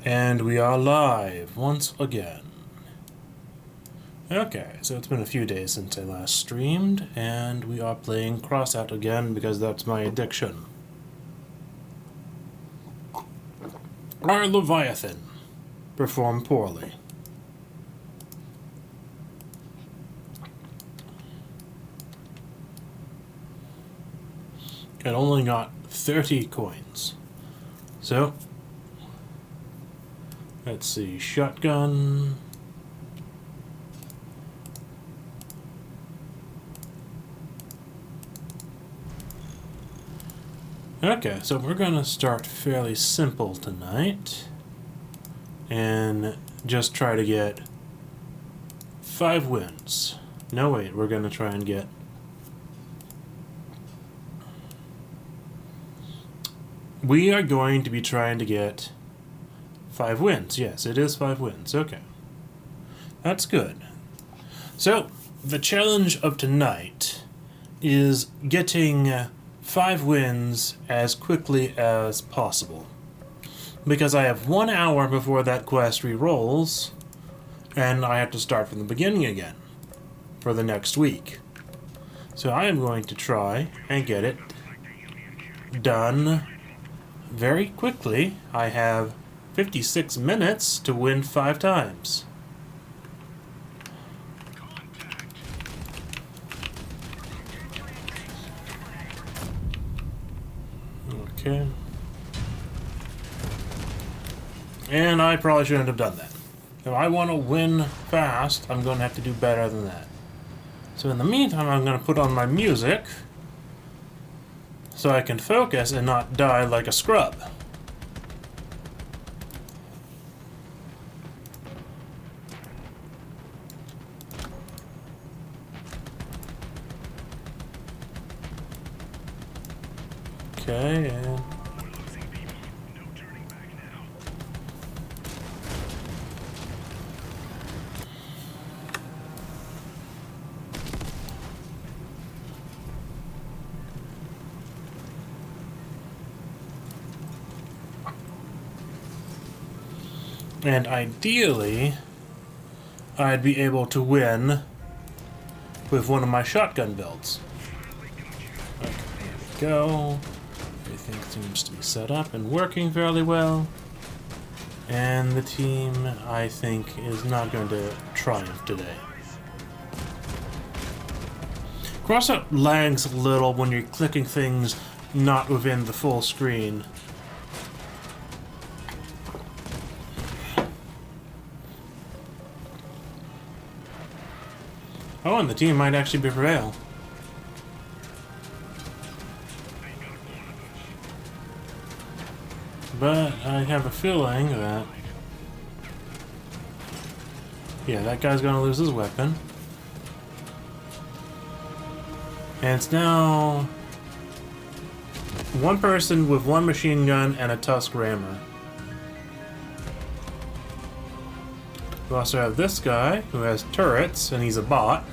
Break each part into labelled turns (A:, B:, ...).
A: And we are live once again. Okay, so it's been a few days since I last streamed, and we are playing Crossout again because that's my addiction. Our Leviathan performed poorly. It only got 30 coins. So, let's see, shotgun. Okay, so we're gonna start fairly simple tonight and just try to get 5 wins. No, wait, we're gonna try and get we are going to be trying to get 5 wins. Yes, it is 5 wins. Okay. That's good. So, the challenge of tonight is getting 5 wins as quickly as possible. Because I have 1 hour before that quest re-rolls, and I have to start from the beginning again for the next week. So I am going to try and get it done very quickly. I have 56 minutes to win 5 times. Okay. And I probably shouldn't have done that. If I want to win fast, I'm going to have to do better than that. So in the meantime, I'm going to put on my music so I can focus and not die like a scrub. Okay, and ideally, I'd be able to win with one of my shotgun builds. Okay, there we go. Everything seems to be set up and working fairly well. And the team, I think, is not going to triumph today. Crossout lags a little when you're clicking things not within the full screen. Oh, and the team might actually prevail. But I have a feeling that... yeah, that guy's gonna lose his weapon. And it's now... 1 person with 1 machine gun and a tusk rammer. We also have this guy who has turrets and he's a bot.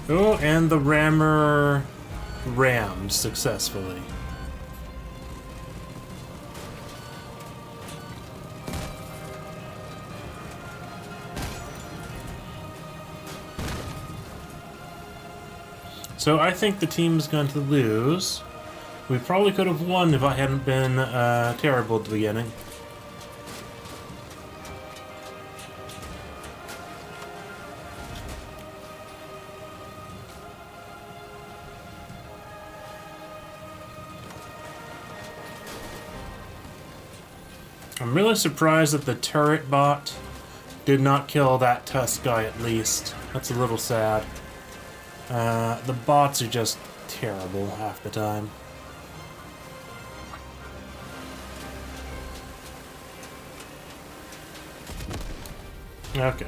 A: Oh, and the rammer rammed successfully. So I think the team's going to lose. We probably could have won if I hadn't been terrible at the beginning. I'm really surprised that the turret bot did not kill that Tusk guy at least. That's a little sad. The bots are just terrible half the time. Okay.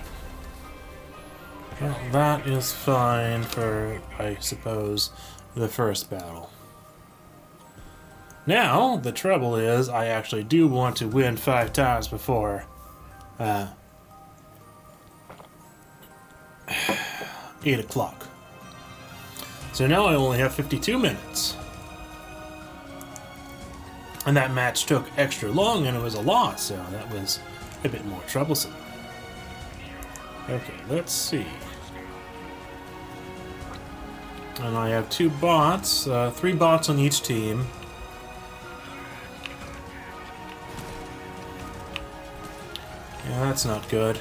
A: Well, that is fine for, I suppose, the first battle. Now, the trouble is, I actually do want to win 5 times before 8 o'clock. So now I only have 52 minutes. And that match took extra long and it was a loss, so that was a bit more troublesome. Okay, let's see. And I have 2 bots, 3 bots on each team. Yeah, that's not good.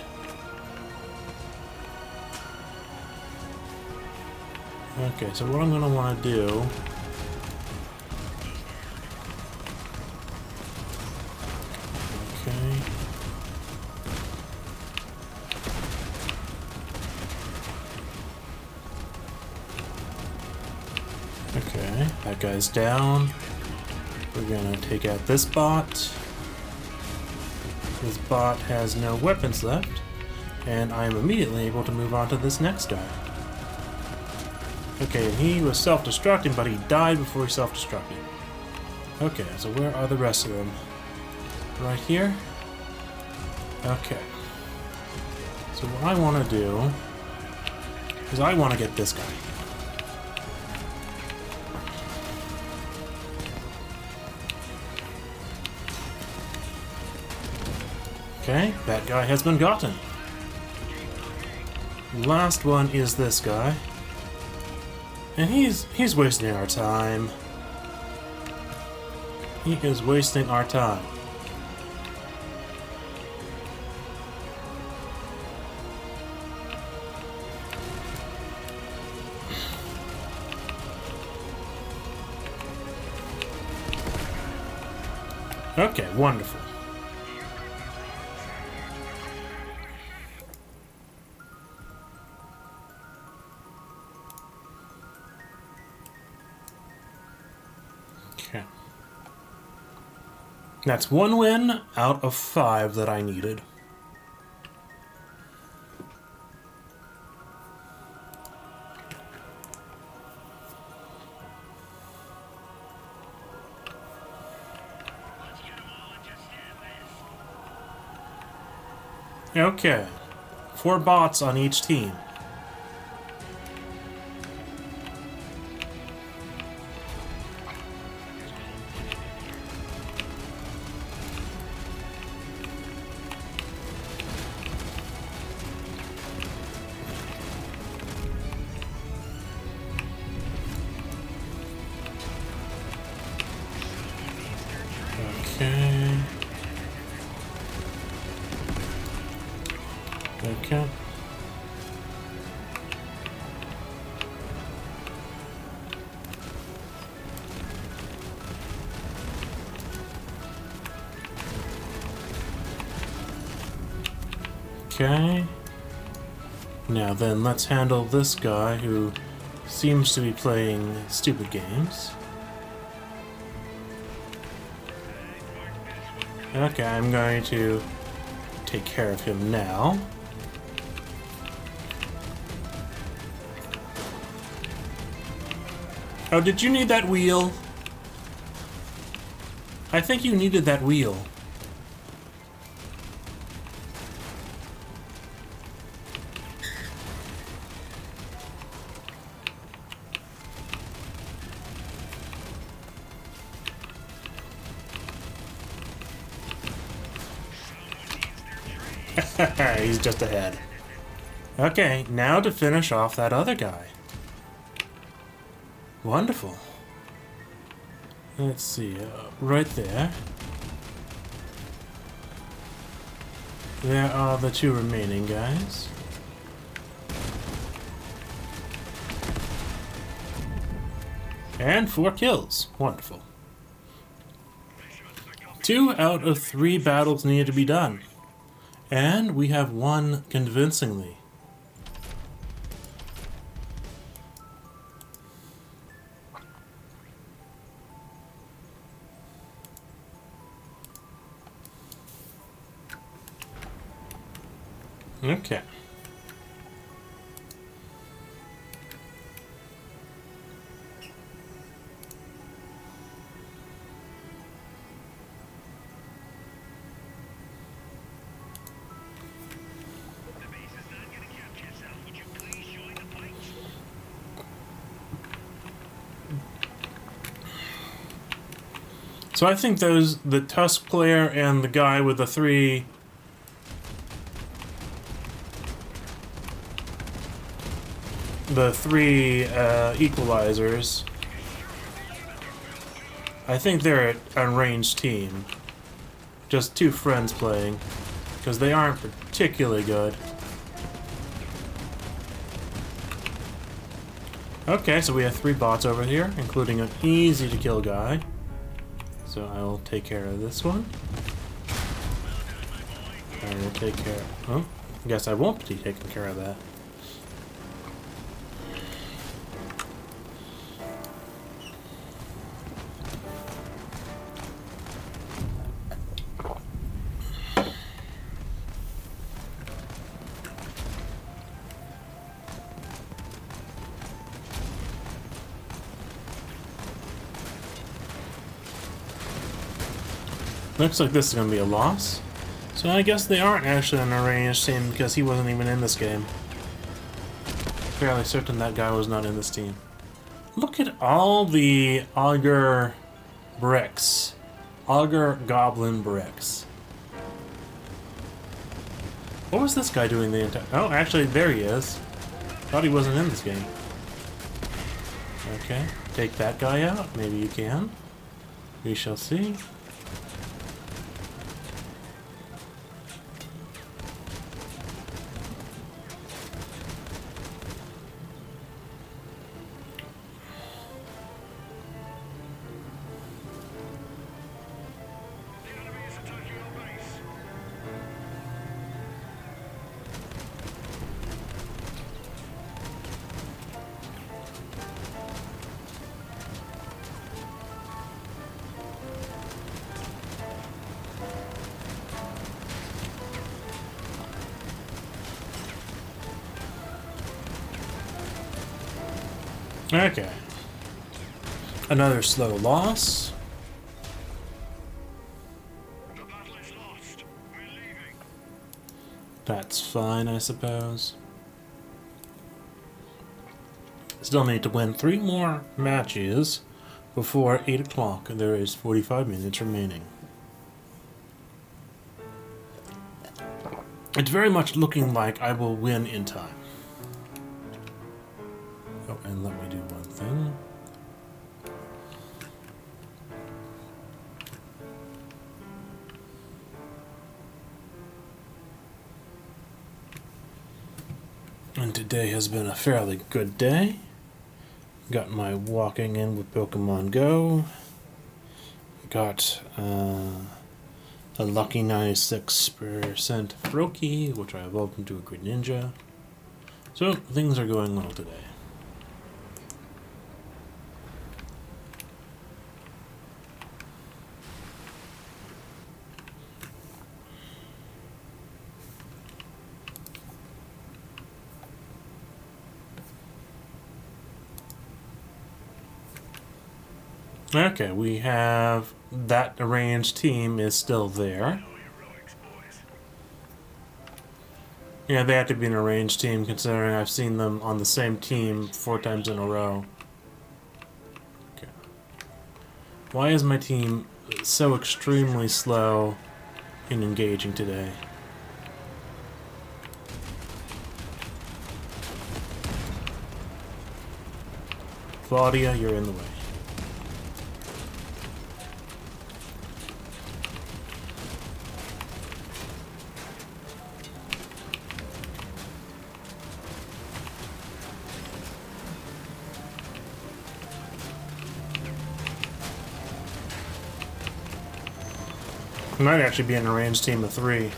A: Okay, so what I'm going to want to do... Okay. Okay, that guy's down. We're going to take out this bot. This bot has no weapons left, and I am immediately able to move on to this next guy. Okay, and he was self-destructing, but he died before he self-destructed. Okay, so where are the rest of them? Right here? Okay. So what I want to do is I want to get this guy. Okay, that guy has been gotten. Last one is this guy. And he's wasting our time. He is wasting our time. Okay, wonderful. Okay. That's 1 win out of 5 that I needed. Okay. 4 bots on each team. Okay. Okay. Okay. Now then, let's handle this guy who seems to be playing stupid games. Okay, I'm going to take care of him now. Oh, did you need that wheel? I think you needed that wheel. He's just ahead. Okay, now to finish off that other guy. Wonderful. Let's see, right there. There are the 2 remaining guys. And 4 kills. Wonderful. 2 out of 3 battles needed to be done. And we have won convincingly. Okay. So I think the Tusk player and the guy with the three equalizers, I think they're a ranged team. Just two friends playing, because they aren't particularly good. Okay, so we have 3 bots over here, including an easy to kill guy. So I will take care of this one. I will take care. Oh, I guess I won't be taking care of that. Looks like this is going to be a loss. So I guess they aren't actually an arranged team because he wasn't even in this game. Fairly certain that guy was not in this team. Look at all the auger bricks. Auger goblin bricks. What was this guy doing the entire... Oh, actually, there he is. Thought he wasn't in this game. Okay, take that guy out. Maybe you can. We shall see. Okay. Another slow loss.
B: The battle is lost. We're leaving.
A: That's fine, I suppose. Still need to win 3 more matches before 8 o'clock, and there is 45 minutes remaining. It's very much looking like I will win in time. Oh, and let me do one thing. And today has been a fairly good day. Got my walking in with Pokemon Go. Got a lucky 96% Froakie, which I evolved into a Greninja. So things are going well today. Okay, we have that arranged team is still there. Yeah, they have to be an arranged team considering I've seen them on the same team 4 times in a row. Okay. Why is my team so extremely slow in engaging today? Claudia, you're in the way. It might actually be an arranged team of 3.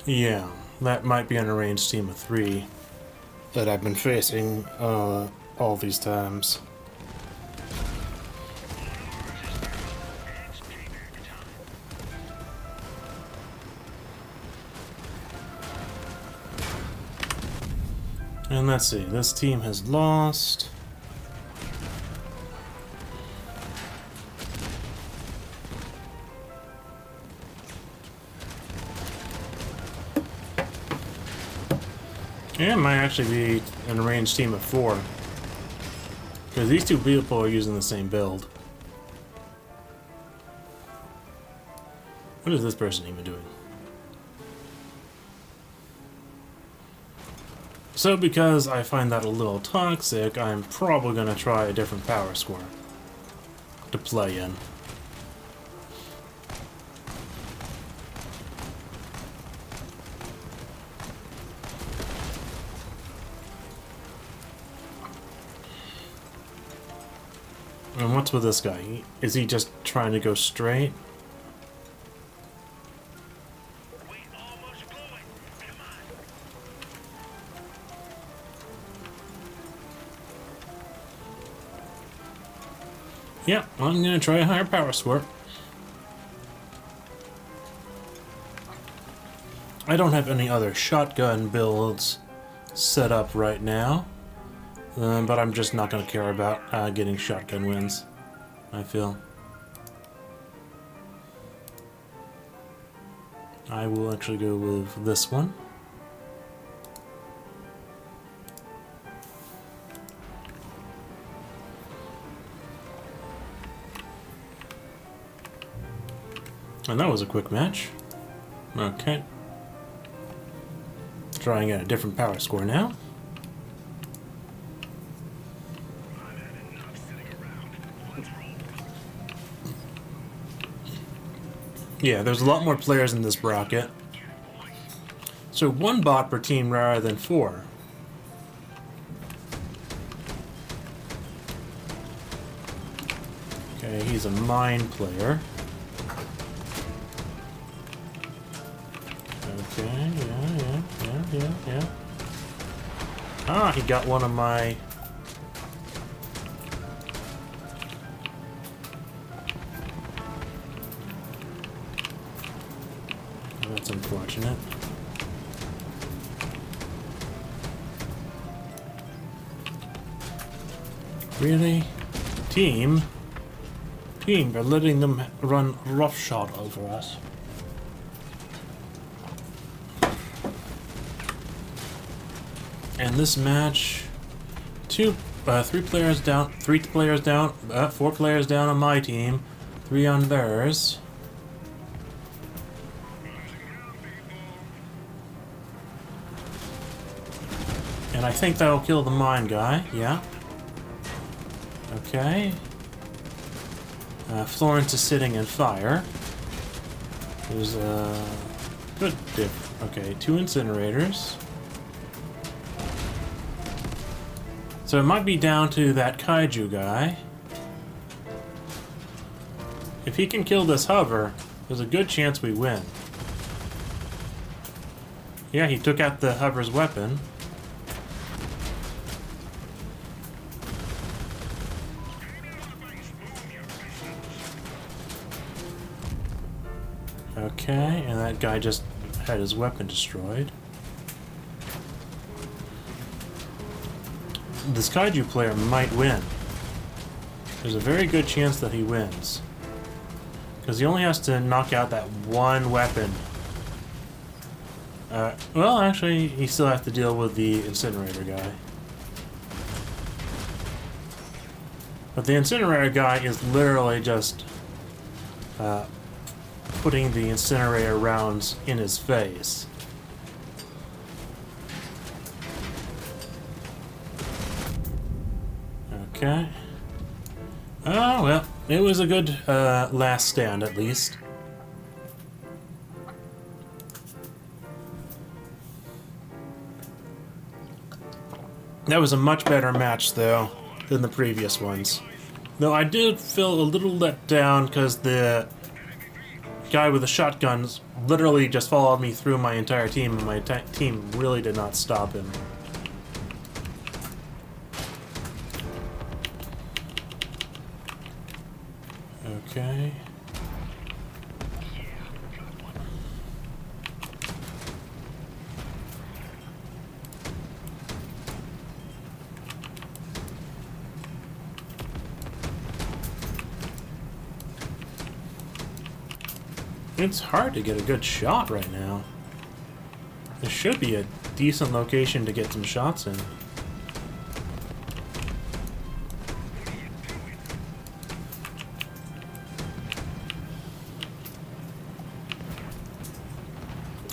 A: Yeah, that might be an arranged team of 3 that I've been facing all these times. And let's see, this team has lost. Yeah, it might actually be an arranged team of 4. Because these two people are using the same build. What is this person even doing? So because I find that a little toxic, I'm probably going to try a different power score to play in. And what's with this guy? Is he just trying to go straight?
B: We almost blew it. Come on.
A: Yep, I'm gonna try a higher power score. I don't have any other shotgun builds set up right now. But I'm just not going to care about getting shotgun wins, I feel. I will actually go with this one. And that was a quick match. Okay. Trying a different power score now. Yeah, there's a lot more players in this bracket. So 1 bot per team rather than 4. Okay, he's a mine player. Okay, yeah. Ah, he got one of my... That's unfortunate. Really? Team, they're letting them run roughshod over us. And this match, 3 players down, 4 players down on my team, 3 on theirs. And I think that'll kill the mine guy, yeah. Okay. Florence is sitting in fire. There's a good diff. Okay, 2 incinerators. So it might be down to that kaiju guy. If he can kill this hover, there's a good chance we win. Yeah, he took out the hover's weapon. Okay, and that guy just had his weapon destroyed. This kaiju player might win. There's a very good chance that he wins. Because he only has to knock out that one weapon. Well, actually, he still has to deal with the incinerator guy. But the incinerator guy is literally just putting the incinerator rounds in his face. Okay. Oh, well, it was a good last stand, at least. That was a much better match, though, than the previous ones. Though I did feel a little let down because the guy with the shotguns literally just followed me through my entire team, and my team really did not stop him. Okay. It's hard to get a good shot right now. This should be a decent location to get some shots in.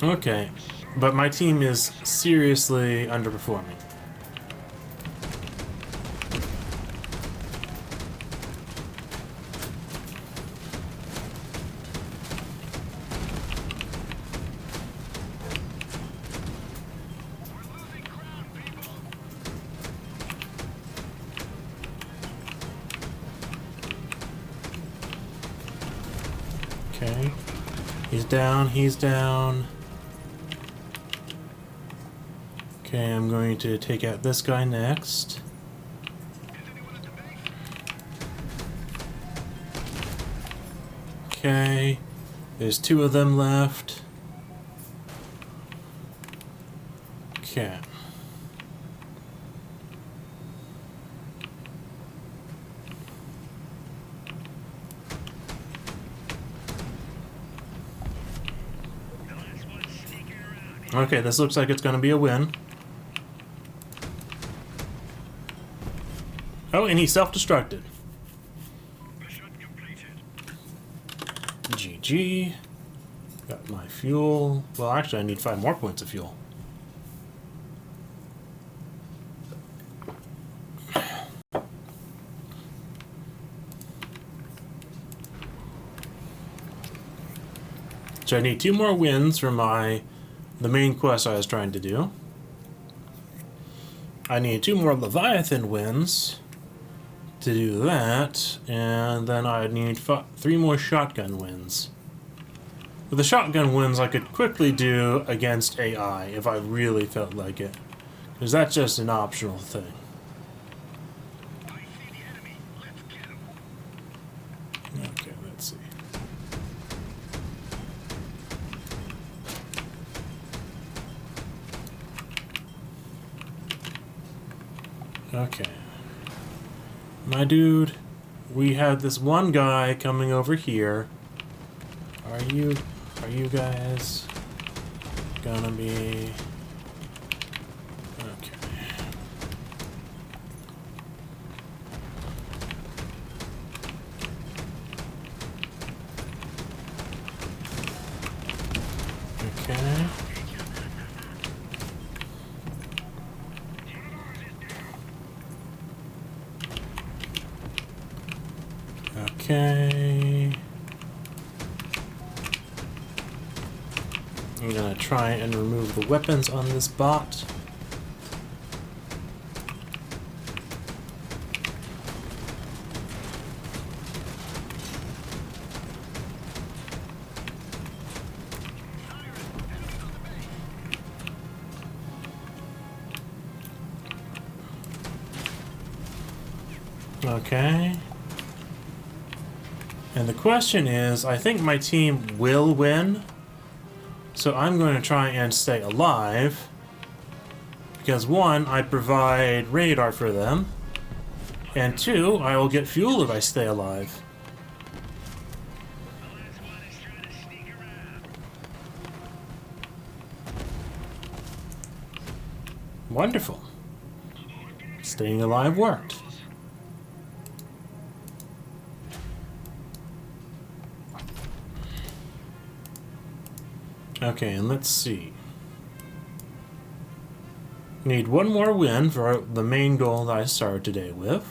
A: Okay, but my team is seriously underperforming. Okay, he's down, he's down. Okay, I'm going to take out this guy next. Okay, there's 2 of them left. Okay. Okay, this looks like it's going to be a win. Oh, and he self-destructed. GG. Got my fuel. Well, actually, I need 5 more points of fuel. So I need 2 more wins for the main quest I was trying to do. I need 2 more Leviathan wins to do that, and then I need 3 more shotgun wins. With the shotgun wins, I could quickly do against AI if I really felt like it, because that's just an optional thing. Okay, let's see. Okay. My dude, we have this one guy coming over here. Are you guys gonna be... Okay. Okay. Okay. I'm gonna try and remove the weapons on this bot. Okay. And the question is, I think my team will win, so I'm going to try and stay alive, because 1, I provide radar for them, and 2, I will get fuel if I stay alive. Wonderful. Staying alive worked. Okay, and let's see. Need 1 more win for the main goal that I started today with.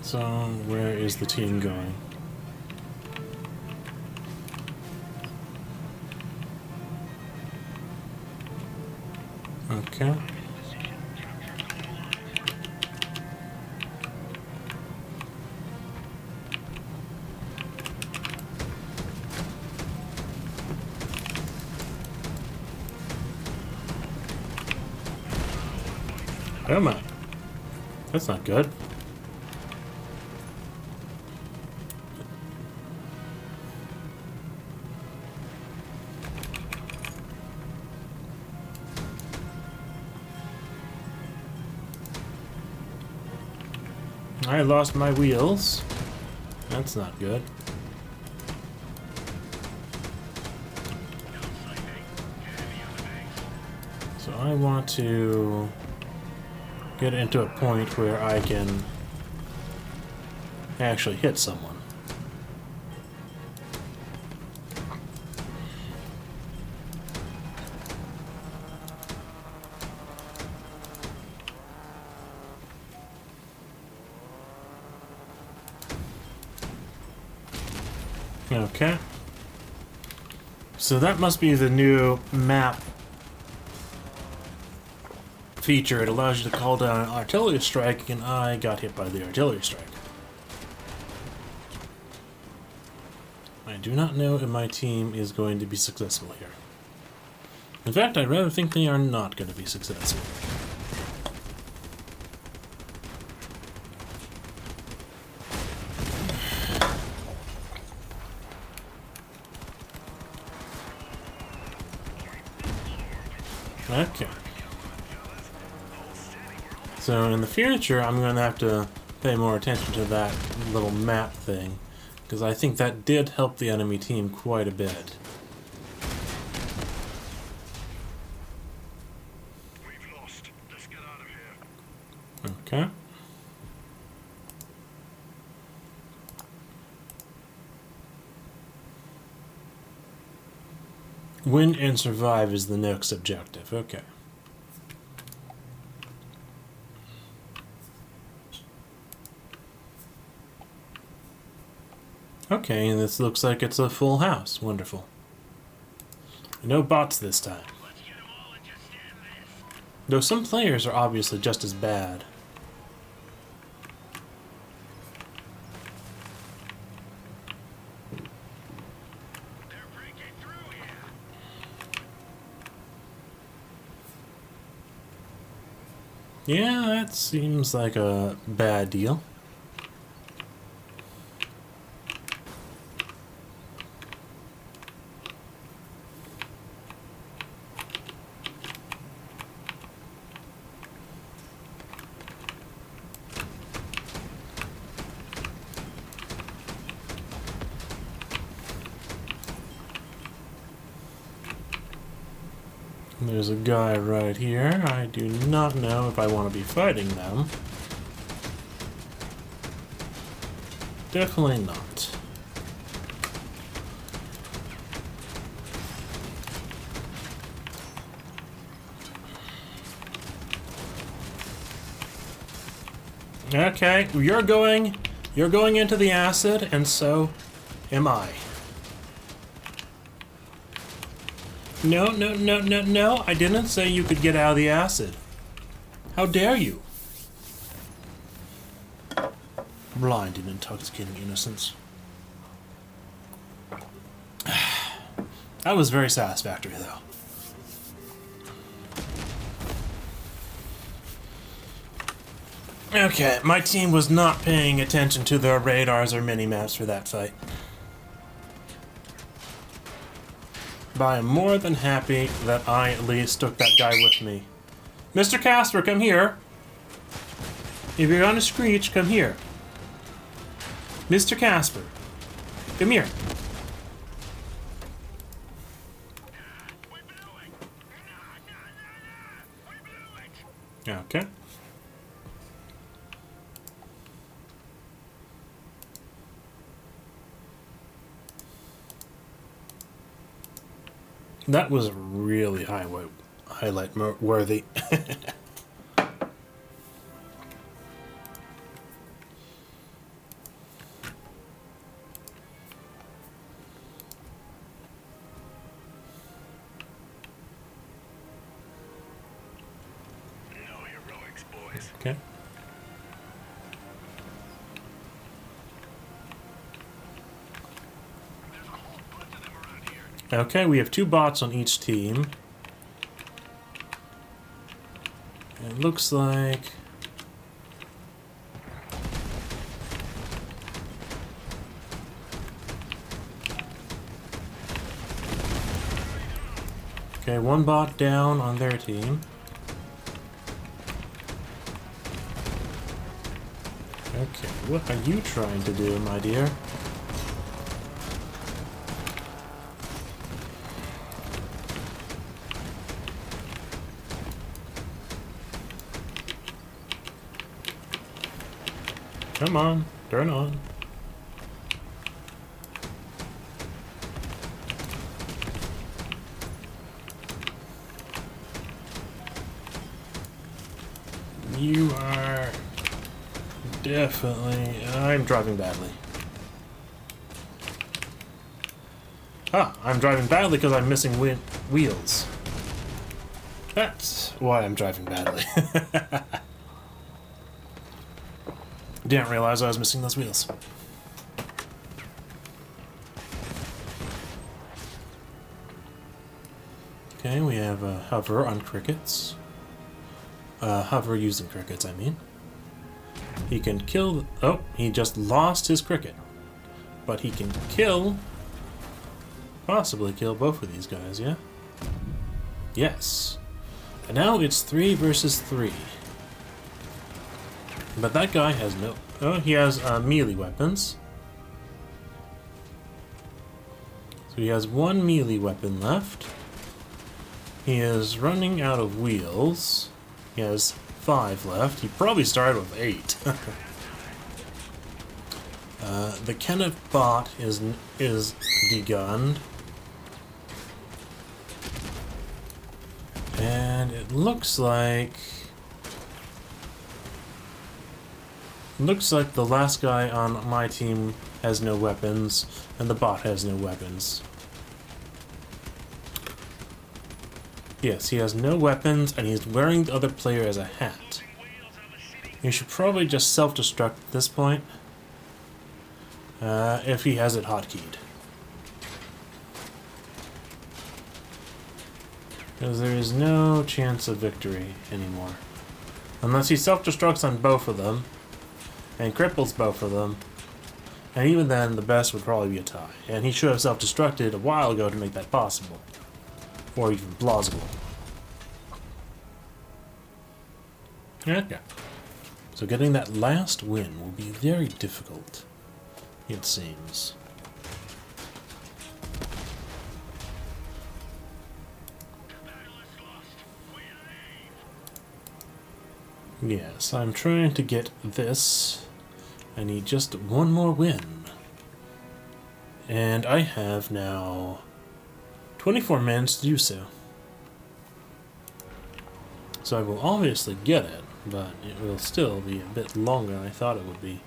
A: So, where is the team going? Okay. Oh my. That's not good. I lost my wheels. That's not good. So I want to get into a point where I can actually hit someone. Okay. So that must be the new map feature. It allows you to call down an artillery strike, and I got hit by the artillery strike. I do not know if my team is going to be successful here. In fact, I'd rather think they are not going to be successful. Okay. So in the future, I'm going to have to pay more attention to that little map thing, because I think that did help the enemy team quite a bit.
B: We've lost. Let's get out of here.
A: Okay. Win and survive is the next objective. Okay. Okay, and this looks like it's a full house. Wonderful. No bots this time.
B: Let's get them all and just stand this.
A: Though some players are obviously just as bad.
B: They're breaking through here.
A: Yeah, that seems like a bad deal. There's a guy right here. I do not know if I want to be fighting them. Definitely not. Okay, you're going into the acid, and so am I. No, no, no, no, no. I didn't say you could get out of the acid. How dare you? Blind and intoxicating innocence. That was very satisfactory, though. Okay, my team was not paying attention to their radars or mini-maps for that fight. But I am more than happy that I at least took that guy with me. Mr. Casper, come here. If you're gonna screech, come here. Mr. Casper, come here.
B: We blew it. No. We blew it.
A: Okay. That was really highlight worthy.
B: No heroics, boys.
A: Okay.
B: There's a whole bunch of them around here.
A: Okay, we have 2 bots on each team. It looks like... Okay, 1 bot down on their team. Okay, what are you trying to do, my dear? Come on, turn on. You are definitely... I'm driving badly. Ah, I'm driving badly because I'm missing wheels. That's why I'm driving badly. Didn't realize I was missing those wheels. Okay, we have a hover on crickets. Hover using crickets, I mean. He can kill... Oh, he just lost his cricket. But he can kill... Possibly kill both of these guys, yeah? Yes. And now it's 3 versus 3. But that guy has no... Oh, he has melee weapons. So he has 1 melee weapon left. He is running out of wheels. He has 5 left. He probably started with 8. The Kenneth bot is degunned. And it looks like... Looks like the last guy on my team has no weapons, and the bot has no weapons. Yes, he has no weapons, and he's wearing the other player as a hat. You should probably just self-destruct at this point, if he has it hotkeyed. Because there is no chance of victory anymore. Unless he self-destructs on both of them, and cripples both of them, and even then, the best would probably be a tie. And he should have self-destructed a while ago to make that possible. Or even plausible. Okay. So getting that last win will be very difficult, it seems. Yes, I'm trying to get this. I need just 1 more win. And I have now 24 minutes to do so. So I will obviously get it, but it will still be a bit longer than I thought it would be.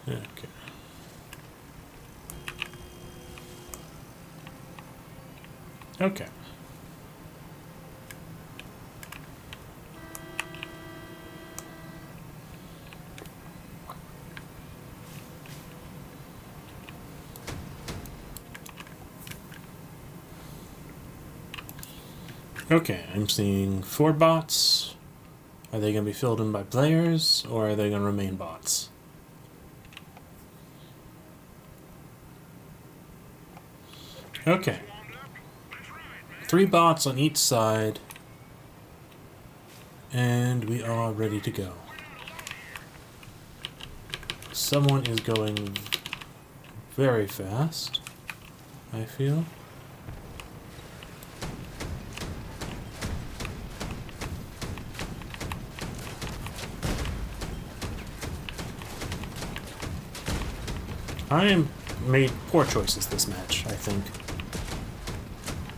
A: Okay. Okay. Okay, I'm seeing 4 bots. Are they going to be filled in by players, or are they going to remain bots? Okay. 3 bots on each side. And we are ready to go. Someone is going very fast, I feel. I made poor choices this match, I think.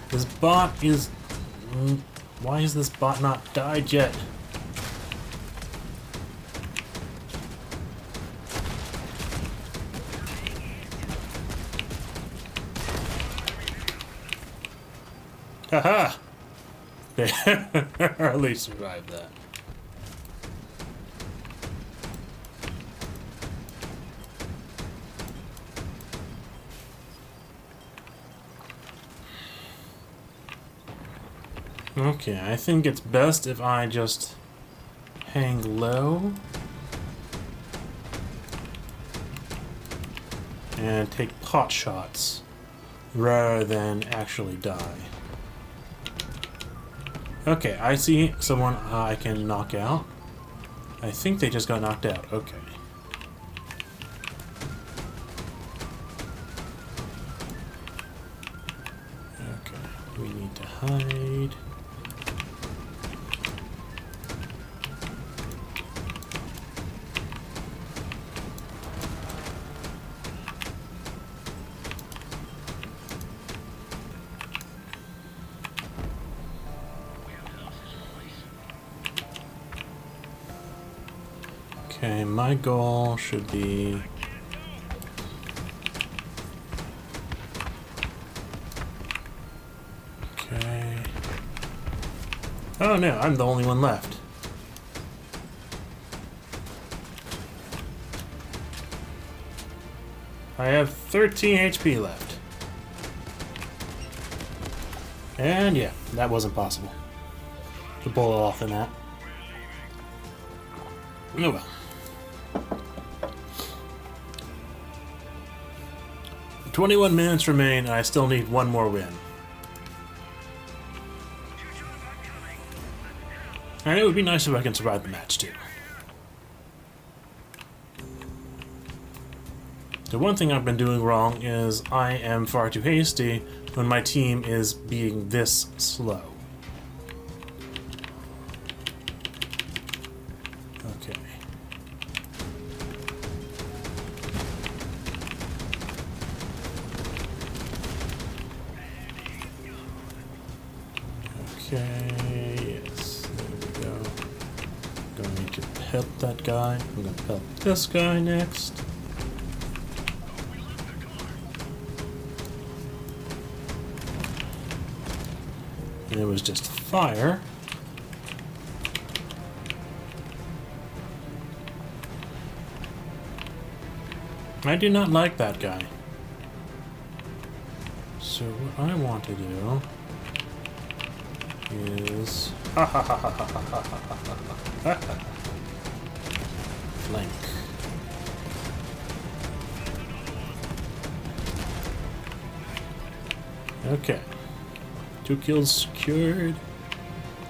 A: This bot is... Why has this bot not died yet? Haha! They at least survived that. Okay, I think it's best if I just hang low and take pot shots rather than actually die. Okay, I see someone I can knock out. I think they just got knocked out. Okay. Okay. We need to hide. Okay, my goal should be... Okay... Oh no, I'm the only one left. I have 13 HP left. And yeah, that wasn't possible to pull it off in that. Oh well. 21 minutes remain, and I still need one more win. And it would be nice if I can survive the match, too. The one thing I've been doing wrong is I am far too hasty when my team is being this slow. Okay. Okay, yes, there we go. Going to pelt that guy. I'm going to pelt this guy next. And it was just fire. I do not like that guy. So what I want to do is flank. Okay. 2 kills secured.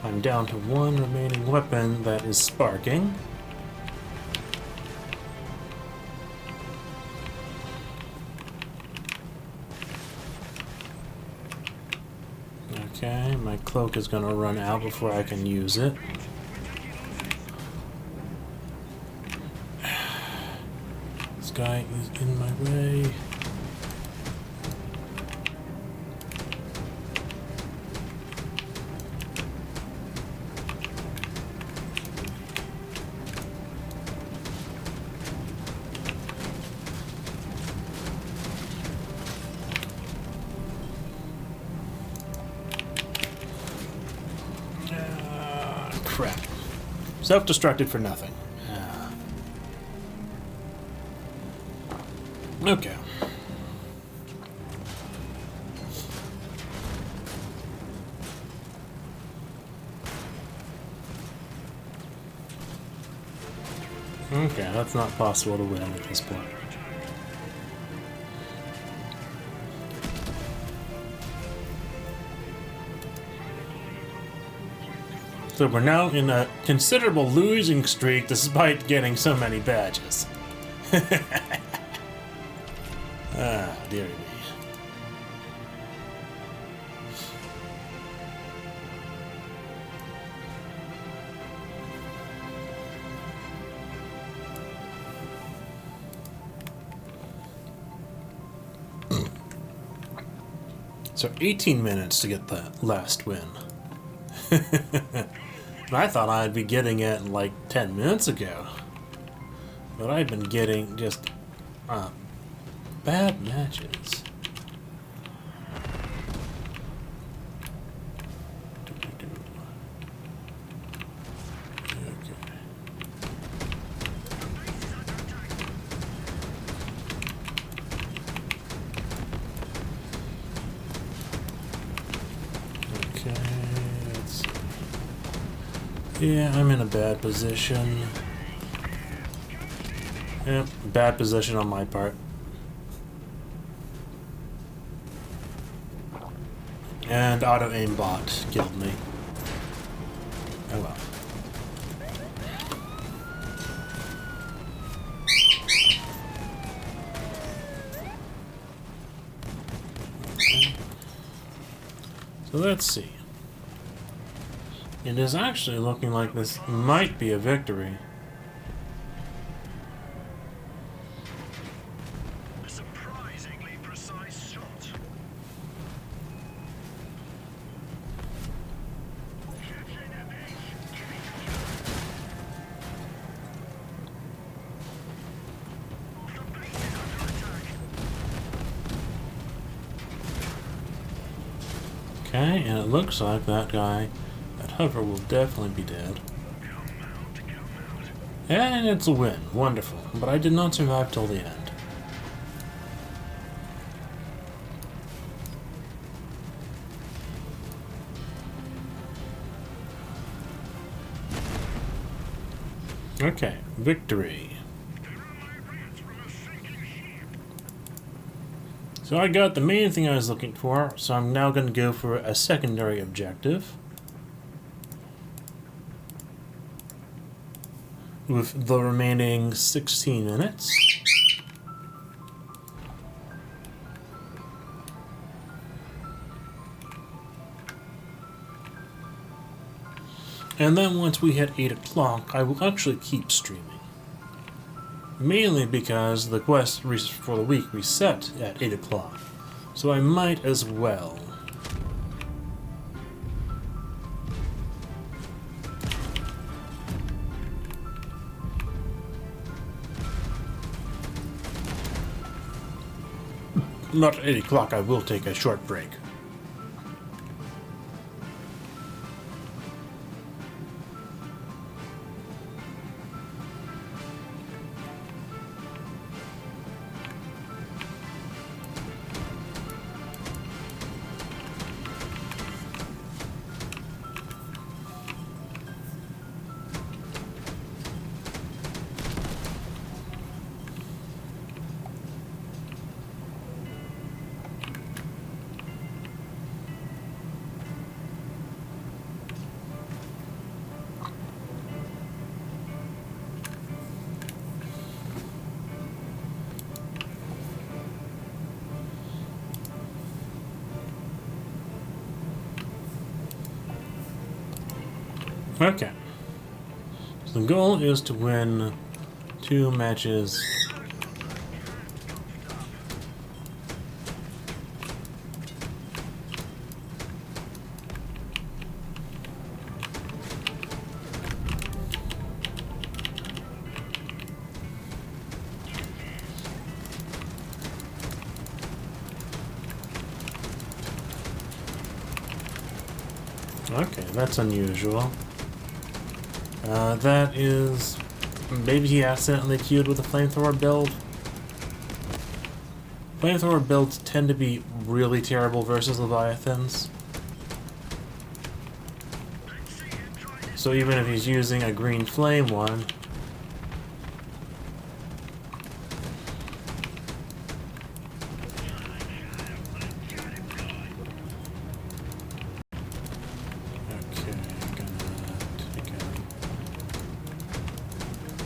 A: I'm down to 1 remaining weapon that is sparking. Okay, my cloak is gonna run out before I can use it. This guy is in my way. Crap. Self-destructed for nothing. Okay. Okay, that's not possible to win at this point. So we're now in a considerable losing streak despite getting so many badges. Ah, dearie me. So 18 minutes to get the last win. I thought I'd be getting it like 10 minutes ago. But I've been getting just bad matches. Yeah, I'm in a bad position. Yep, bad position on my part. And auto-aim bot killed me. Oh well. So let's see. It is actually looking like this might be a victory.
B: A surprisingly precise shot.
A: Okay, and it looks like that guy, that hover, will definitely be dead. And it's a win. Wonderful. But I did not survive till the end. Okay, victory. So I got the main thing I was looking for, so I'm now going to go for a secondary objective. With the remaining 16 minutes. And then once we hit 8 o'clock, I will actually keep streaming. Mainly because the quest for the week reset at 8 o'clock. So I might as well. Not at 8 o'clock, I will take a short break. Okay. So the goal is to win 2 matches. Okay, that's unusual. That is... Maybe he accidentally queued with a flamethrower build. Flamethrower builds tend to be really terrible versus Leviathans. So even if he's using a green flame one...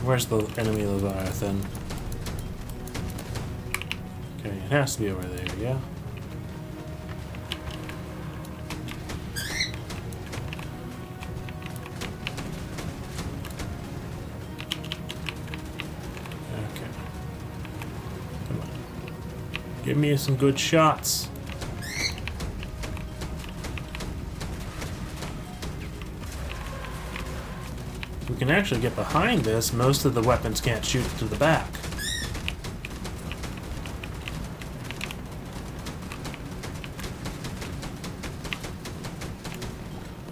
A: Where's the enemy Leviathan? Okay, it has to be over there, yeah? Okay. Come on. Give me some good shots. We can actually get behind this. Most of the weapons can't shoot to the back.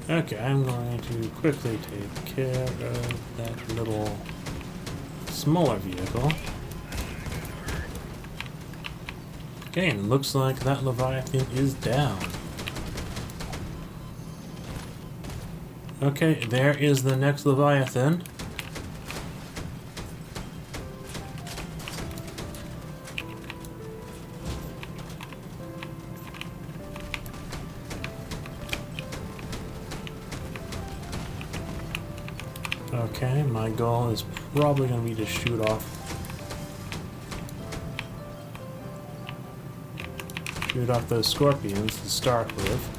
A: Okay, I'm going to quickly take care of that little smaller vehicle. Okay, and it looks like that Leviathan is down. Okay, there is the next Leviathan. Okay, my goal is probably going to be to shoot shoot off those scorpions to start with.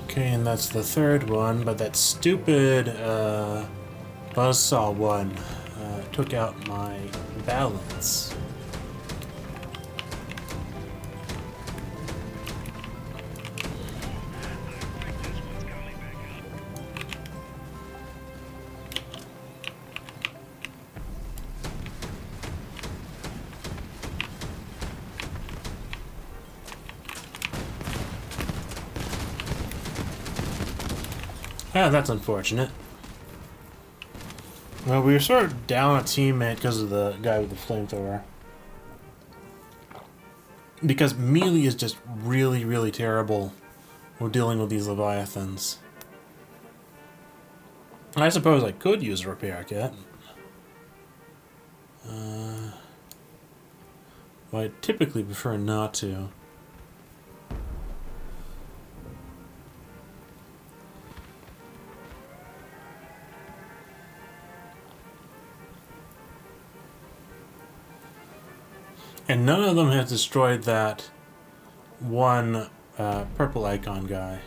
A: Okay, and that's the third one, but that stupid buzzsaw one took out my balance. Ah, that's unfortunate. Well, we were sort of down a teammate because of the guy with the flamethrower. Because melee is just really, really terrible when dealing with these Leviathans. I suppose I could use a repair kit. But I typically prefer not to. And none of them has destroyed that one purple icon guy.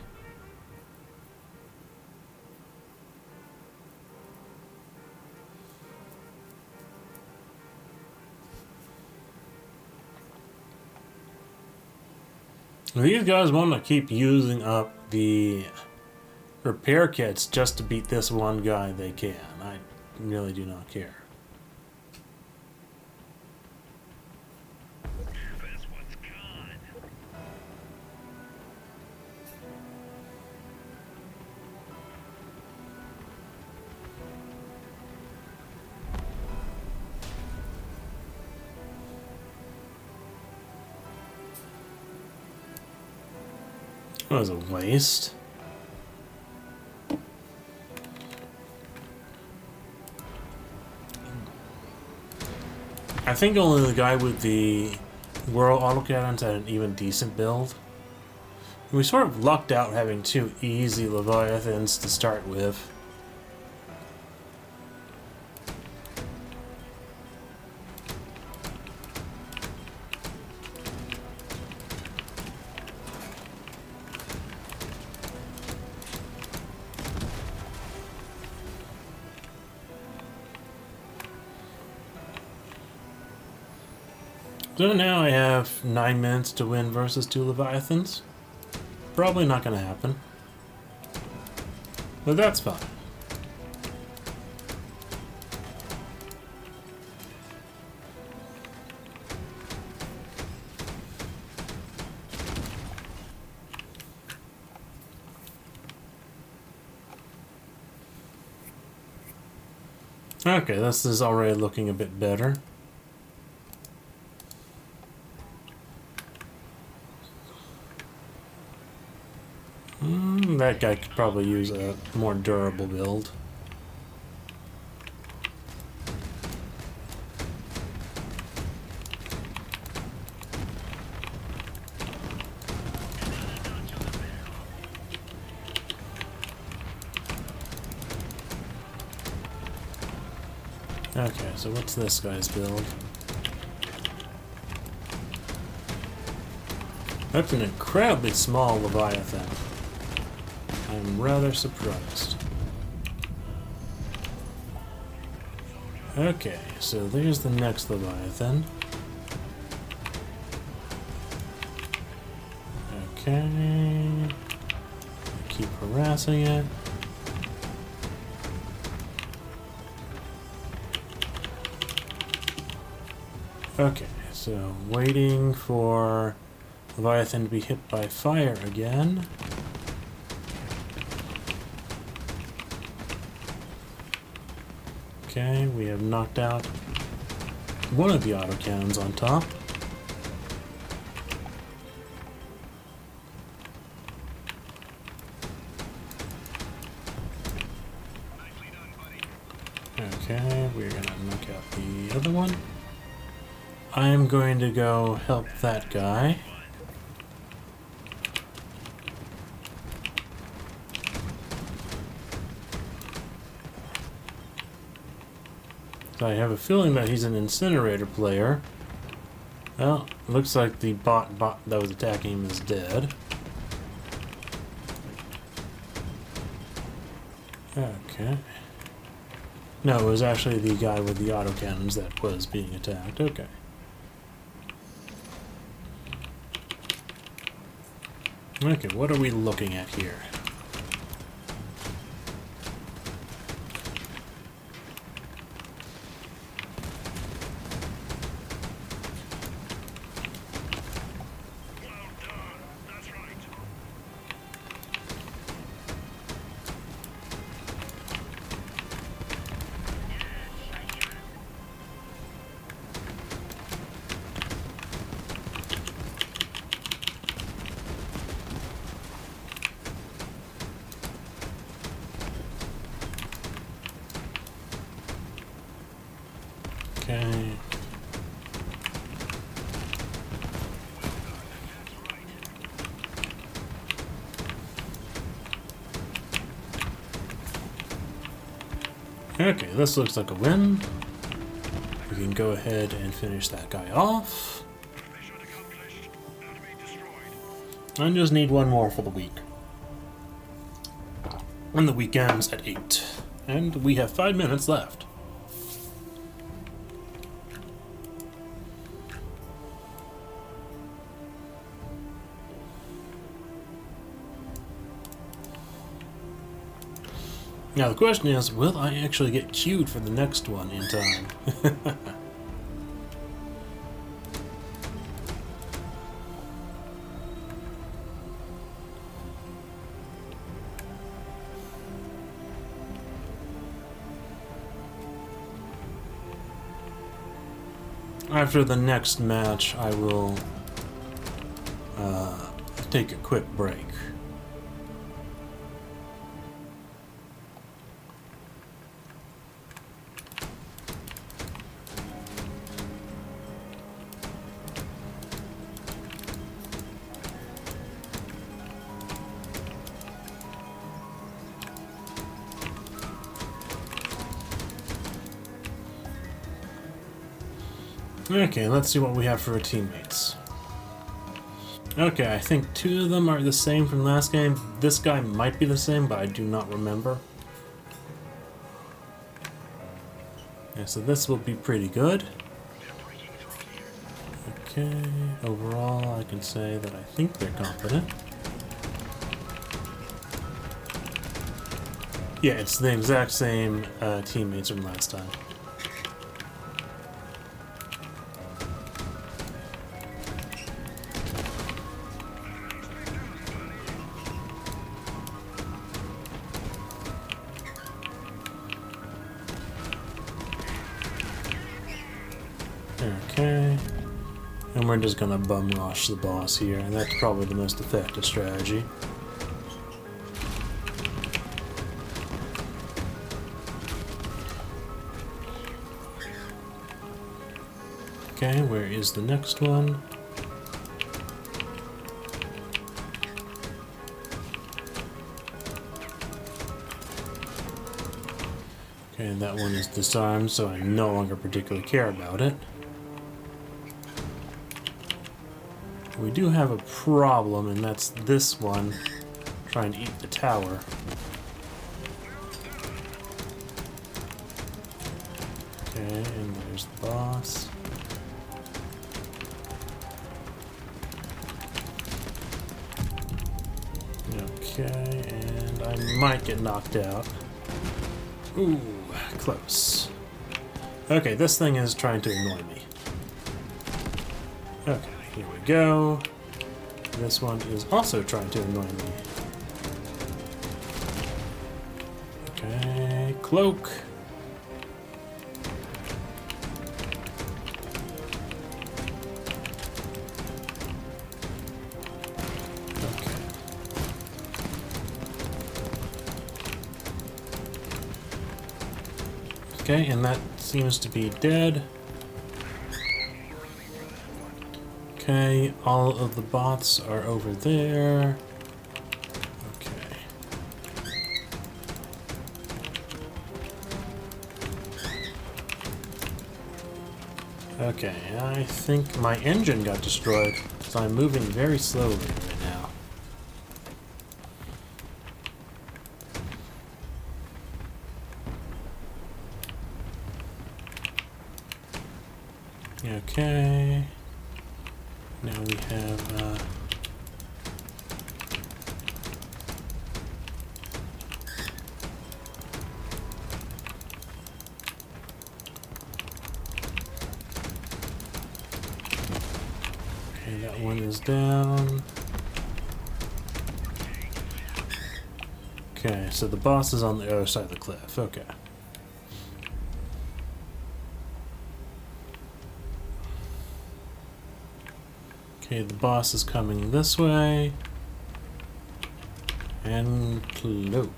A: These guys want to keep using up the repair kits just to beat this one guy they can. I really do not care.
B: That's what's gone.
A: That was a waste. I think only the guy with the World Autocannons had an even decent build. We sort of lucked out having two easy Leviathans to start with. So now I have 9 minutes to win versus 2 Leviathans. Probably not going to happen. But that's fine. Okay, this is already looking a bit better. That guy could probably use a more durable build. Okay, so what's this guy's build? That's an incredibly small Leviathan. I'm rather surprised. Okay, so there's the next Leviathan. Okay. Keep harassing it. Okay, so waiting for Leviathan to be hit by fire again. Okay, we have knocked out one of the autocannons on top. Okay, we're gonna knock out the other one. I'm going to go help that guy. So I have a feeling that he's an incinerator player. Well, looks like the bot that was attacking him is dead. Okay. No, it was actually the guy with the autocannons that was being attacked. Okay. Okay, what are we looking at here?
B: Well done. That's right.
A: Okay. Okay, this looks like a win. We can go ahead and finish that guy off.
B: Mission accomplished. Enemy destroyed.
A: I just need one more for the week. And the week ends at 8. And we have 5 minutes left. Now the question is, will I actually get queued for the next one in time? After the next match, I will take a quick break. Okay, let's see what we have for our teammates. Okay, I think 2 of them are the same from last game. This guy might be the same, but I do not remember. Yeah, so this will be pretty good. Okay, overall I can say that I think they're competent. Yeah, it's the exact same teammates from last time. Okay, and we're just gonna bum rush the boss here, and that's probably the most effective strategy. Okay, where is the next one? Okay, that one is disarmed, so I no longer particularly care about it. We do have a problem, and that's this one trying to eat the tower. Okay, and there's the boss. Okay, and I might get knocked out. Ooh, close. Okay, this thing is trying to annoy me. Okay, here we go. This one is also trying to annoy me. Okay, cloak. Okay, and that seems to be dead. Okay, all of the bots are over there. Okay. Okay, I think my engine got destroyed, so I'm moving very slowly right now. Okay. Now we have, okay, that one is down. Okay, so the boss is on the other side of the cliff. Okay. Okay, the boss is coming this way. And cloak.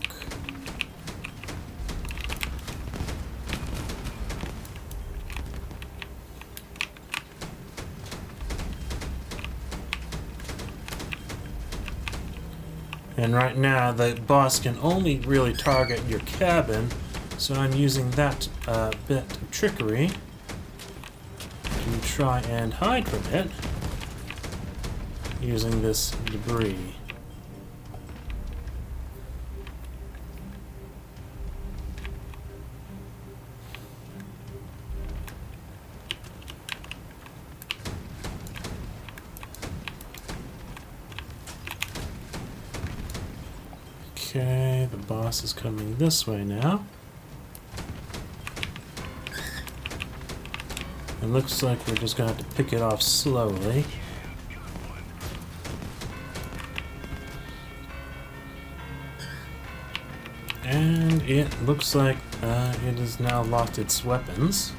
A: And right now, the boss can only really target your cabin, so I'm using that bit of trickery to try and hide from it using this debris. Okay, the boss is coming this way now. It looks like we're just going to have to pick it off slowly. And it looks like it has now locked its weapons.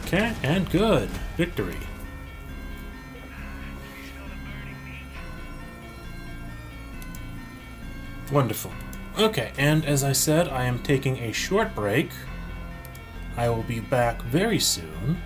A: Okay, and good. Victory. Wonderful. Okay, and as I said, I am taking a short break. I will be back very soon.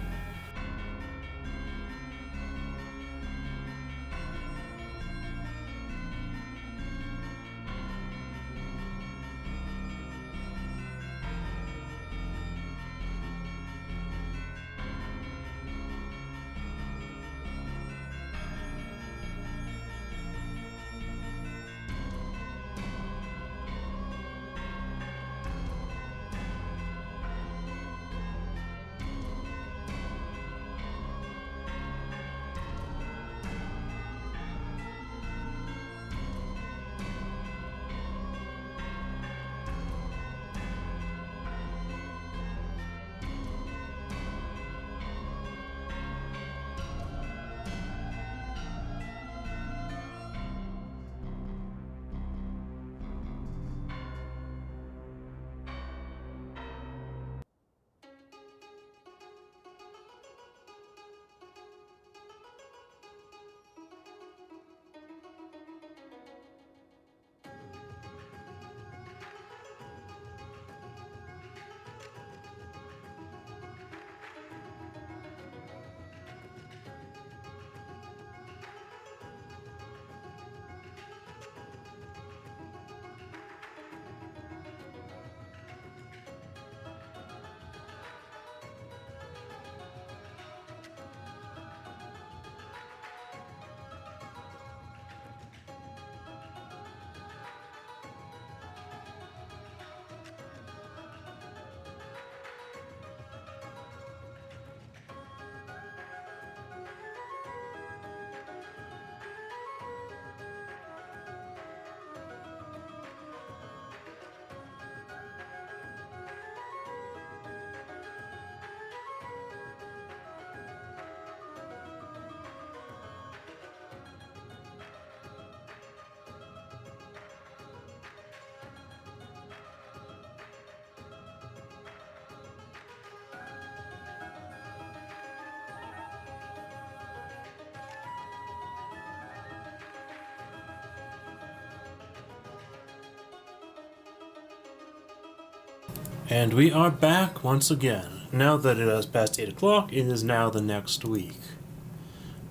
A: And we are back once again. Now that it is past 8 o'clock, it is now the next week.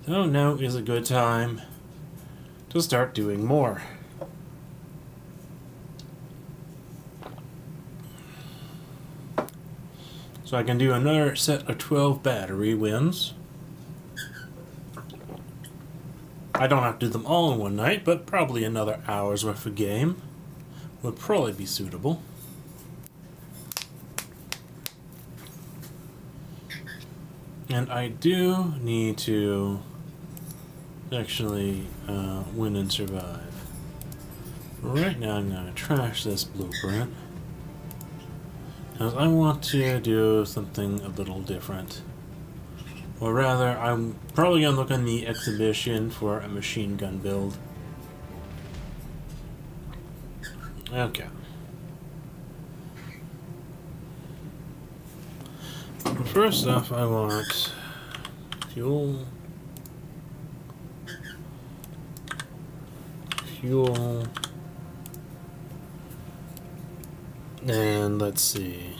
A: So now is a good time to start doing more. So I can do another set of 12 battery wins. I don't have to do them all in one night, but probably another hour's worth of game would probably be suitable. And I do need to actually win and survive. Right now I'm going to trash this blueprint, because I want to do something a little different. Or rather, I'm probably going to look on the exhibition for a machine gun build. Okay. First off, I want fuel, and let's see.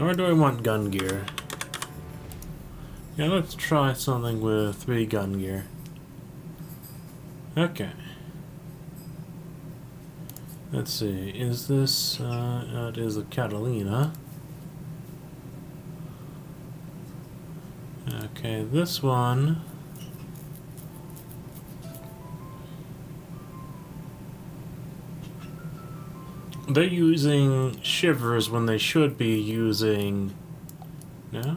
A: Or do I want gun gear? Yeah, let's try something with 3 gun gear. Okay. Let's see, is this, it is a Catalina. Okay, this one. They're using shivers when they should be using... No?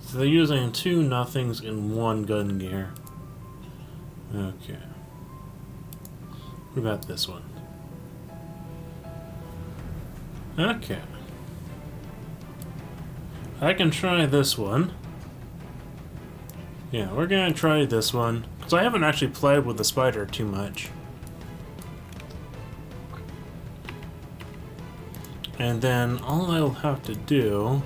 A: So they're using 2 nothings and 1 gun gear. Okay. What about this one? Okay. I can try this one. Yeah, we're gonna try this one. Because I haven't actually played with the spider too much. And then all I'll have to do...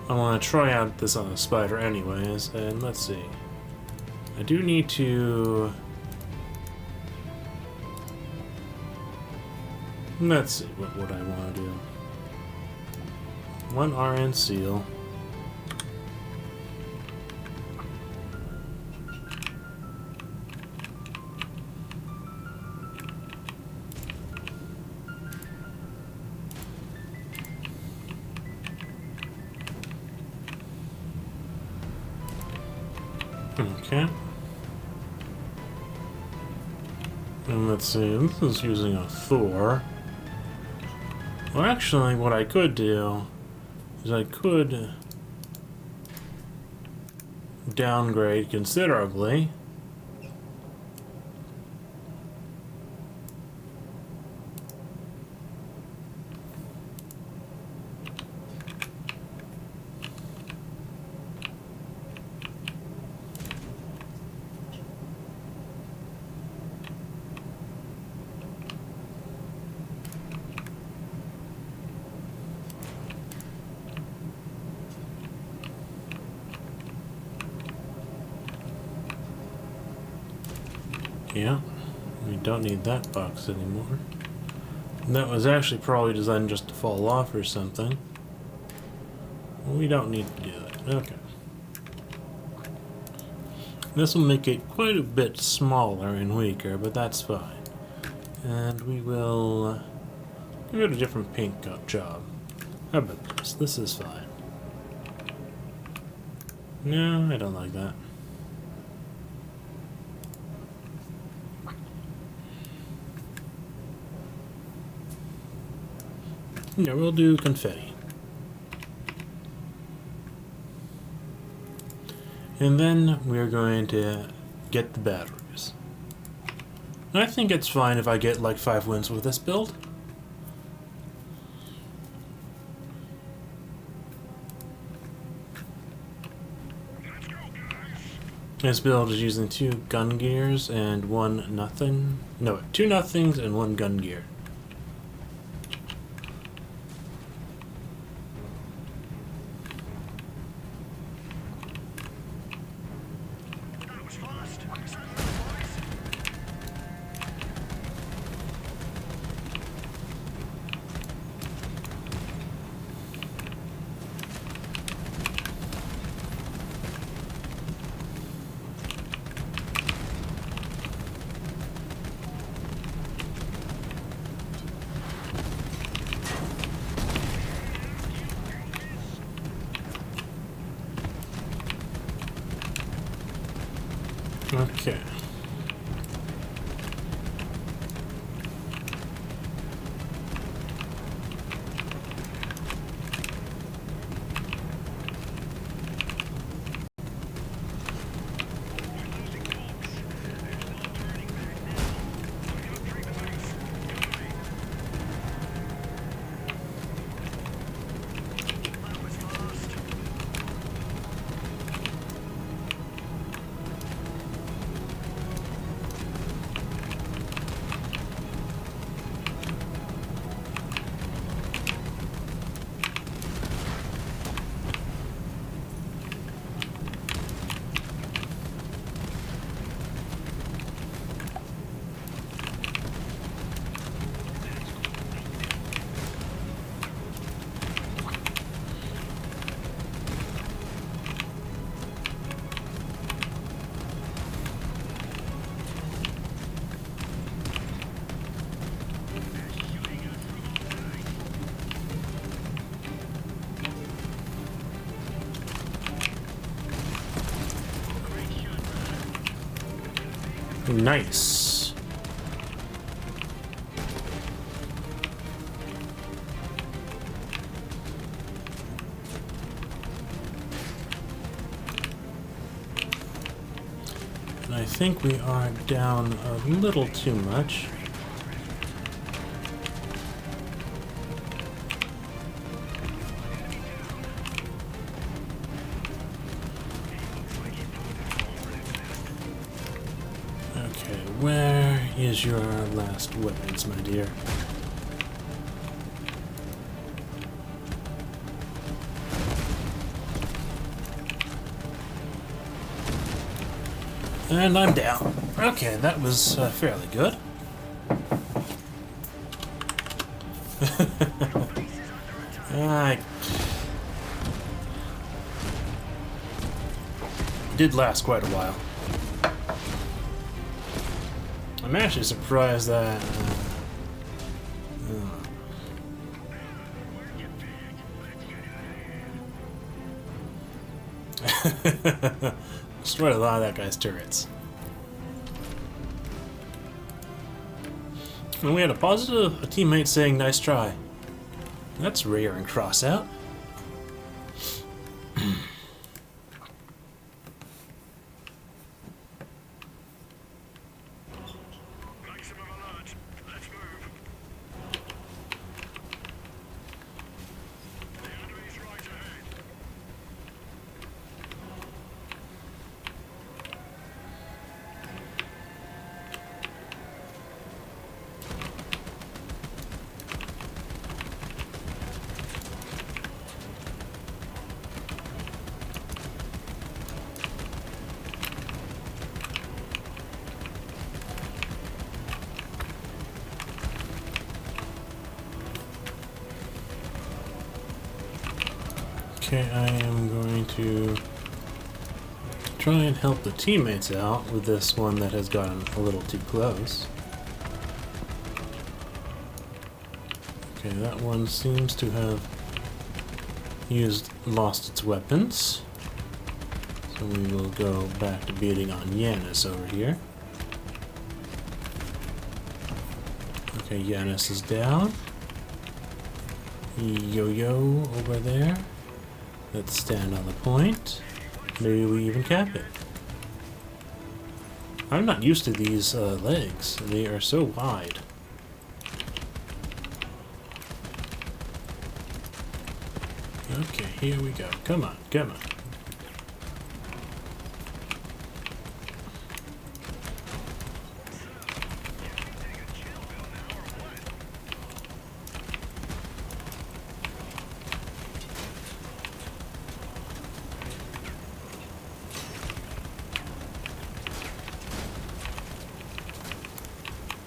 A: I want to try out this on the spider anyways, and let's see. I do need to... Let's see, what would I want to do? 1 RN seal. Okay. And let's see, this is using a Thor. Well, actually, what I could do is I could downgrade considerably. Yeah, we don't need that box anymore. And that was actually probably designed just to fall off or something. We don't need to do that. Okay. This will make it quite a bit smaller and weaker, but that's fine. And we will give it a different paint job. How about this? This is fine. No, I don't like that. Yeah, we'll do confetti. And then we're going to get the batteries. I think it's fine if I get like 5 wins with this build. This build is using 2 gun gears and 1 nothing. No, 2 nothings and 1 gun gear. Okay. Nice. And I think we are down a little too much. Okay, where is your last weapons, my dear? And I'm down. Okay, that was fairly good. I did last quite a while. I'm actually surprised that destroyed a lot of that guy's turrets. And we had a positive, a teammate saying nice try. That's rare in Crossout.
B: Maximum alert. Let's move. The enemy's right ahead.
A: Okay, I am going to try and help the teammates out with this one that has gotten a little too close. Okay, that one seems to have lost its weapons. So we will go back to beating on Yanis over here. Okay, Yanis is down. Yo-yo over there. Let's stand on the point. Maybe we even cap it. I'm not used to these legs. They are so wide. Okay, here we go. Come on, come on.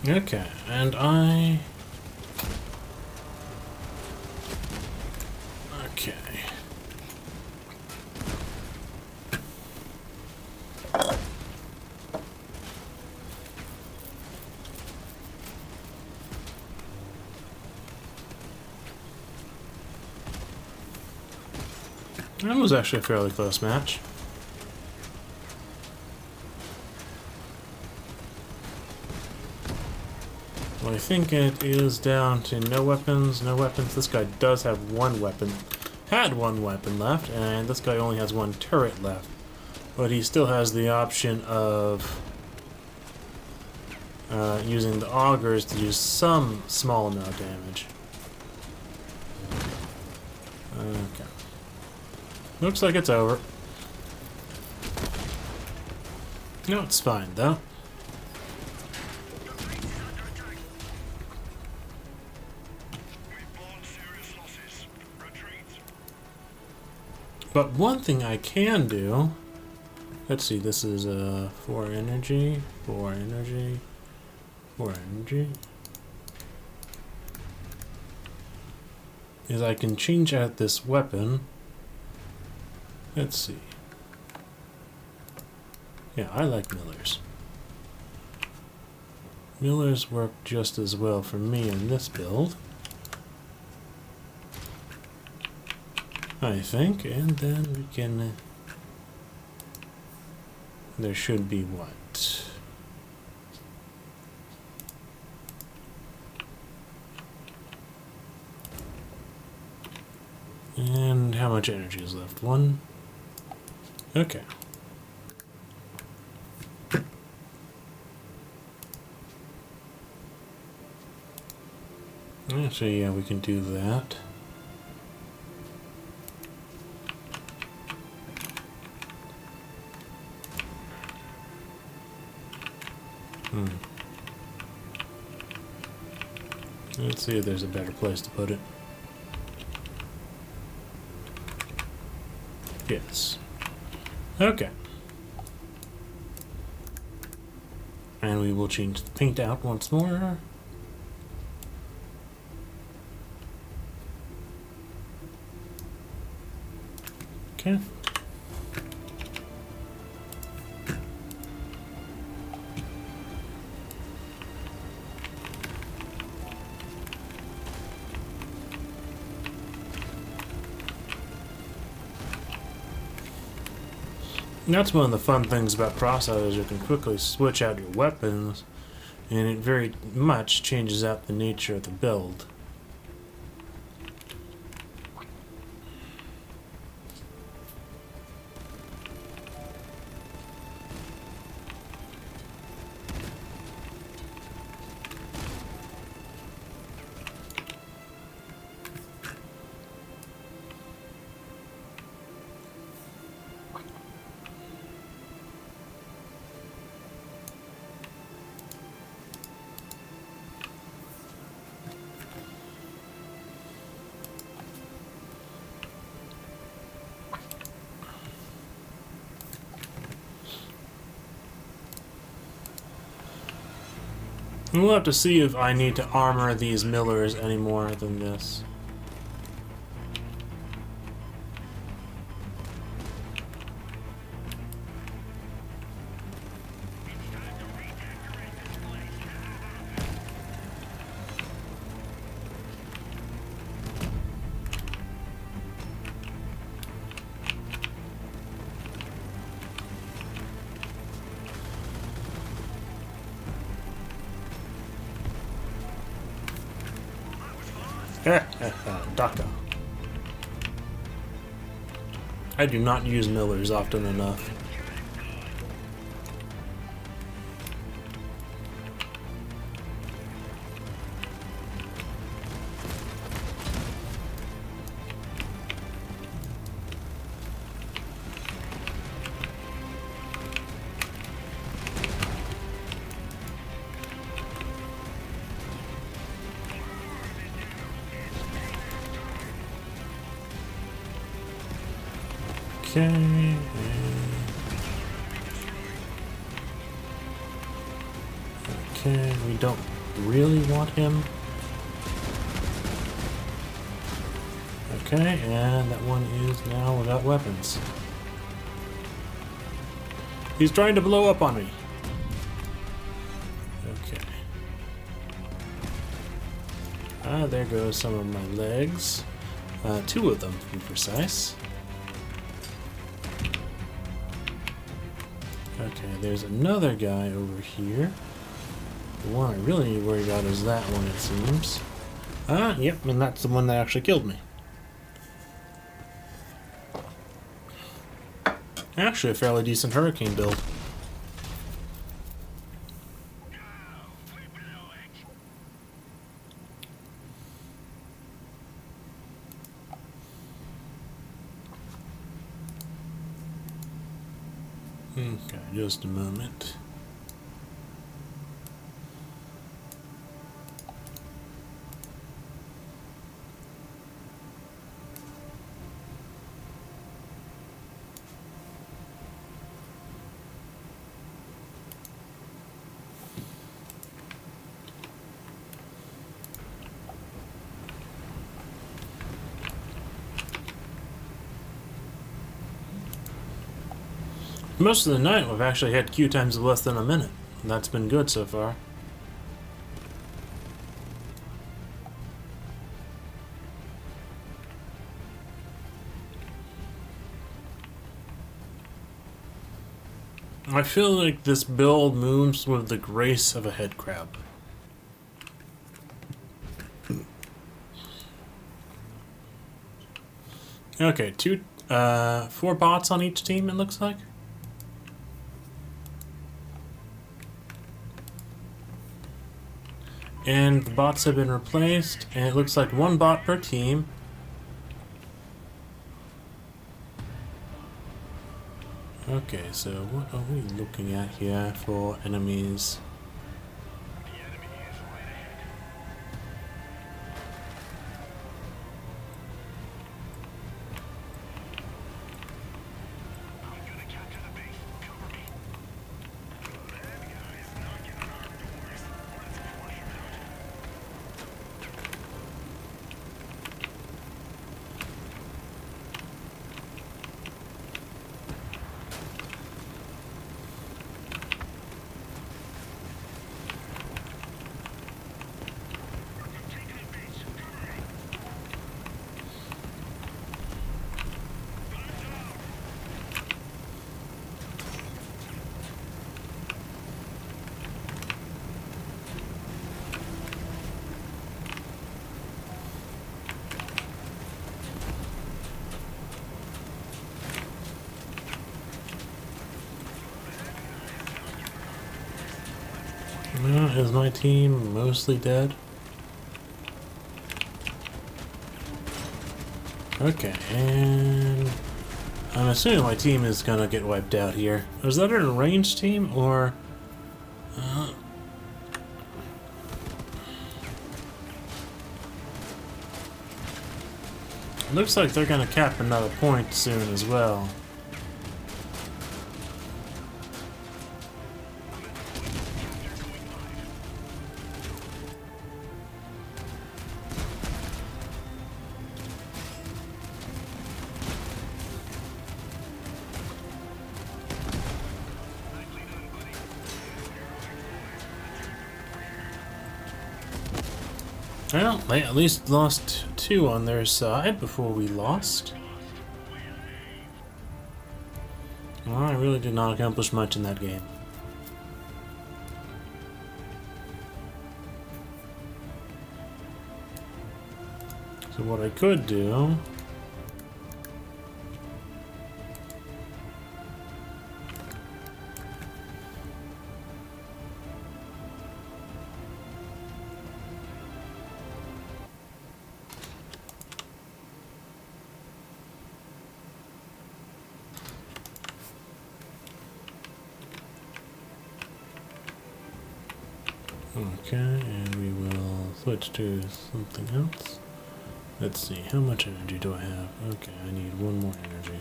A: Okay, and okay. That was actually a fairly close match. I think it is down to no weapons, no weapons. This guy does have one weapon. Had one weapon left, and this guy only has one turret left. But he still has the option of using the augers to do some small amount of damage. Okay. Looks like it's over. No, it's fine, though. But one thing I can do... Let's see, this is 4 energy, 4 energy, 4 energy. Is I can change out this weapon. Let's see. Yeah, I like millers. Millers work just as well for me in this build, I think, and then we can... there should be what? And how much energy is left? 1? Okay. So yeah, we can do that. Let's see if there's a better place to put it. Yes. Okay. And we will change the paint out once more. Okay. That's one of the fun things about Crossout is you can quickly switch out your weapons, and it very much changes out the nature of the build. We'll have to see if I need to armor these millers any more than this. Doctor. I do not use millers often enough. Okay. Okay, we don't really want him. Okay, and that one is now without weapons. He's trying to blow up on me. Okay. Ah, there goes some of my legs. 2 of them, to be precise. Okay, there's another guy over here. The one I really need to worry about is that one, it seems. Yep, and that's the one that actually killed me. Actually, a fairly decent hurricane build. Okay, just a moment. Most of the night we've actually had queue times of less than a minute. And that's been good so far. I feel like this build moves with the grace of a head crab. Okay, 4 bots on each team, it looks like. And the bots have been replaced, and it looks like 1 bot per team. Okay, so what are we looking at here for enemies? Is my team mostly dead? Okay, and I'm assuming my team is gonna get wiped out here. Is that a ranged team, or... Looks like they're gonna cap another point soon as well. Well, they at least lost 2 on their side before we lost. Well, I really did not accomplish much in that game. So what I could do... Okay, and we will switch to something else. Let's see, how much energy do I have? Okay, I need 1 more energy.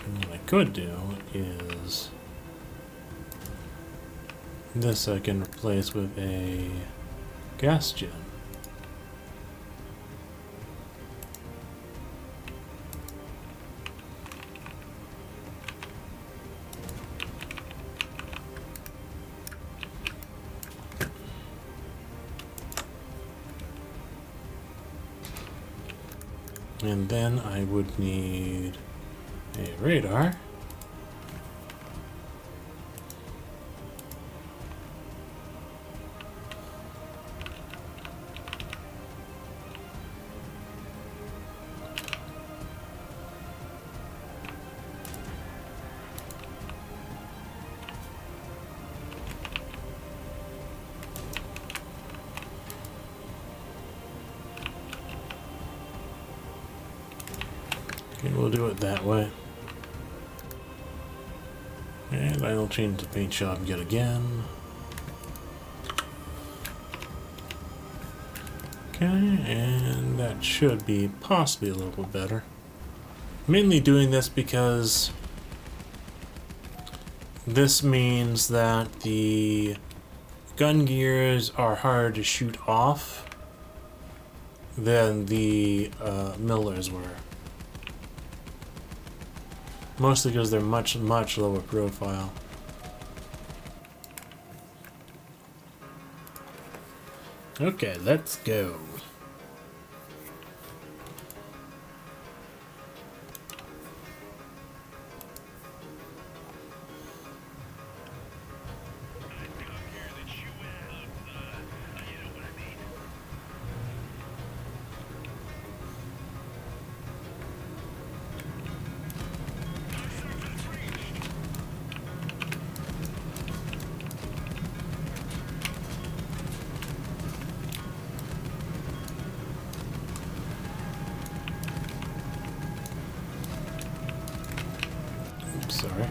A: And what I could do is... this I can replace with a gas gen. And then I would need a radar. Okay, we'll do it that way. And I'll change the paint job yet again. Okay, and that should be possibly a little bit better. Mainly doing this because this means that the gun gears are harder to shoot off than the millers were. Mostly because they're much lower profile. Okay, let's go. Sorry.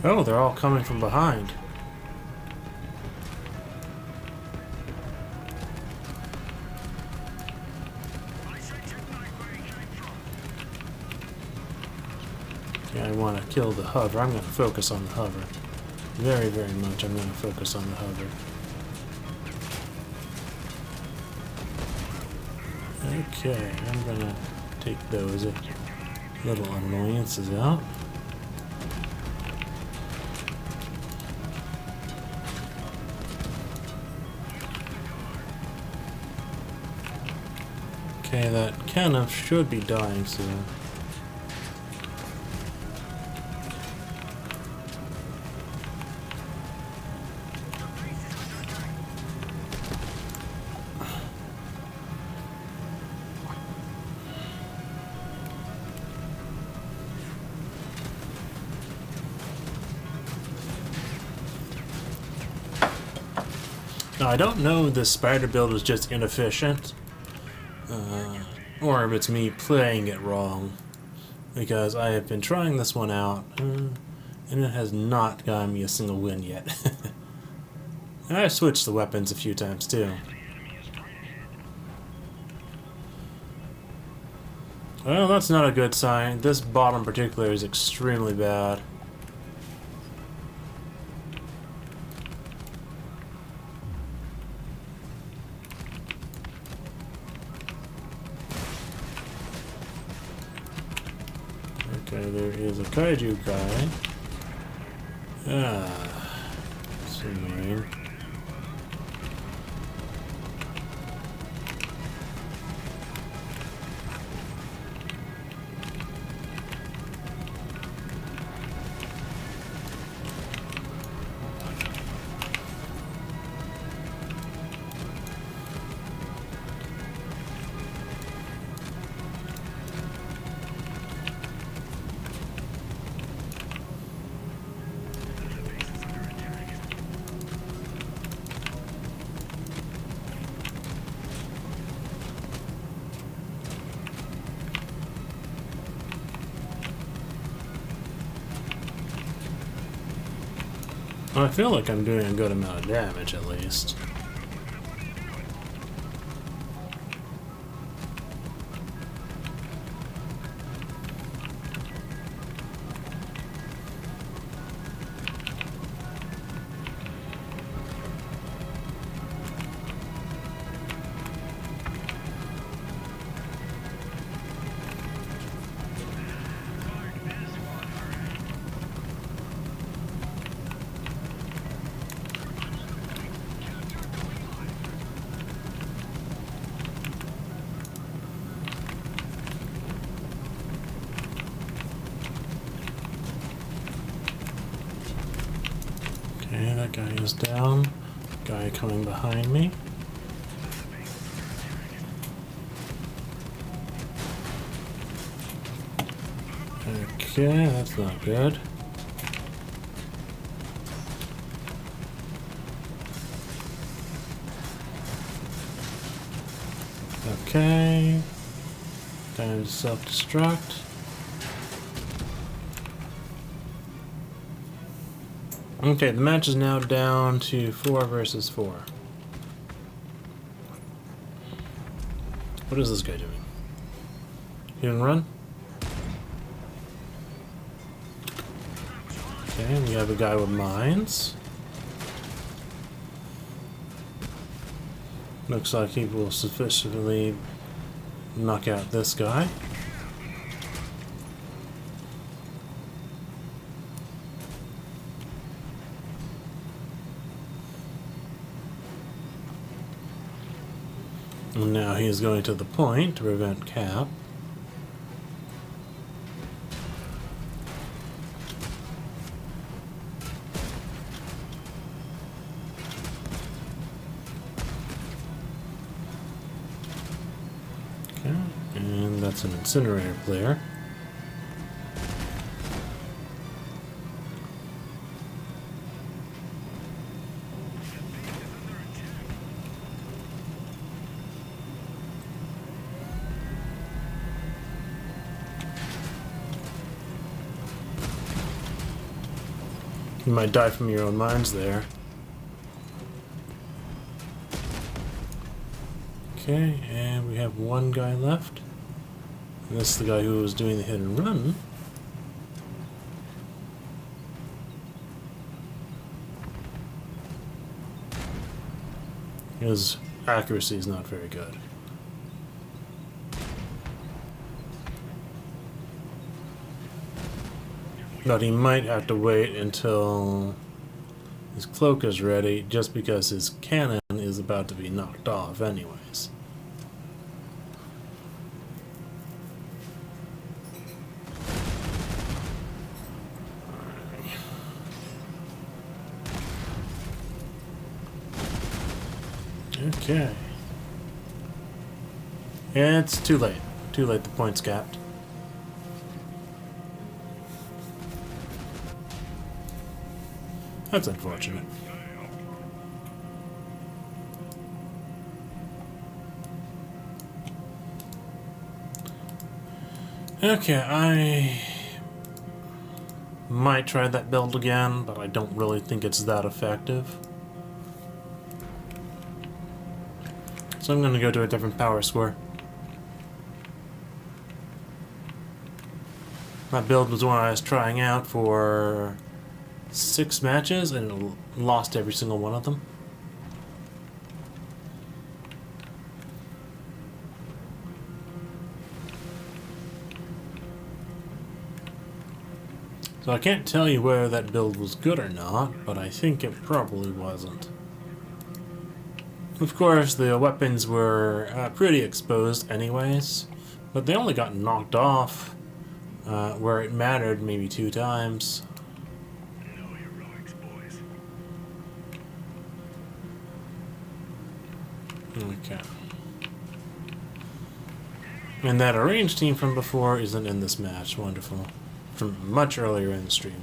A: Oh, they're all coming from behind. Yeah, I want to kill the hover. I'm going to focus on the hover. Very much I'm going to focus on the hover. Okay, I'm gonna take those little annoyances out. Okay, that kind of should be dying soon. Now, I don't know if this spider build is just inefficient, or if it's me playing it wrong, because I have been trying this one out, and it has not gotten me a single win yet. And I've switched the weapons a few times too. Well, that's not a good sign. This bot in particular is extremely bad. Okay, there is a kaiju guy. It's annoying. I feel like I'm doing a good amount of damage, at least. Okay, that guy is down. Guy coming behind me. Okay, that's not good. Okay. Time to self-destruct. Okay, the match is now down to 4 versus 4. What is this guy doing? He didn't run? Okay, we have a guy with mines. Looks like he will sufficiently knock out this guy. And now he is going to the point to prevent Cap. Okay, and that's an incinerator player. You might die from your own mines there. Okay, and we have one guy left. And this is the guy who was doing the hit and run. His accuracy is not very good. But he might have to wait until his cloak is ready, just because his cannon is about to be knocked off anyways. Okay. It's too late. Too late, the point's capped. That's unfortunate. Okay, I might try that build again, but I don't really think it's that effective. So I'm going to go to a different power score. That build was one I was trying out for 6 matches and lost every single one of them. So I can't tell you whether that build was good or not, but I think it probably wasn't. Of course, the weapons were pretty exposed anyways, but they only got knocked off where it mattered maybe 2 times.
B: No heroics, boys.
A: Okay. And that arranged team from before isn't in this match. Wonderful. From much earlier in the stream.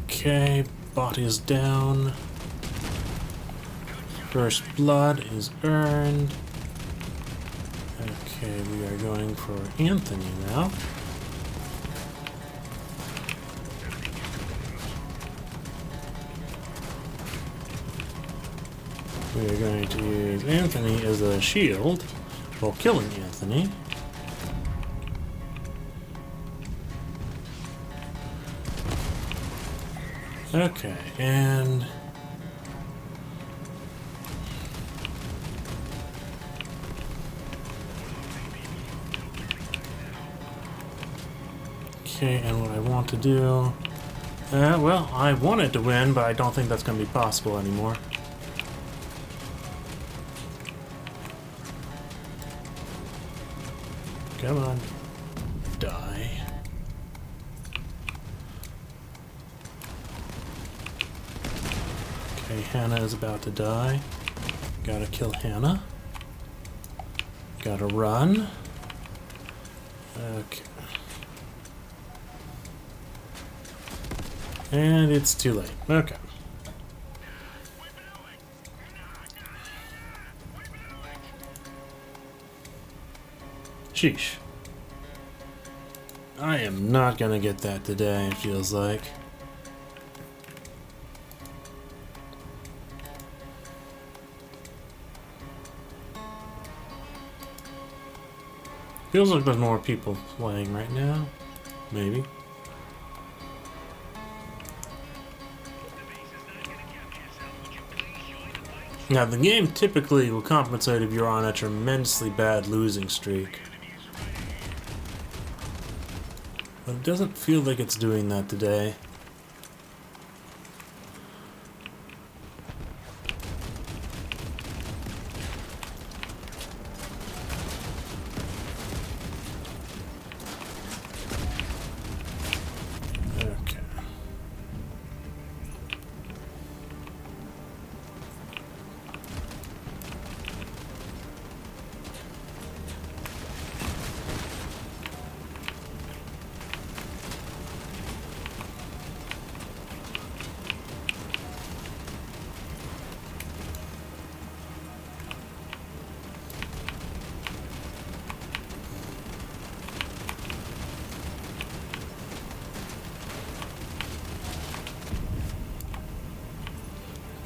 A: Okay, body's down. First blood is earned. Okay, we are going for Anthony now. We are going to use Anthony as a shield while killing Anthony. Okay, and okay, and what I want to do, well, I wanted to win, but I don't think that's going to be possible anymore. Come on, die. Okay, Hannah is about to die. Gotta kill Hannah. Gotta run. Okay. And it's too late. Okay. Sheesh. I am not gonna get that today, it feels like. Feels like there's more people playing right now. Maybe. Now, the game typically will compensate if you're on a tremendously bad losing streak. But it doesn't feel like it's doing that today.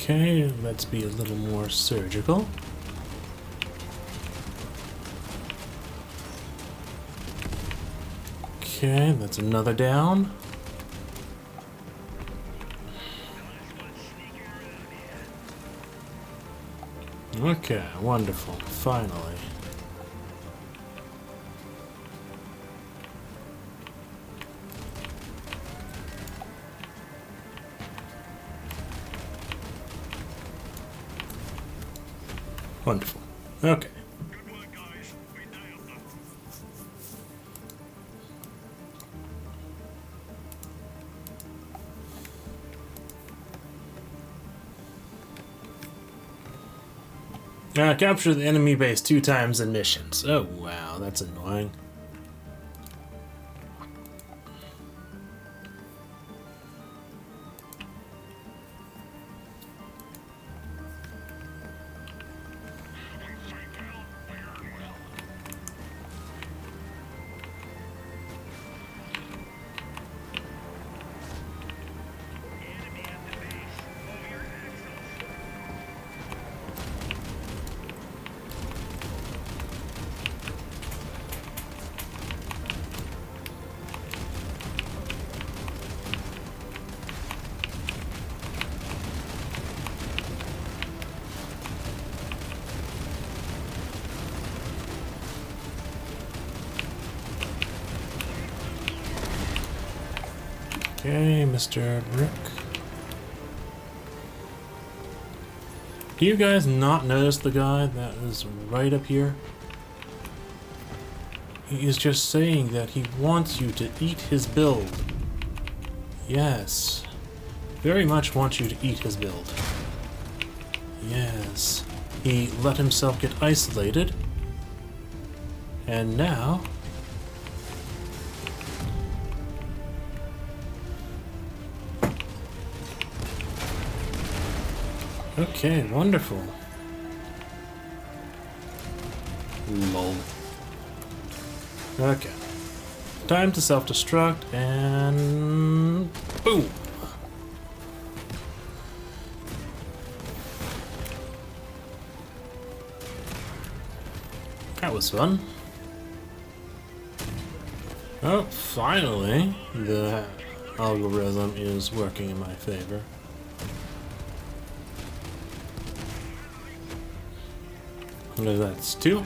A: Okay, let's be a little more surgical. Okay, that's another down. Okay, wonderful. Finally. Wonderful. Okay.
B: Good work, guys. We nailed them.
A: Capture the enemy base 2 times in missions. Oh, wow, that's annoying. Okay, Mr. Brick. Do you guys not notice the guy that is right up here? He is just saying that he wants you to eat his build. Yes. Very much wants you to eat his build. Yes. He let himself get isolated. And now... Okay, wonderful. Lol. Okay. Time to self-destruct and... boom! That was fun. Oh, finally, the algorithm is working in my favor. That's 2.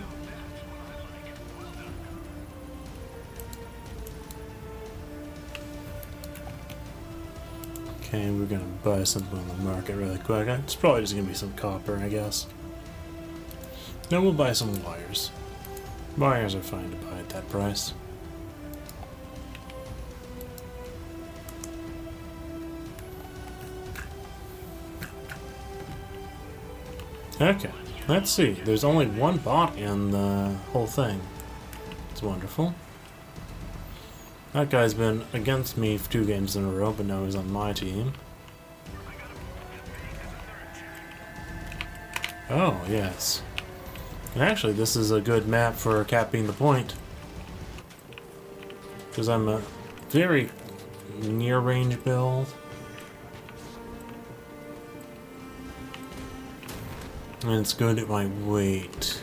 A: Okay, we're gonna buy something on the market really quick. It's probably just gonna be some copper, I guess. No, we'll buy some wires. Wires are fine to buy at that price. Okay. Let's see, there's only one bot in the whole thing. It's wonderful. That guy's been against me for 2 games in a row, but now he's on my team. Oh, yes. And actually, this is a good map for capping the point. Because I'm a very near-range build. And it's good at my weight.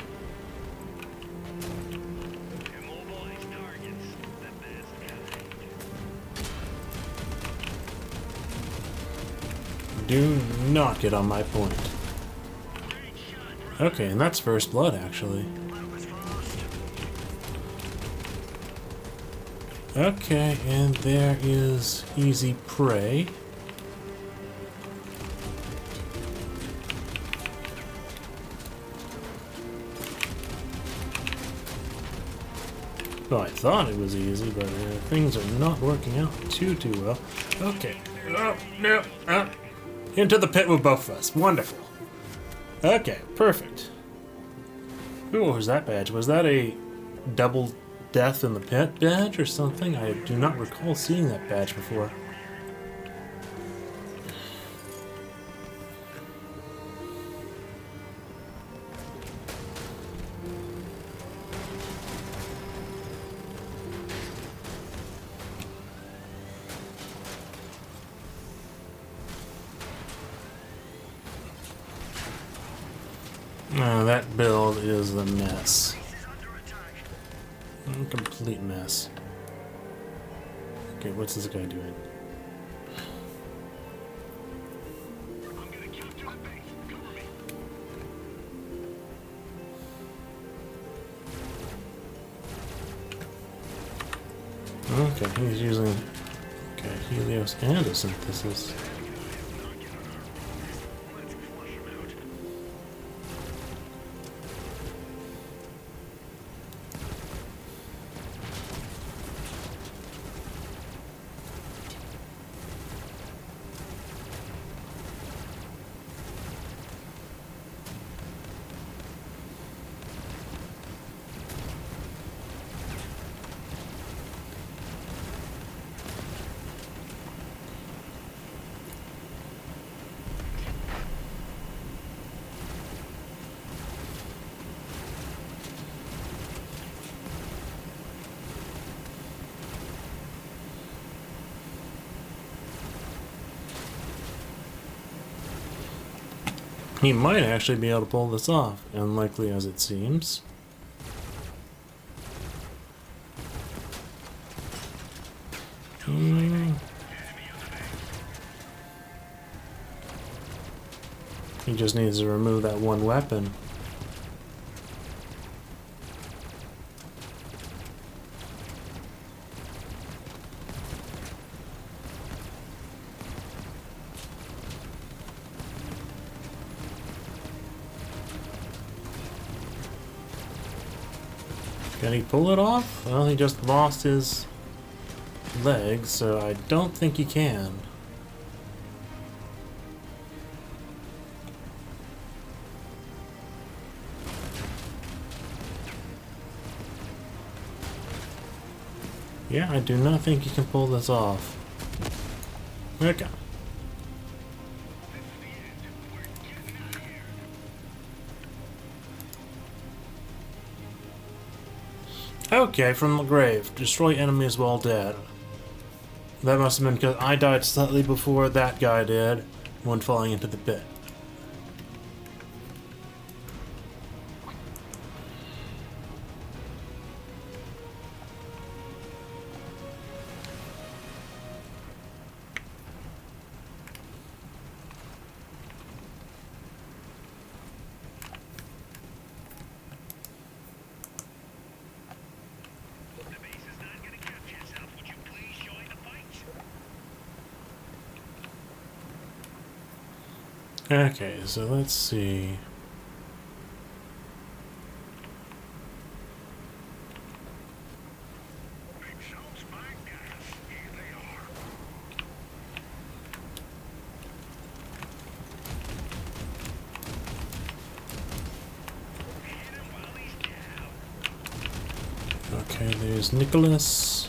A: Do not get on my point. Okay, and that's first blood, actually. Okay, and there is easy prey. Well, I thought it was easy, but things are not working out too well. Okay. Oh, no. Into the pit with both of us. Wonderful. Okay, perfect. Ooh, what was that badge? Was that a double death in the pit badge or something? I do not recall seeing that badge before. That build is a mess. A complete mess. Okay, what's this guy doing? Okay, he's using Helios and a synthesis. He might actually be able to pull this off, unlikely as it seems. He just needs to remove that one weapon. Can he pull it off? Well, he just lost his legs, so I don't think he can. Yeah, I do not think he can pull this off. Okay. Okay, from the grave. Destroy enemies while dead. That must have been because I died slightly before that guy did when falling into the pit. Okay, so let's see. Okay, there's Nicholas.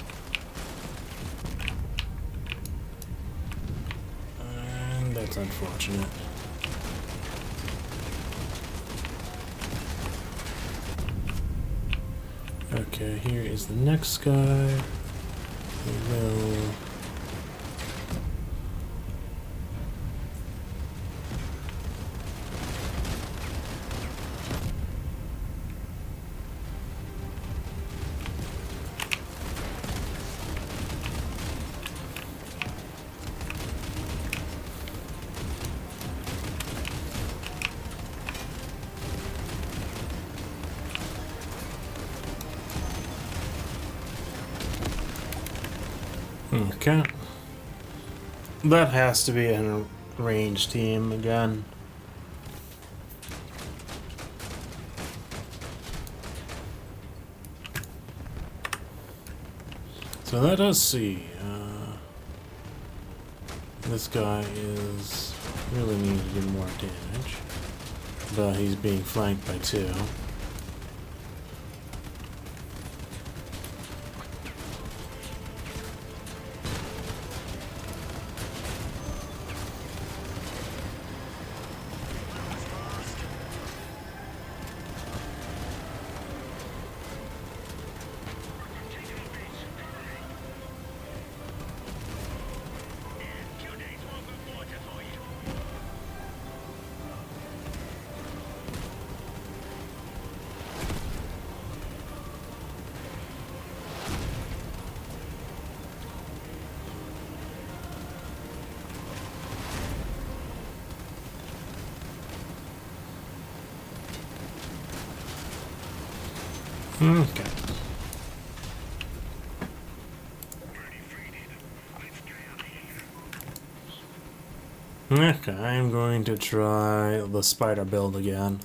A: That's unfortunate. Okay, here is the next guy. We will... Okay. That has to be a range team again. So let us see. This guy is really needing to do more damage, but he's being flanked by two. Okay. Okay, I'm going to try the spider build again.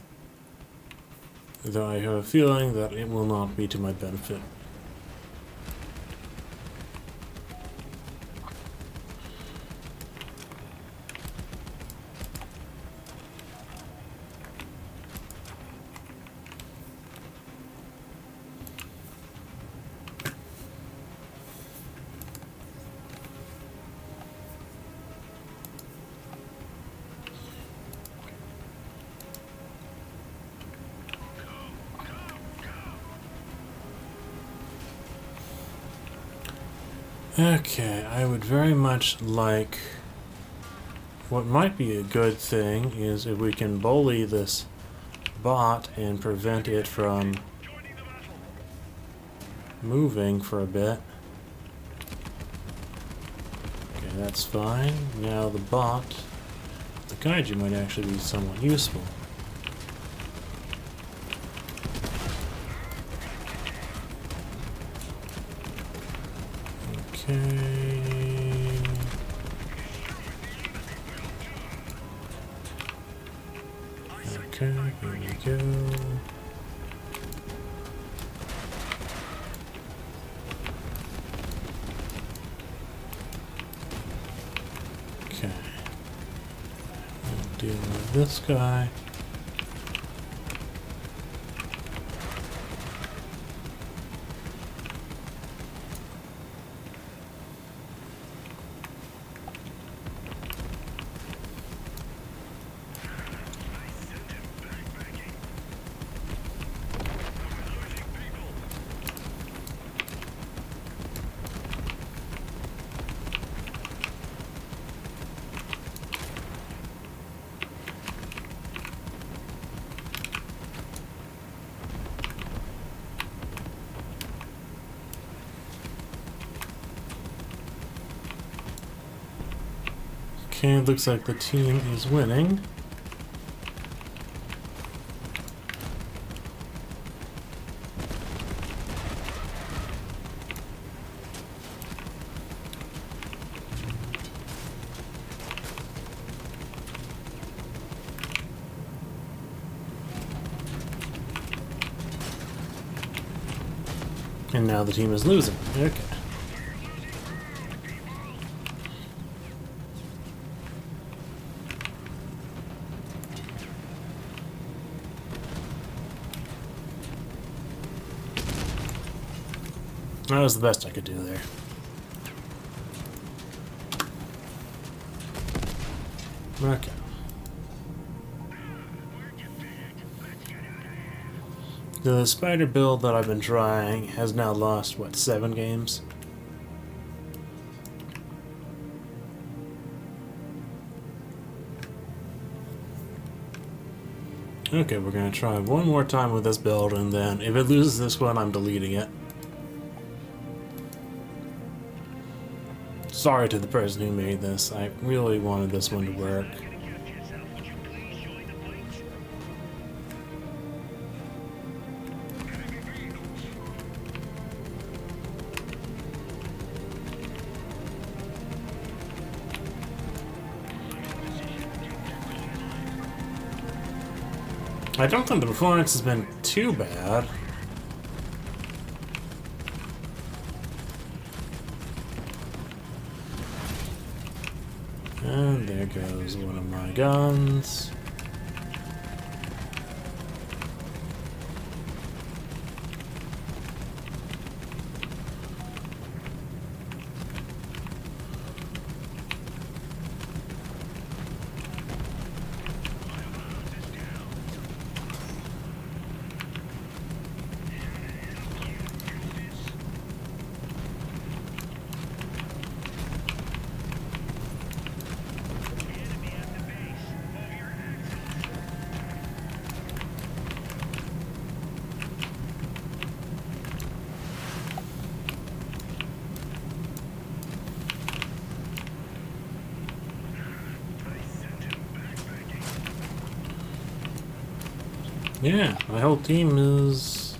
A: Though I have a feeling that it will not be to my benefit. Okay, I would very much like... What might be a good thing is if we can bully this bot and prevent it from moving for a bit. Okay, that's fine. Now the bot, the kaiju might actually be somewhat useful. Okay. Okay, here we go. Okay. We'll deal with this guy. Okay, it looks like the team is winning. And now the team is losing. Okay. That was the best I could do there. Okay. The spider build that I've been trying has now lost, what, 7 games? Okay, we're gonna try one more time with this build, and then if it loses this one, I'm deleting it. Sorry to the person who made this. I really wanted this one to work. I don't think the performance has been too bad. And there goes one of my guns. Yeah, my whole team is...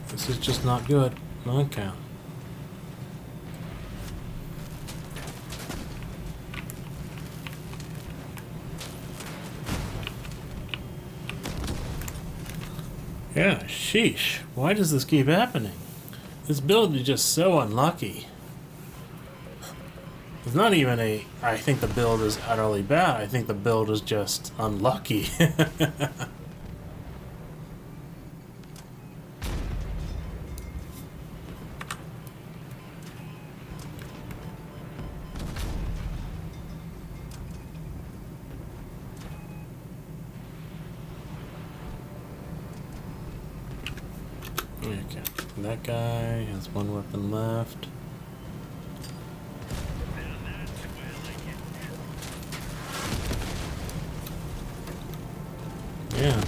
A: This is just not good. Okay. Yeah, sheesh. Why does this keep happening? This build is just so unlucky. It's not even a... I think the build is utterly bad. I think the build is just unlucky. Okay, that guy has one weapon left. Yeah.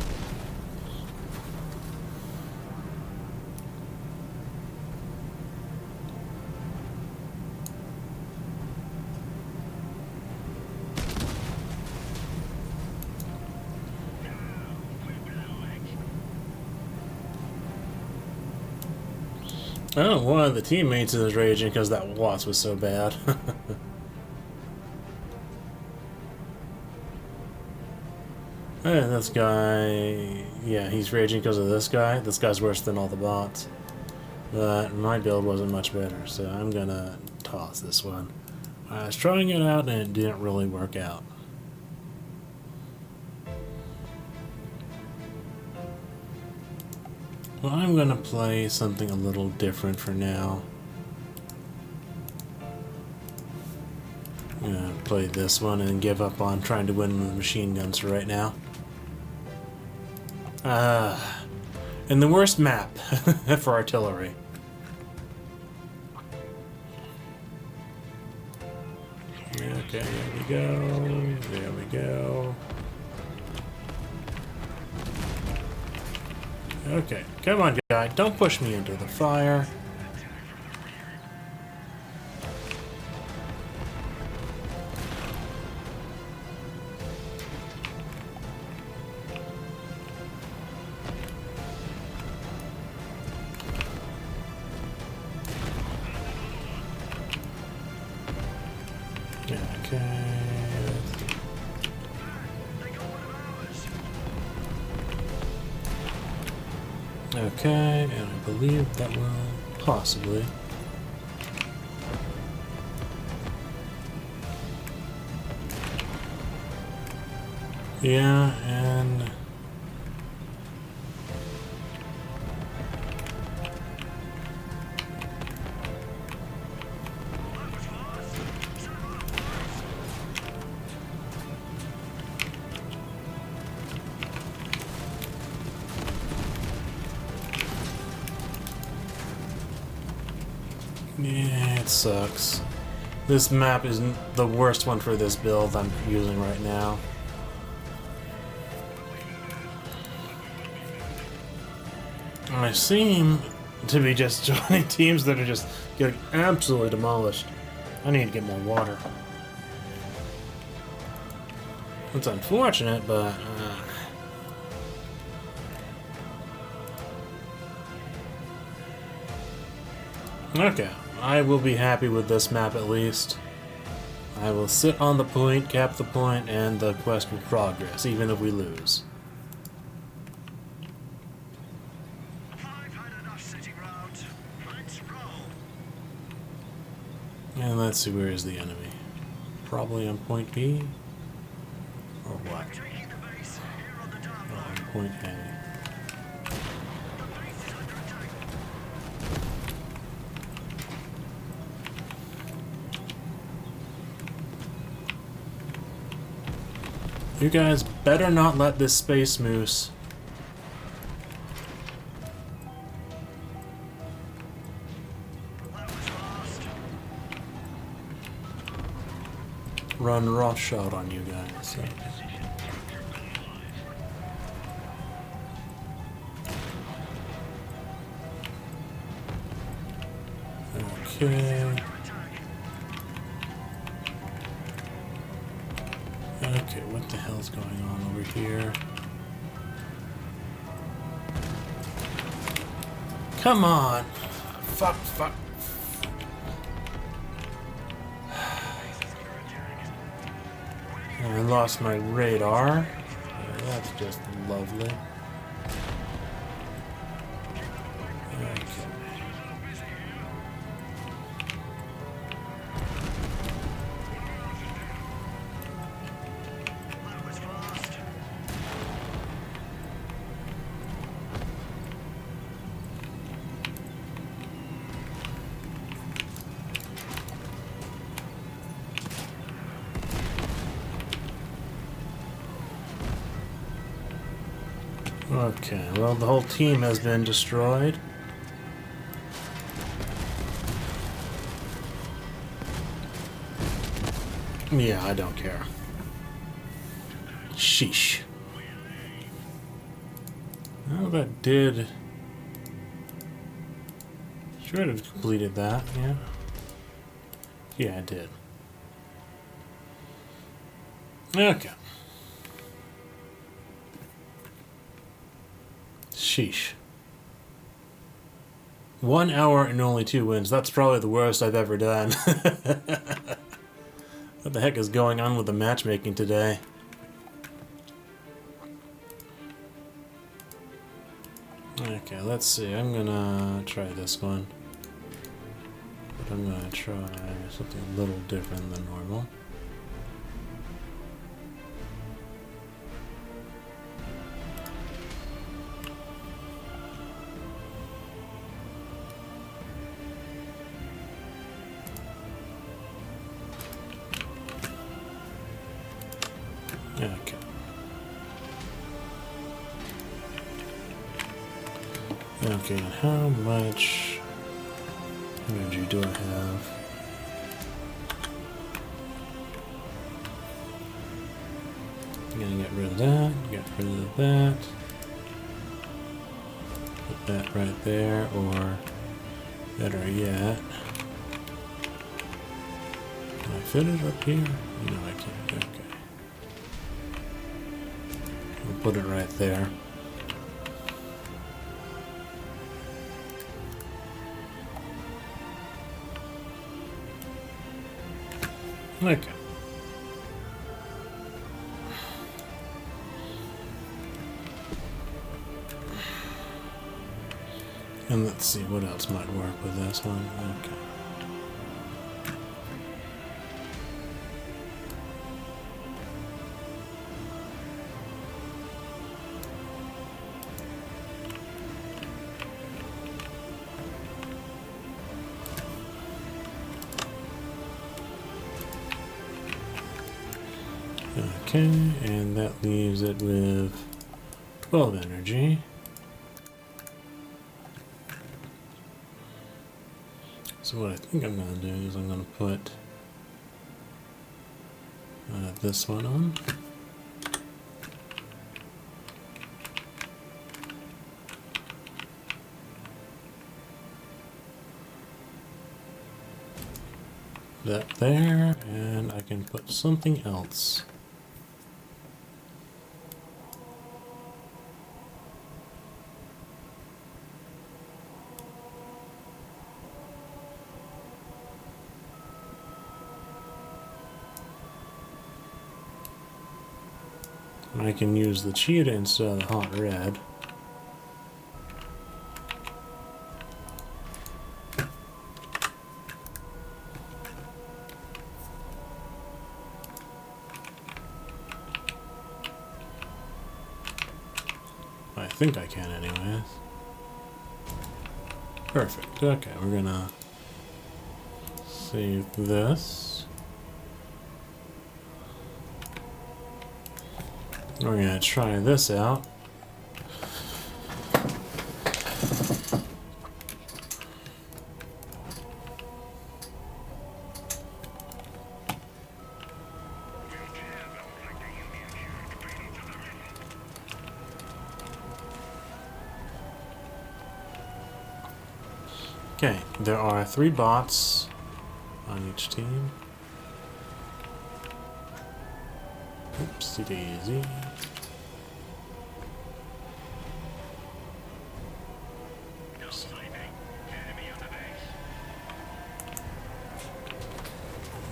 A: Oh, one of the teammates is raging because that wasp was so bad. And this guy... Yeah, he's raging because of this guy. This guy's worse than all the bots. But my build wasn't much better, so I'm gonna toss this one. I was trying it out and it didn't really work out. Well, I'm gonna play something a little different for now. I'm gonna play this one and give up on trying to win with machine guns for right now. And the worst map for artillery. Okay, there we go. There we go. Okay, come on, guy. Don't push me into the fire. Okay. Okay, and I believe that will possibly. Yeah, and Yeah, it sucks. This map is the worst one for this build I'm using right now. I seem to be just joining teams that are just getting absolutely demolished. I need to get more water. It's unfortunate, but... Okay, I will be happy with this map at least. I will sit on the point, cap the point, and the quest will progress, even if we lose.
B: I've had enough sitting round. Let's roll.
A: And let's see, where is the enemy? Probably on point B? Or what?
B: Taking the base here on the down
A: Or
B: low.
A: on point A?
B: The base is under attack.
A: You guys better not let this Space Moose
B: That was fast.
A: run roughshod on you guys. So. Okay. Okay, what the hell's going on over here? Come on! Fuck, fuck. I lost my radar. Yeah, that's just lovely. Okay.
B: That was fast.
A: Okay, well, the whole team has been destroyed. Yeah, I don't care. Sheesh. Well, that did... Should have completed that, yeah. Yeah, I did. Okay. Sheesh. 1 hour and only 2 wins. That's probably the worst I've ever done. What the heck is going on with the matchmaking today? Okay, let's see. I'm gonna try this one. But I'm gonna try something a little different than normal. Okay. Okay, and how much energy do I have? I'm gonna get rid of that, get rid of that. Put that right there, or better yet. Can I fit it up here? No, I can't. Okay. We'll put it right there. Okay. And let's see what else might work with this one. Okay. Okay, and that leaves it with 12 energy. So what I think I'm going to do is I'm going to put this one on. That there, and I can put something else. I can use the cheetah instead of the hot red. I think I can anyways. Perfect. Okay, we're gonna save this. We're gonna try this out. Okay, there are 3 bots on each team. Oopsie daisy.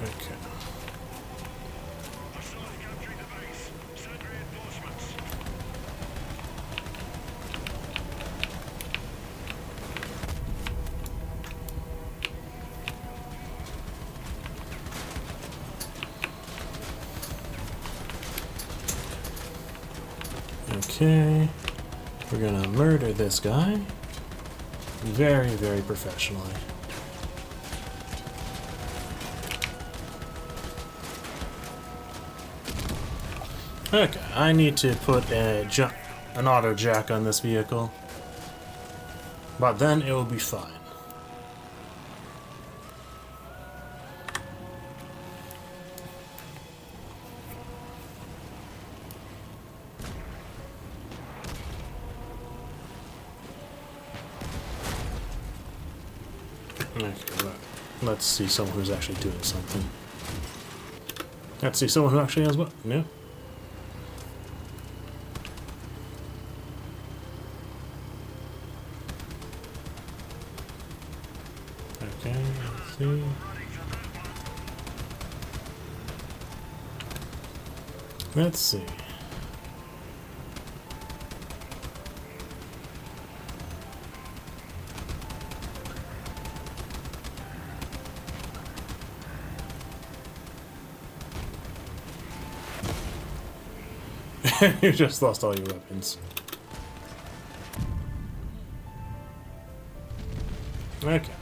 A: Okay. Okay, we're gonna murder this guy very, very professionally. Okay, I need to put an auto jack on this vehicle, but then it will be fine. Okay, let's see someone who's actually doing something. Let's see someone who actually has what? No? Okay, let's see. Let's see. You just lost all your weapons. Okay.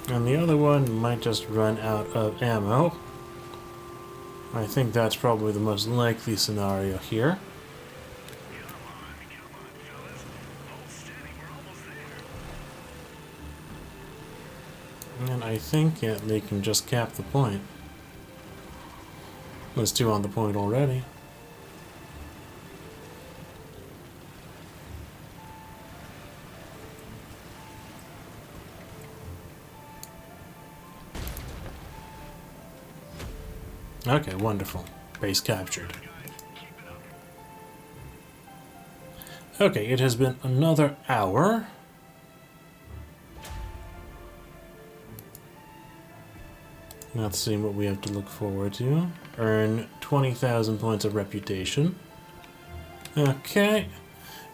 A: And the other one might just run out of ammo. I think that's probably the most likely scenario here. And I think they can just cap the point. There's 2 on the point already. Okay, wonderful. Base captured. Okay, it has been another hour. Let's see what we have to look forward to. Earn 20,000 points of reputation. Okay,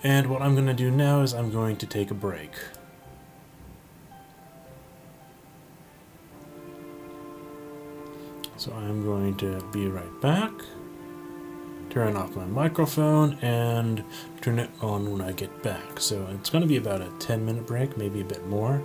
A: and what I'm going to do now is I'm going to take a break. So I'm going to be right back turn off my microphone and turn it on when I get back. So it's going to be about a 10-minute break, maybe a bit more.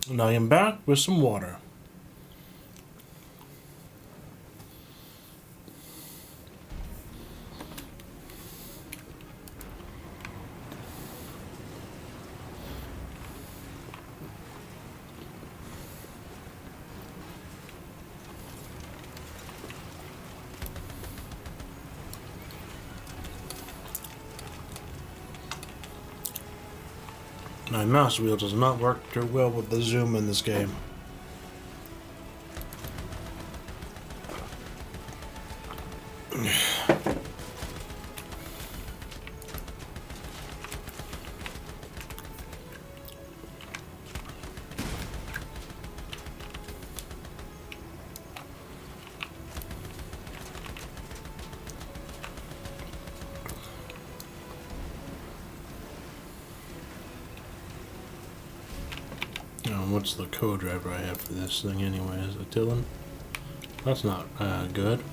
A: And I am back with some water. My mouse wheel does not work too well with the zoom in this game. What's the co-driver I have for this thing anyway? Is it Dylan? That's not good.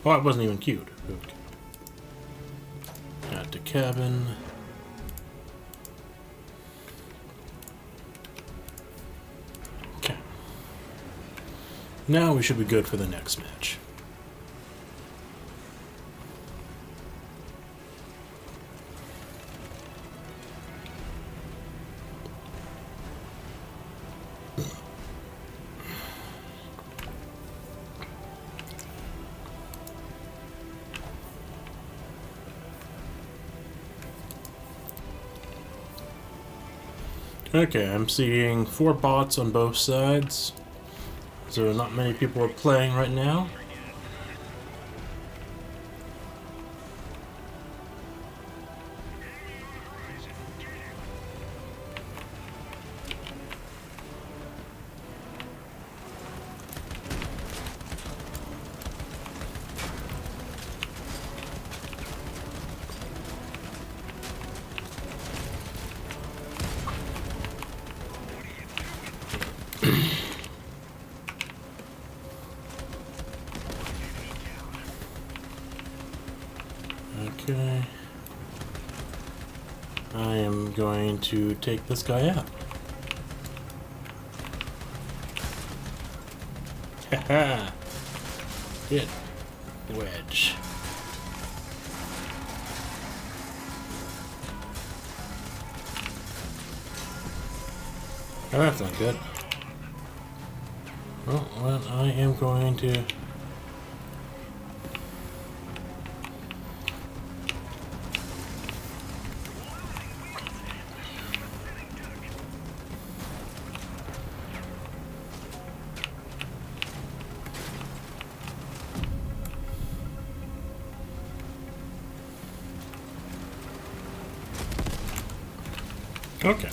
A: Oh, it wasn't even cute. Okay. Got the cabin. Okay. Now we should be good for the next match. Okay, I'm seeing 4 bots on both sides, so not many people are playing right now. Okay. I am going to take this guy out. Haha! Get wedge. Oh, that's not good. Oh, well, I am going to... Okay.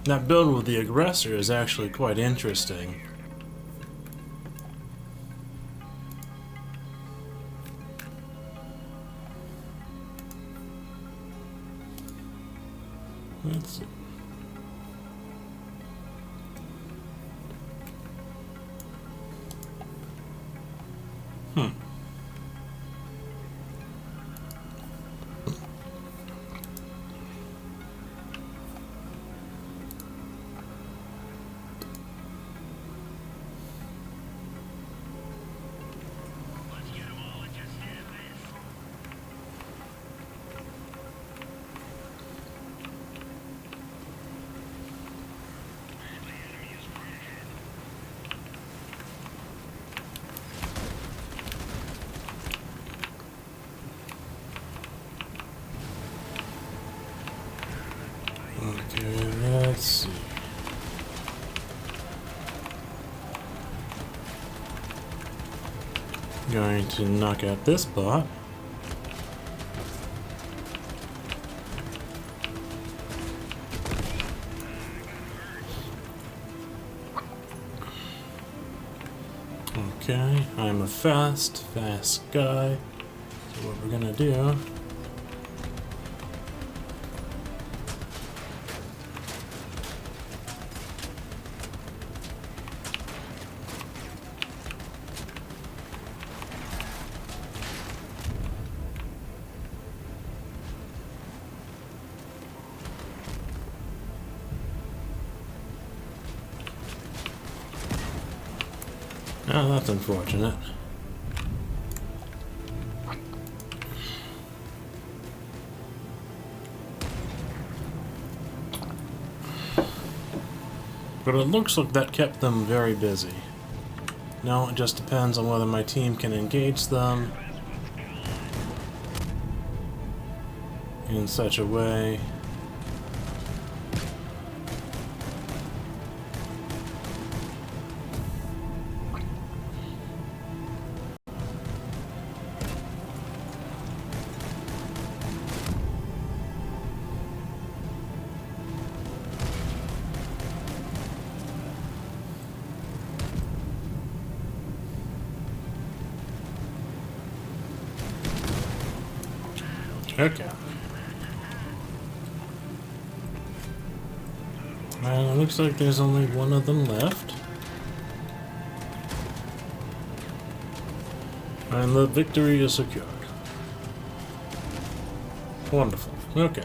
A: That build with the aggressor is actually quite interesting. Let's see. Okay, let's see. Going to knock out this bot. I'm a fast guy. So what we're gonna do... Oh, that's unfortunate. But it looks like that kept them very busy. Now it just depends on whether my team can engage them in such a way. Okay. Well, it looks like there's only one of them left. And the victory is secured. Wonderful. Okay.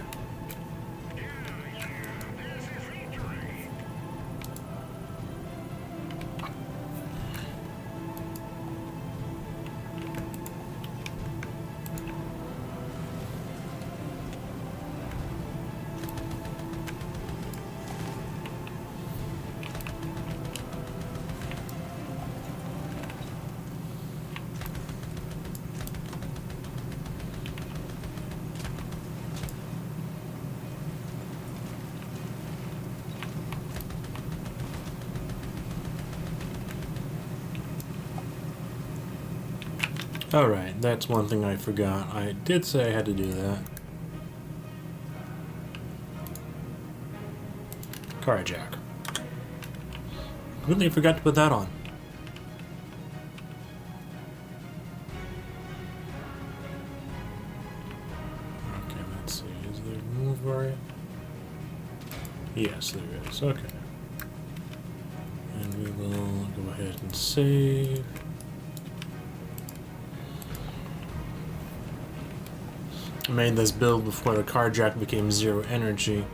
A: Alright, that's one thing I forgot. I did say I had to do that. Carjack. Really forgot to put that on. Okay, let's see. Is there a move area? Yes, there is. Okay. And we will go ahead and save. I made this build before the carjack became 0 energy.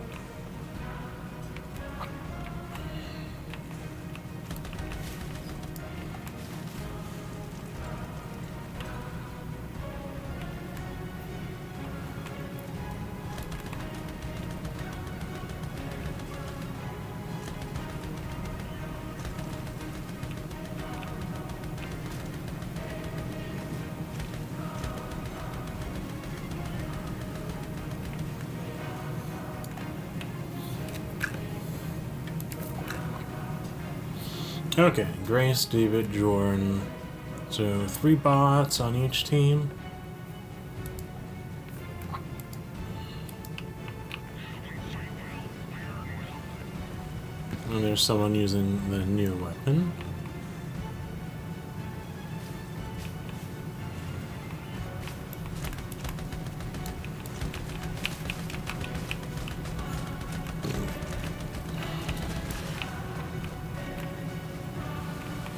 A: Okay, Grace, David, Jordan. So 3 bots on each team. And there's someone using the new weapon.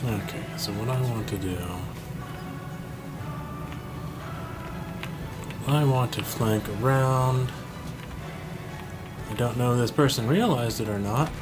A: Okay, so what I want to do... I want to flank around. I don't know if this person realized it or not.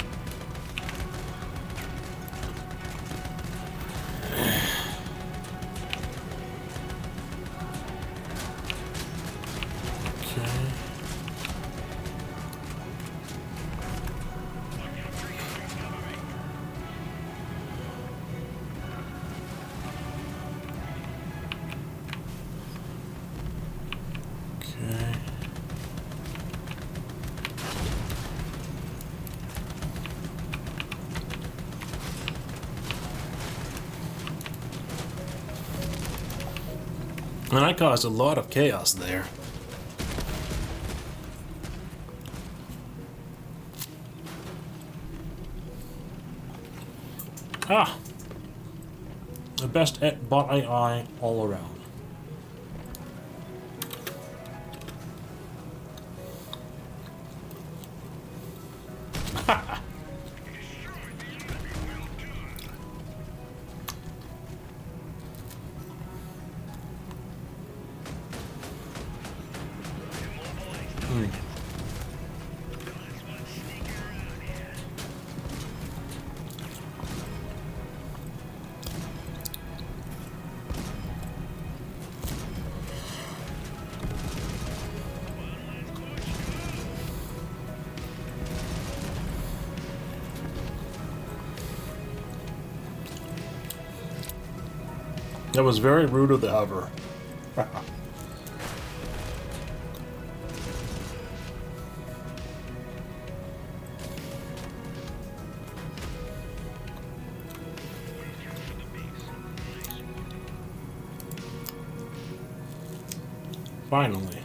A: And I caused a lot of chaos there. Ah! The best at bot AI all around. That was very rude of the hover. Finally.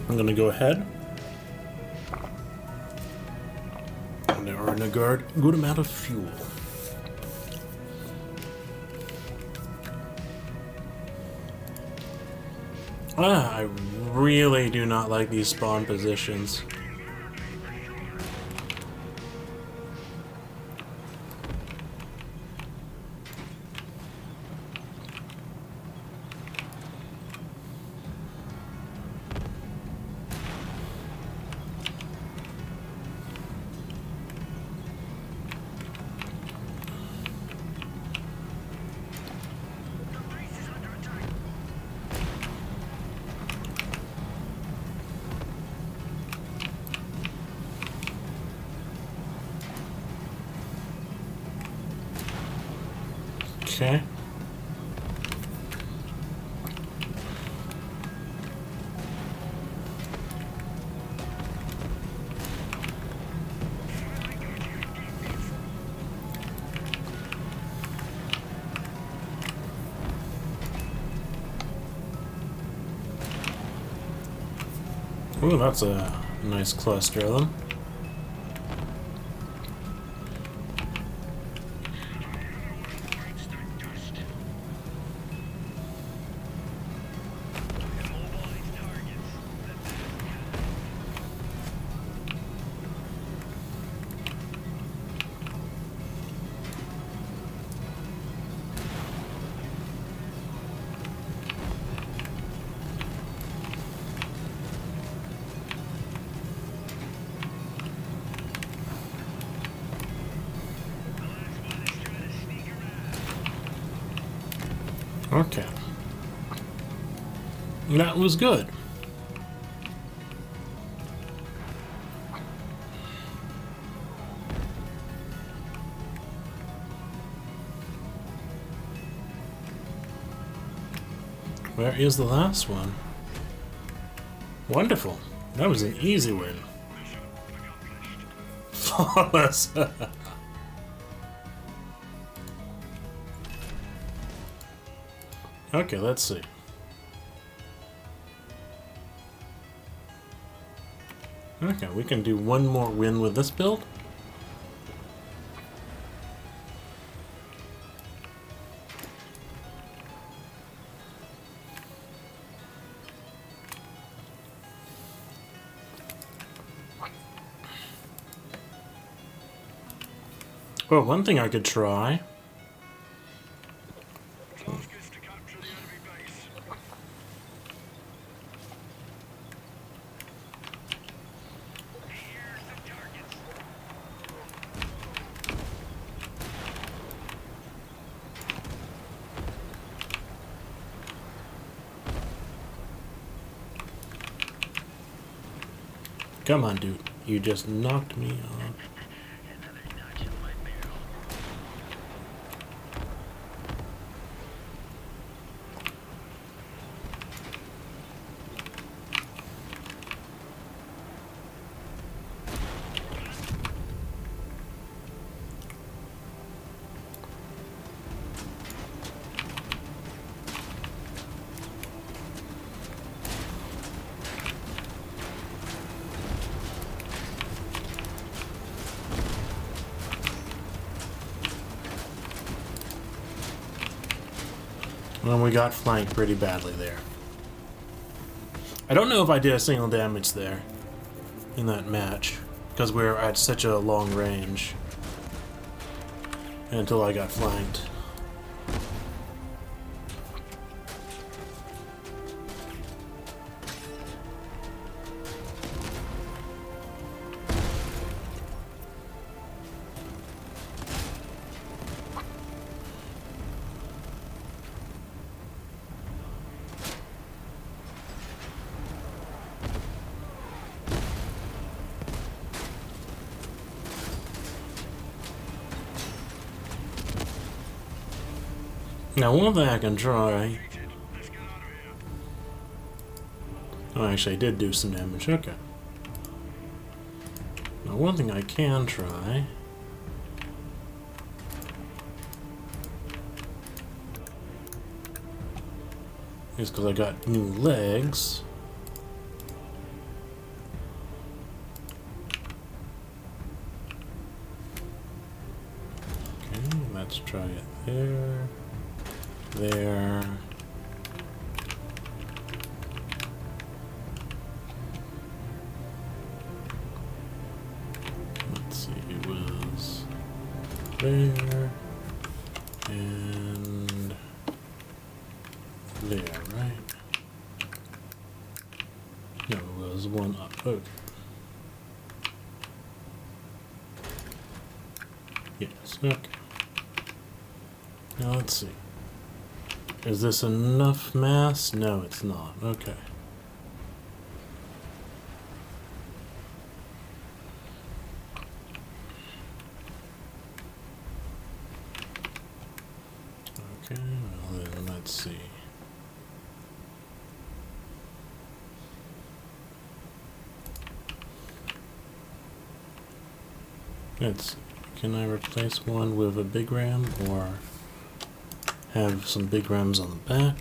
A: I'm gonna go ahead and earn a good amount of fuel. I really do not like these spawn positions. Okay. Ooh, that's a nice cluster of them. Okay. That was good. Where is the last one? Wonderful. That was an easy win. Flawless. Okay, let's see. Okay, we can do one more win with this build. Well, one thing I could try.
B: Task is to capture the enemy base. Here's the targets.
A: Come on, dude. You just knocked me off.
B: Another
A: Well, we got flanked pretty badly there. I don't know if I did a single damage there in that match, because we're at such a long range until I got flanked. Now, one thing I can try... Oh, actually, I did do some damage. Okay. Now, one thing I can try... is because I got new legs. Okay, let's try it there. There. Let's see, it was there and there, right? No, it was one up. Okay. Yes, okay. Now let's see. Is this enough mass? No, it's not. Okay. Okay, well then, let's see. Let's see. Can I replace one with a big ram, or have some big rams on the back?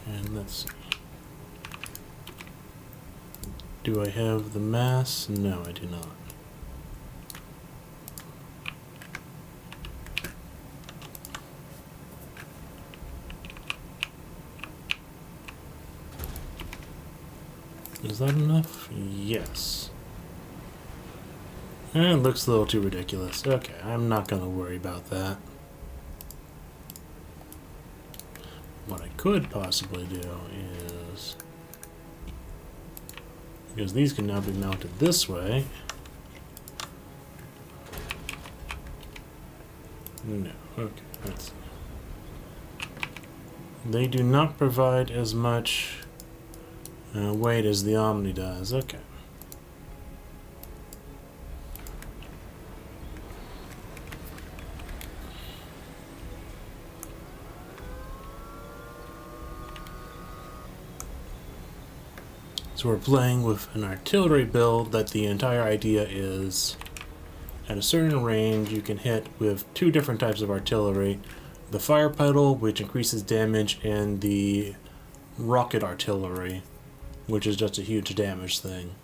A: And let's see. Do I have the mass? No, I do not. Is that enough? Yes. It looks a little too ridiculous. Okay, I'm not going to worry about that. What I could possibly do is... because these can now be mounted this way. No, okay, let's see. They do not provide as much weight as the Omni does. Okay. So we're playing with an artillery build that the entire idea is at a certain range you can hit with two different types of artillery. The fire pedal, which increases damage, and the rocket artillery, which is just a huge damage thing.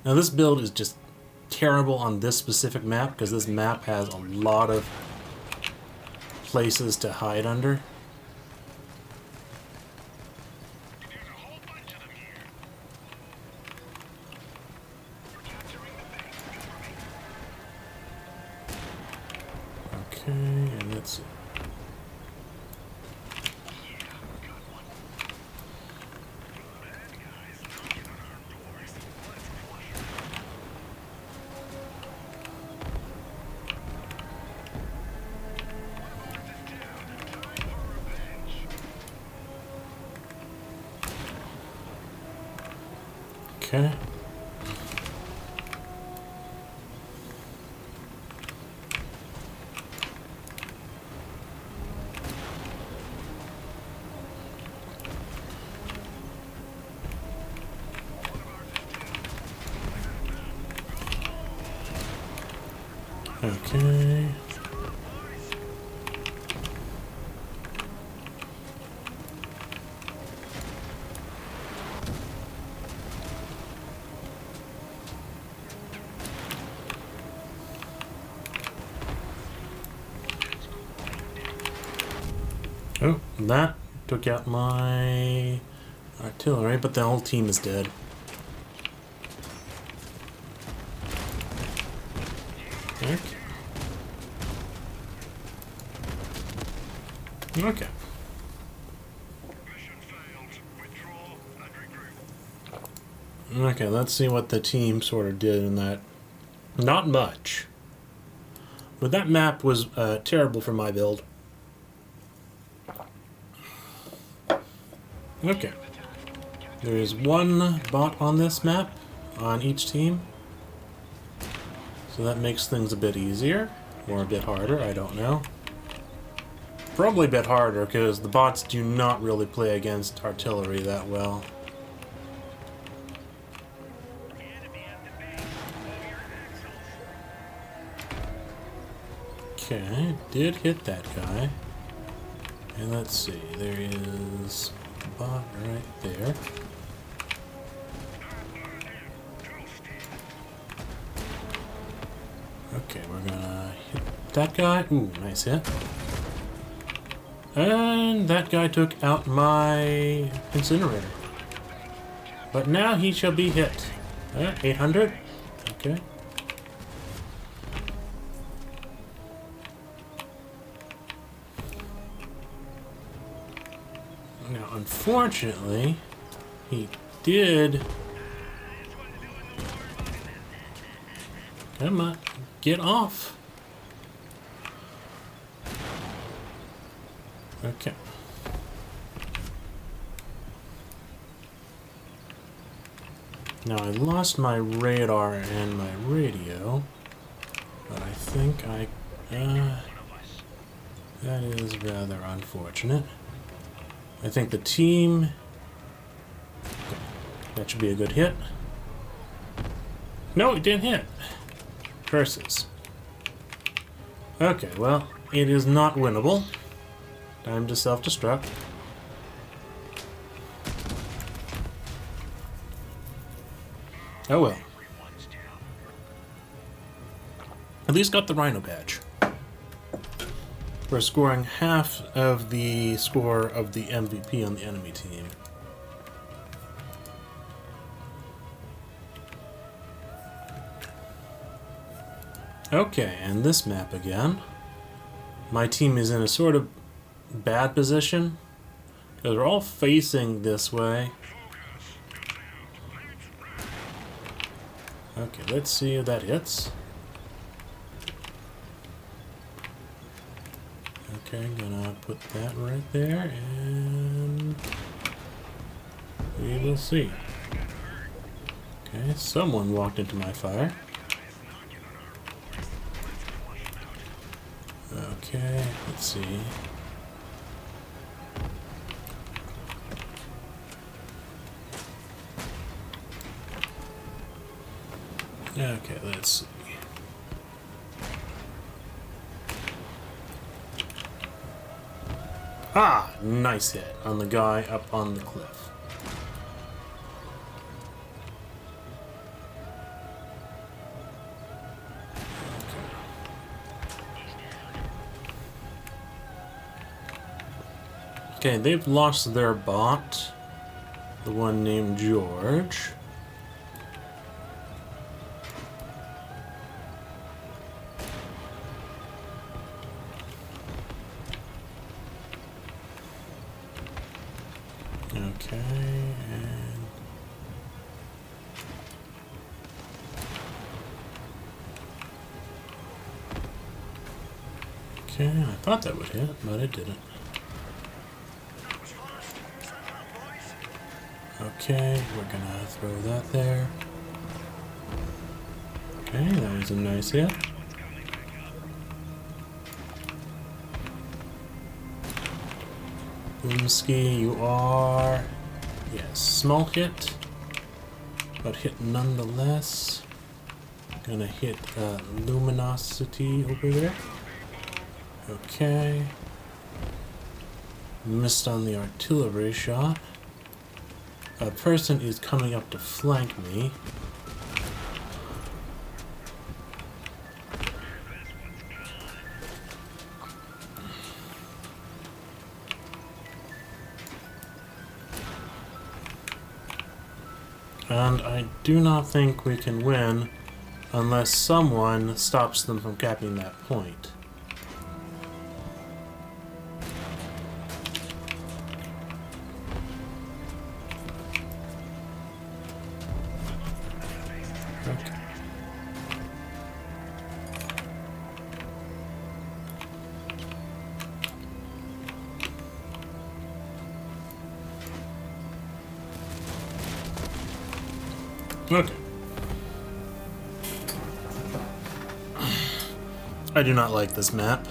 A: Now this build is just terrible on this specific map because this map has a lot of places to hide under. Okay, and let's see. Okay. Okay. That took out my artillery, but the whole team is dead. Okay. Okay.
B: Mission failed. Withdraw and regroup.
A: Okay, let's see what the team sort of did in that. Not much. But that map was terrible for my build. Okay. There is one bot on this map, on each team. So that makes things a bit easier, or a bit harder, I don't know. Probably a bit harder, because the bots do not really play against artillery that well. Okay, did hit that guy. And let's see, there is a bot right there. Okay, we're gonna hit that guy. Ooh, nice hit. And that guy took out my incinerator. But now he shall be hit. 800. Okay. Now, unfortunately, he did... Come on, get off. Okay. Now I lost my radar and my radio, but I think that is rather unfortunate. I think the team... That should be a good hit. No, it didn't hit. Curses. Okay, well, it is not winnable. Time to self-destruct. Oh well. At least got the Rhino badge. We're scoring half of the score of the MVP on the enemy team. Okay, and this map again. My team is in a sort of bad position because we're all facing this way. Okay, let's see if that hits. Okay, gonna put that right there and we will see. Okay, someone walked into my fire. Okay, let's see. Okay, let's see. Ah, nice hit on the guy up on the cliff. Okay, they've lost their bot, the one named George. Okay, and... Okay, I thought that would hit, but it didn't. Okay, we're gonna throw that there. Okay, that was a nice hit. Boomski, you are... Yes, small hit, but hit nonetheless. Gonna hit luminosity over there. Okay. Missed on the artillery shot. A person is coming up to flank me. And I do not think we can win unless someone stops them from capping that point. Okay. Okay. I do not like this map.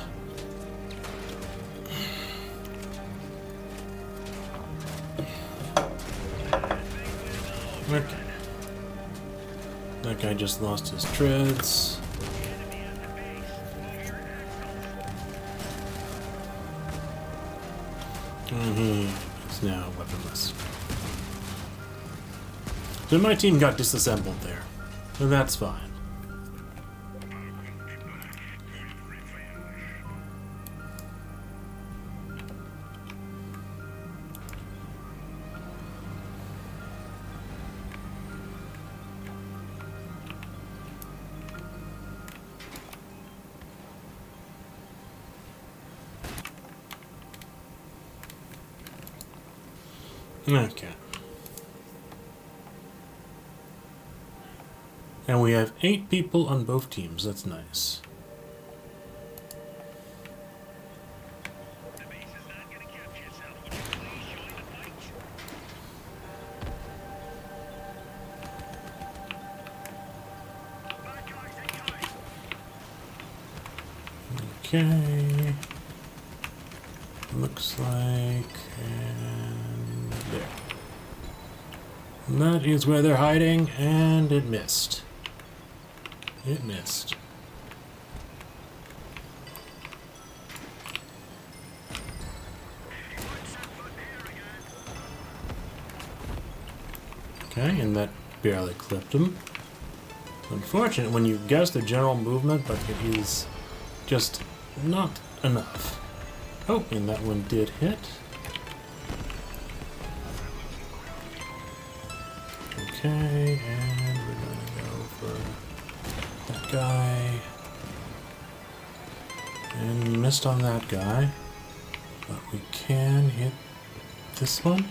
A: Okay. That guy just lost his treads. And he is now weaponless. So my team got disassembled there. So that's fine. Okay. And we have 8 people on both teams. That's nice. Okay. Looks like... and there. And that is where they're hiding, and it missed. It missed. Okay, and that barely clipped him. Unfortunate when you guess the general movement, but it is just not enough. Oh, and that one did hit. Okay, and we're gonna go for that guy. And we missed on that guy. But we can hit this one.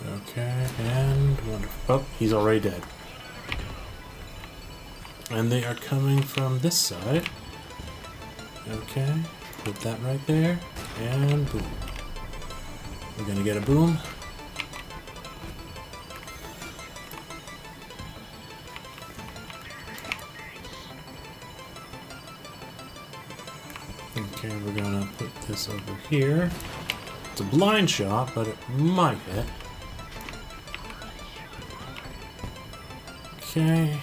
A: Okay, and wonderful. Oh, he's already dead. And they are coming from this side. Okay, put that right there, and boom. We're gonna get a boom. Okay, we're gonna put this over here. It's a blind shot, but it might hit. Okay.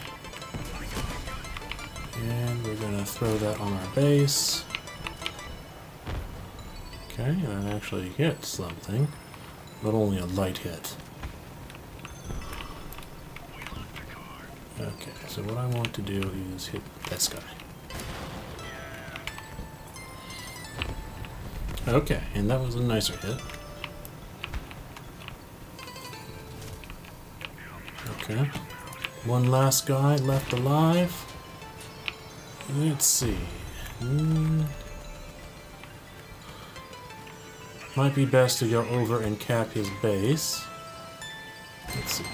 A: And we're gonna throw that on our base. Okay, that actually hit something, but only a light hit. Okay, so what I want to do is hit this guy. Okay, and that was a nicer hit. Okay. One last guy left alive. Let's see. Might be best to go over and cap his base. Let's see.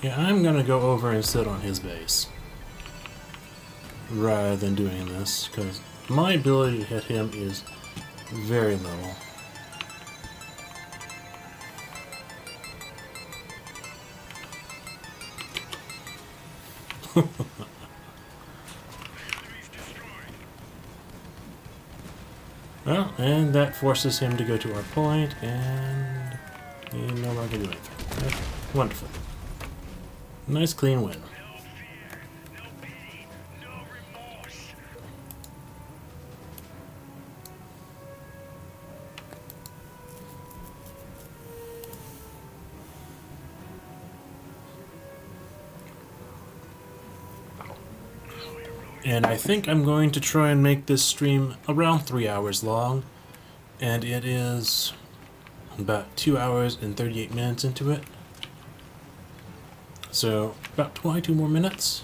A: Yeah, I'm gonna go over and sit on his base rather than doing this, because my ability to hit him is very little. Well, and that forces him to go to our point, and he's no longer do anything. Okay, wonderful. Nice clean win. And I think I'm going to try and make this stream around 3 hours long. And it is about 2 hours and 38 minutes into it. So, about 22 more minutes.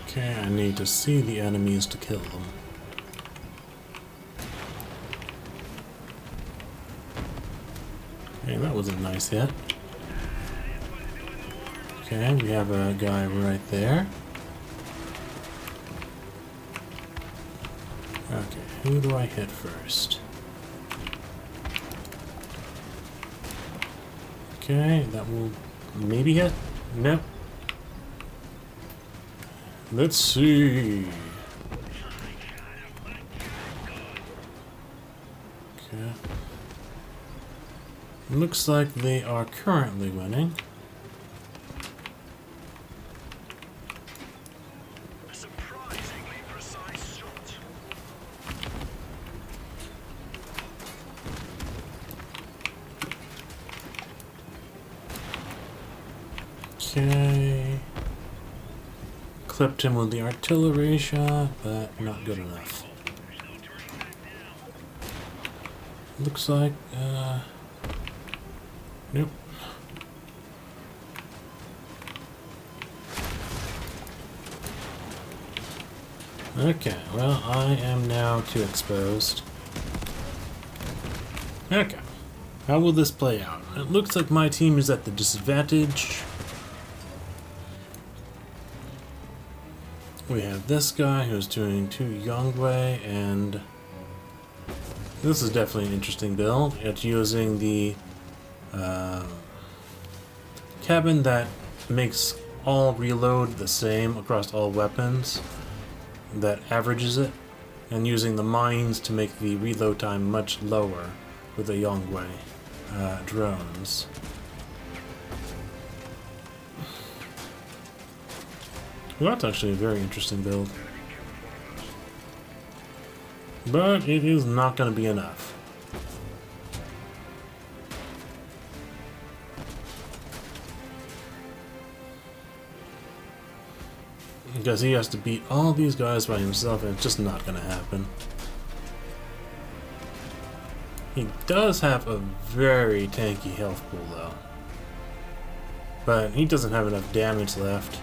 A: Okay, I need to see the enemies to kill them. Okay, that was a nice hit. Okay, we have a guy right there. Okay, who do I hit first? Okay, that will maybe hit. Nope. Let's see. Okay. Looks like they are currently winning.
B: A surprisingly precise shot.
A: Okay. Clipped him with the artillery shot, but not good enough. Looks like, nope. Okay, well, I am now too exposed. Okay. How will this play out? It looks like my team is at the disadvantage. We have this guy who's doing 2 Yongwei, and this is definitely an interesting build. It's using the cabin that makes all reload the same across all weapons, that averages it, and using the mines to make the reload time much lower with the Yongwei drones. Well, that's actually a very interesting build. But it is not going to be enough. Because he has to beat all these guys by himself, and it's just not going to happen. He does have a very tanky health pool, though. But he doesn't have enough damage left.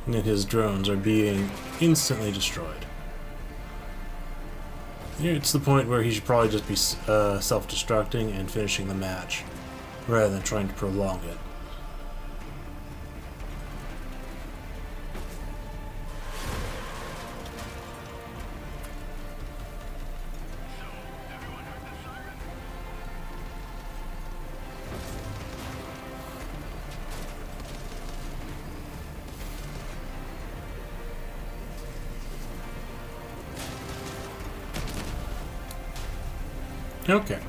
A: And his drones are being instantly destroyed. It's the point where he should probably just be self-destructing and finishing the match, rather than trying to prolong it. Okay.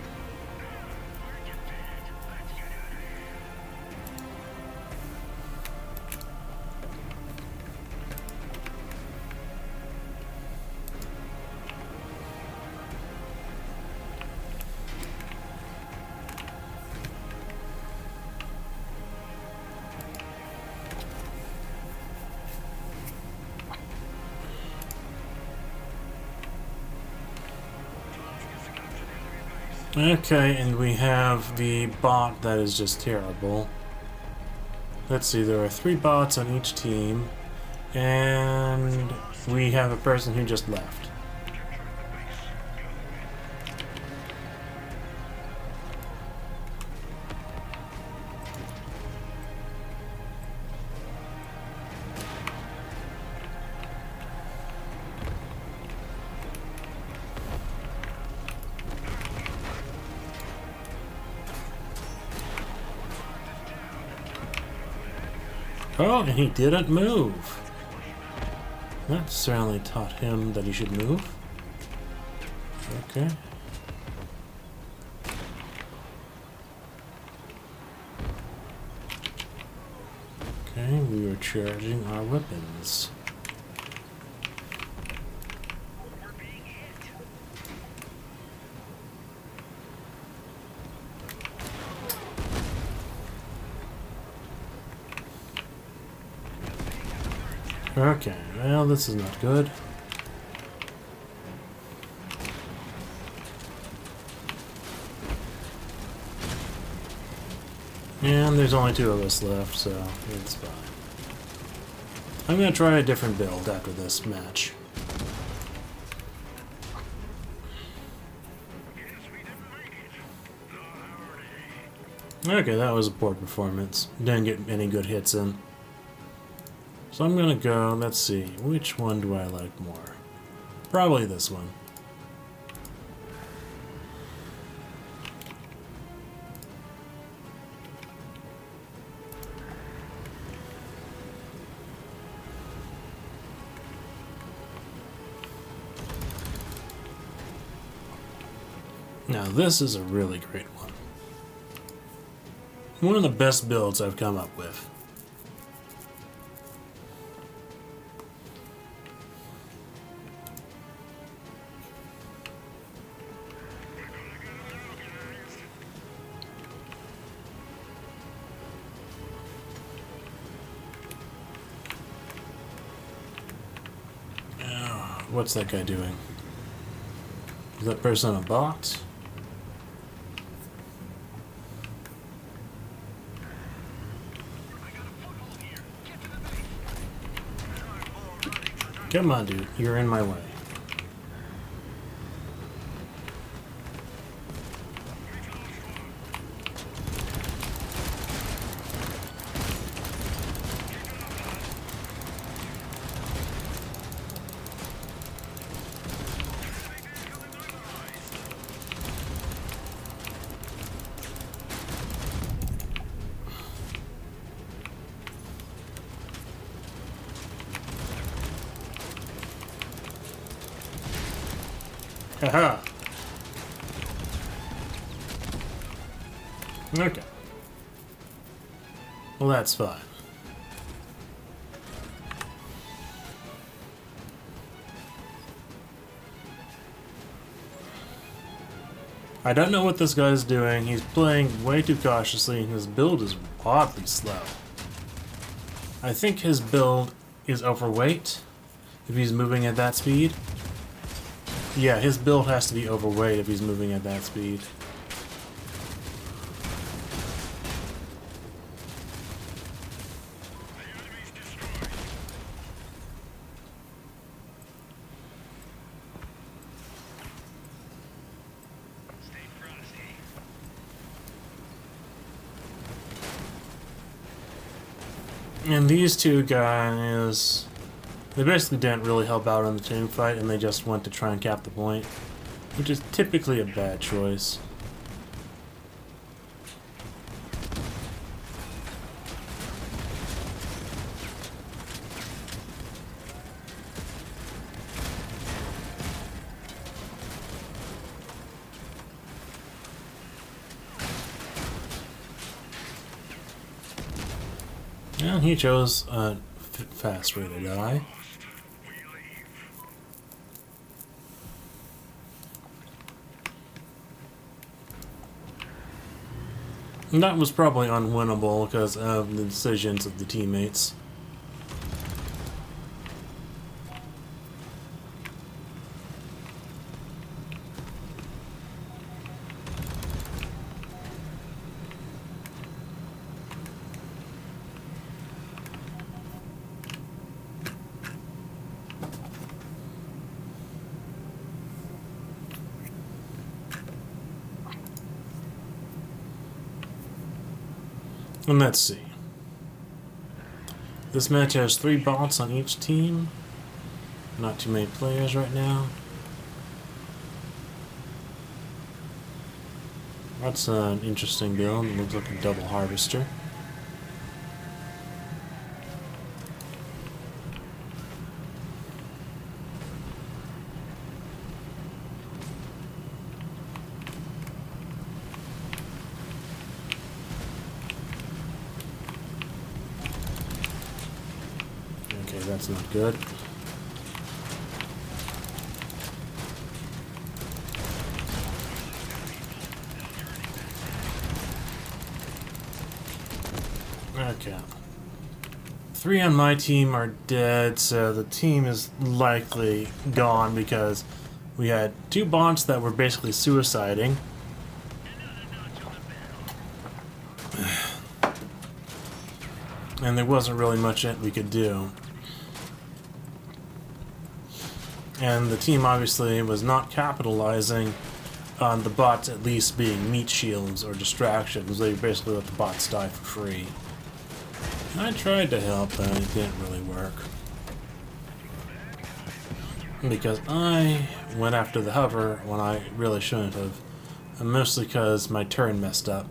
A: Okay, and we have the bot that is just terrible. Let's see, there are 3 bots on each team, and we have a person who just left. Oh, and he didn't move. That certainly taught him that he should move. Okay. Okay, we are charging our weapons.
B: We're being hit.
A: Okay, well, this is not good. And there's only 2 of us left, so it's fine. I'm gonna try a different build after this match. Okay, that was a poor performance. Didn't get any good hits in. So I'm gonna go, let's see, which one do I like more? Probably this one. Now this is a really great one. One of the best builds I've come up with. Oh, what's that guy doing? Is that person a bot? Come on, dude. You're in my way. Haha. Okay. Well, that's fine. I don't know what this guy's doing. He's playing way too cautiously, and his build is oddly slow. I think his build is overweight if he's moving at that speed. Yeah, his build has to be overweight if he's moving at that speed. And these 2 guys, they basically didn't really help out on the team fight, and they just went to try and cap the point, which is typically a bad choice. Well, he chose a fast way to die. And that was probably unwinnable because of the decisions of the teammates. And let's see. This match has 3 bots on each team. Not too many players right now. That's an interesting build. It looks like a double harvester. that's not good. Okay. 3 on my team are dead, so the team is likely gone because we had 2 bots that were basically suiciding. And there wasn't really much that we could do. And the team obviously was not capitalizing on the bots at least being meat shields or distractions. They basically let the bots die for free. I tried to help, but it didn't really work. Because I went after the hover when I really shouldn't have. And mostly because my turn messed up.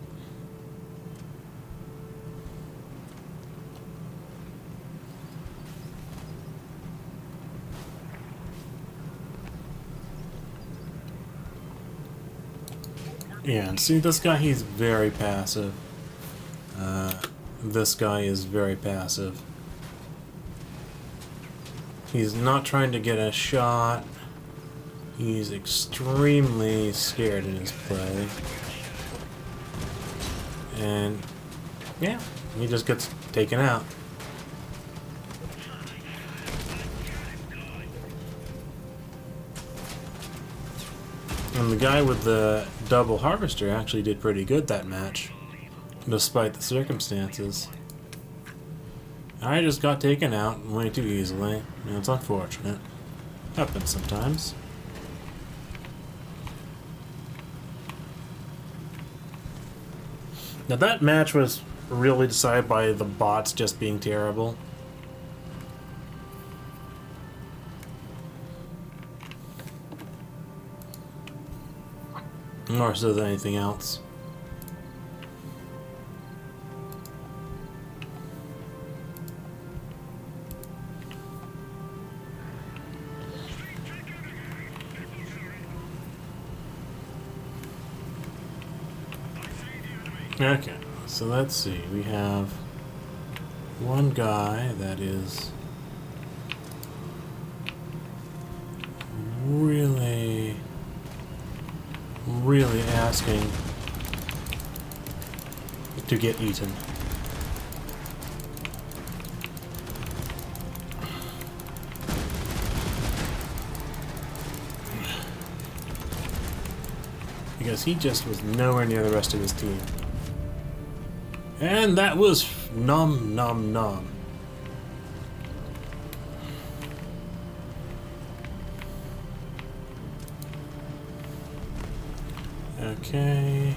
A: Yeah, and see this guy, he's very passive. This guy is very passive. He's not trying to get a shot. He's extremely scared in his play. And, yeah, he just gets taken out. And the guy with the double harvester actually did pretty good that match, despite the circumstances. I just got taken out way too easily, and it's unfortunate. Happens sometimes. Now that match was really decided by the bots just being terrible. More so than anything else. Okay, so let's see. We have one guy that is really asking to get eaten. Because he just was nowhere near the rest of his team. And that was nom nom nom. Okay.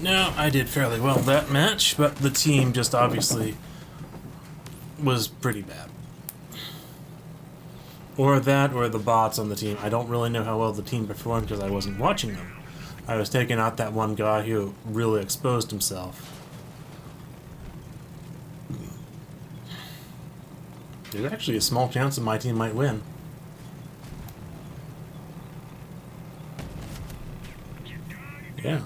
A: Now, I did fairly well that match, but the team just obviously was pretty bad. Or that, or the bots on the team. I don't really know how well the team performed because I wasn't watching them. I was taking out that one guy who really exposed himself. There's actually a small chance that my team might win. Yeah.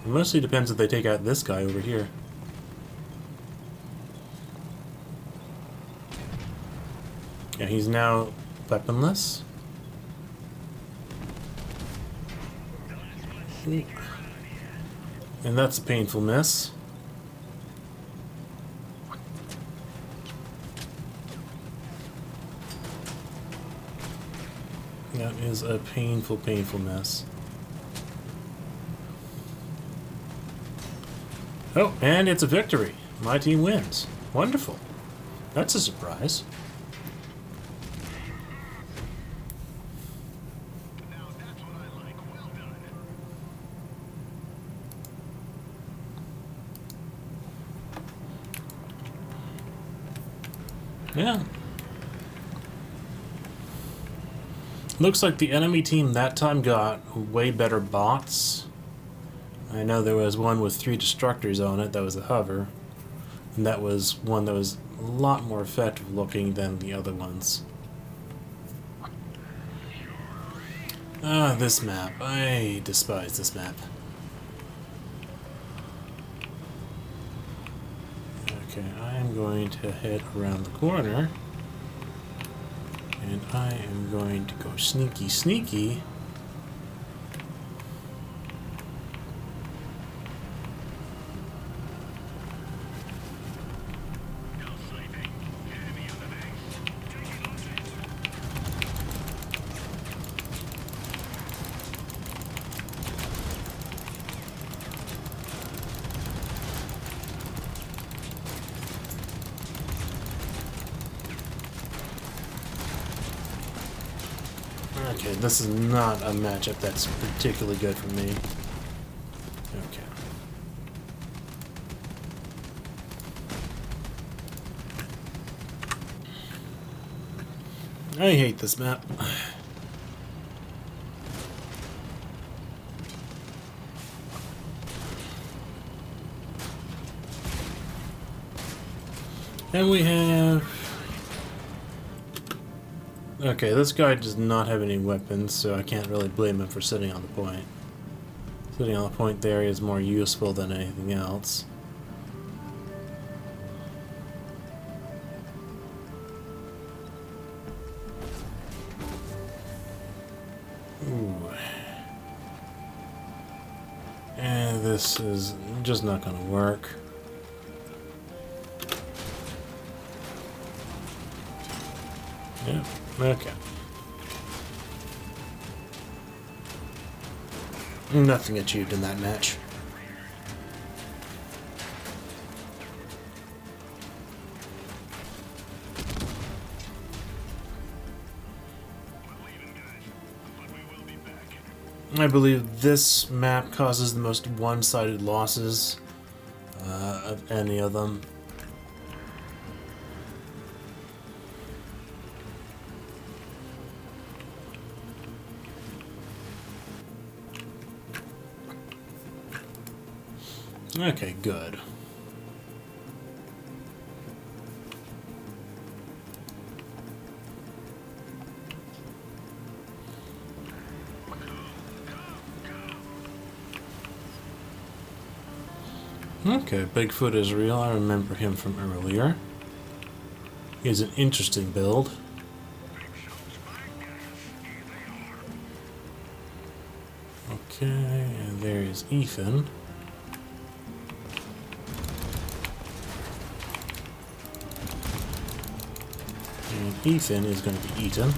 A: It mostly depends if they take out this guy over here. Yeah, he's now weaponless. And that's a painful miss. That is a painful, painful miss. Oh, and it's a victory. My team wins. Wonderful. That's a surprise.
B: Now that's what I like. Well done.
A: Yeah. Looks like the enemy team that time got way better bots. I know there was one with 3 destructors on it that was a hover. And that was one that was a lot more effective looking than the other ones. Ah, this map. I despise this map. Okay, I am going to head around the corner. And I am going to go sneaky sneaky. Okay, this is not a matchup that's particularly good for me. Okay. I hate this map. And we have... Okay, this guy does not have any weapons, so I can't really blame him for sitting on the point. Sitting on the point there is more useful than anything else. Ooh. And this is just not gonna work. Yeah. Okay. Nothing achieved in that match. I believe this map causes the most one-sided losses of any of them. Okay, good. Okay, Bigfoot is real. I remember him from earlier. He has an interesting build. Okay, and there is Ethan. And Ethan is going to be eaten.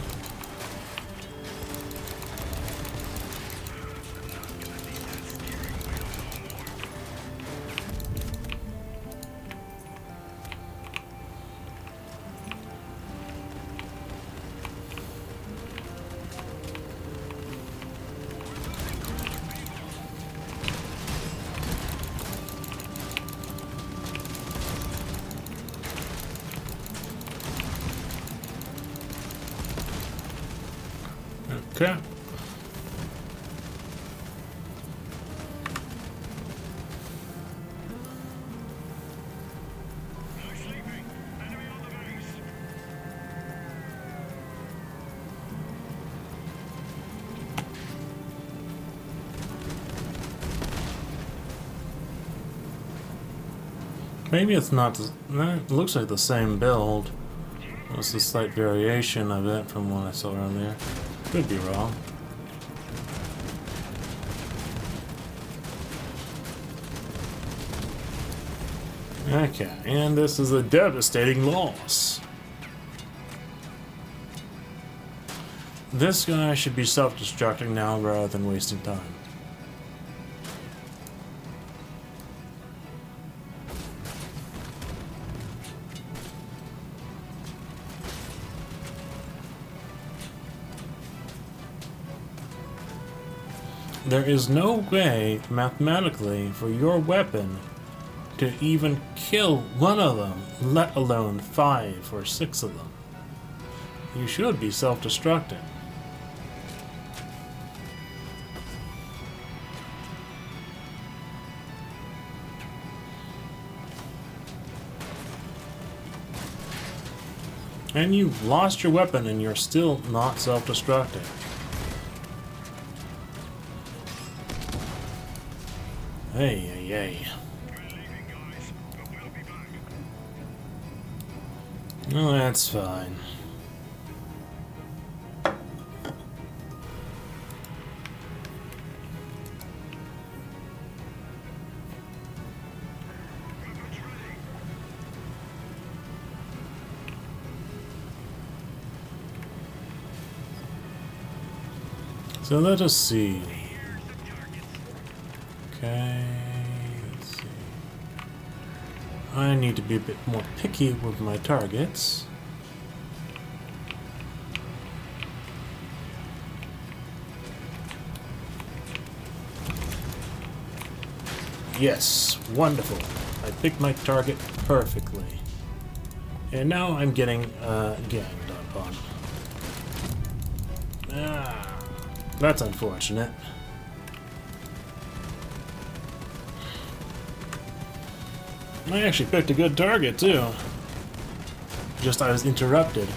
A: Okay. Maybe it's not. It looks like the same build. What's the slight variation of it from what I saw earlier? Could be wrong. Okay, and this is a devastating loss. This guy should be self-destructing now rather than wasting time. There is no way, mathematically, for your weapon to even kill one of them, let alone 5 or 6 of them. You should be self-destructing. And you've lost your weapon and you're still not self-destructing. Hey, hey, hey. No, that's fine. So let us see. Okay, let's see. I need to be a bit more picky with my targets. Yes, wonderful. I picked my target perfectly. And now I'm getting ganged up on. Ah, that's unfortunate. I actually picked a good target too. Just I was interrupted.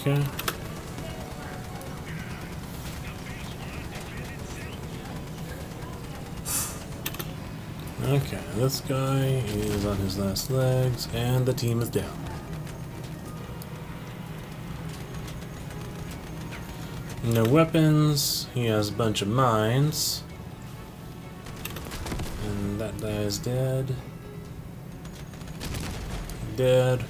A: Okay. Okay, this guy is on his last legs, and the team is down. No weapons, he has a bunch of mines. And that guy is dead. Dead.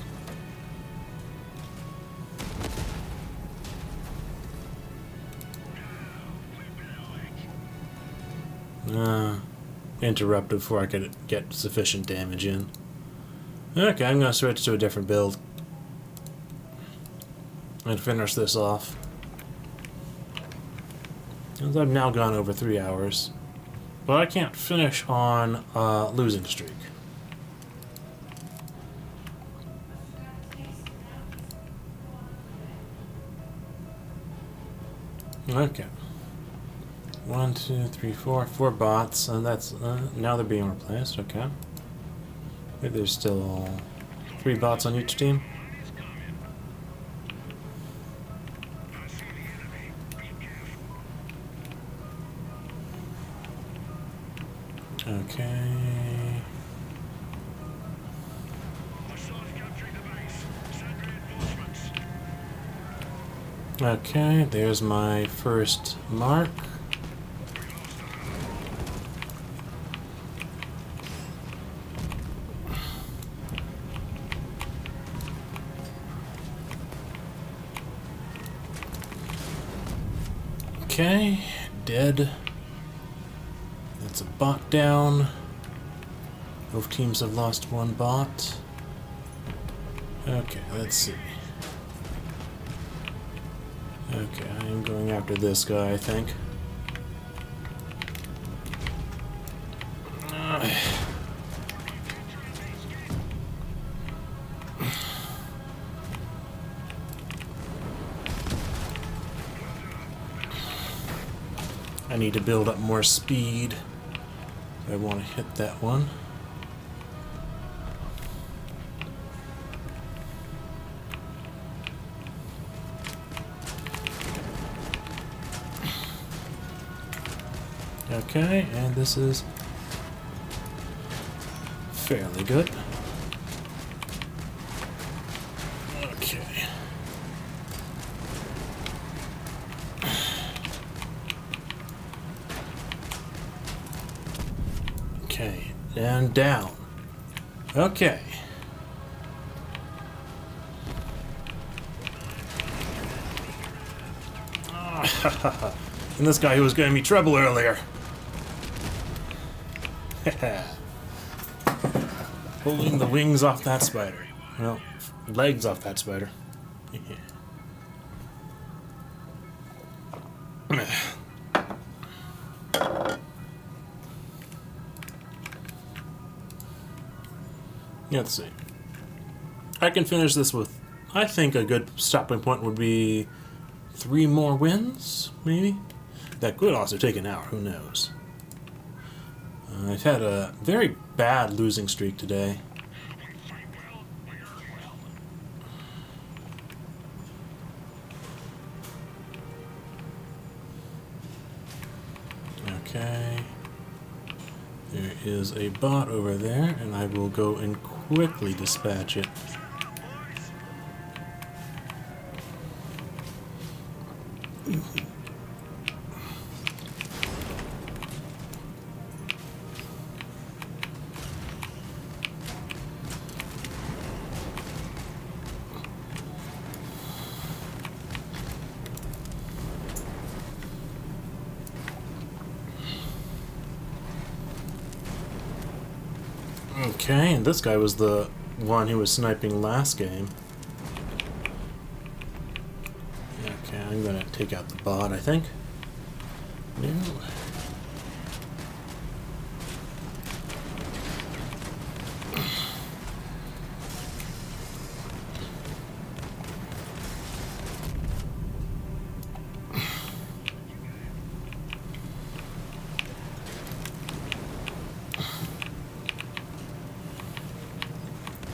A: Interrupted before I could get sufficient damage in. Okay, I'm gonna switch to a different build and finish this off. As I've now gone over 3 hours, but I can't finish on a losing streak. Okay. 1, 2, 3, 4. 4 bots, and that's now they're being replaced. Okay. Maybe there's still 3 bots on each team. Okay. Okay, there's my first mark. Okay, dead. That's a bot down. Both teams have lost 1 bot. Okay, let's see. Okay, I am going after this guy, I think. I need to build up more speed. I want to hit that one. Okay, and this is fairly good. Okay. Okay, and down. Okay. And this guy who was giving me trouble earlier. Pulling the wings off that spider. Well, legs off that spider. Let's see. I can finish this with, I think a good stopping point would be 3 more wins, maybe? That could also take an hour, who knows. I've had a very bad losing streak today. Okay. There is a bot over there, and I will go and quickly dispatch it. Okay, and this guy was the one who was sniping last game. Okay, I'm gonna take out the bot, I think. No.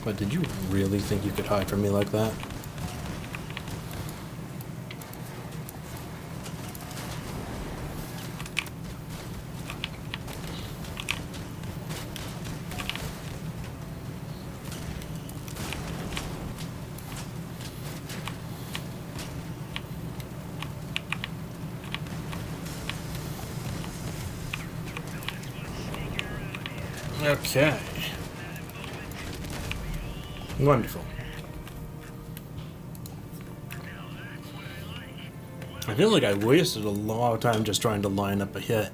A: But did you really think you could hide from me like that? Okay. Wonderful. I feel like I wasted a lot of time just trying to line up a hit.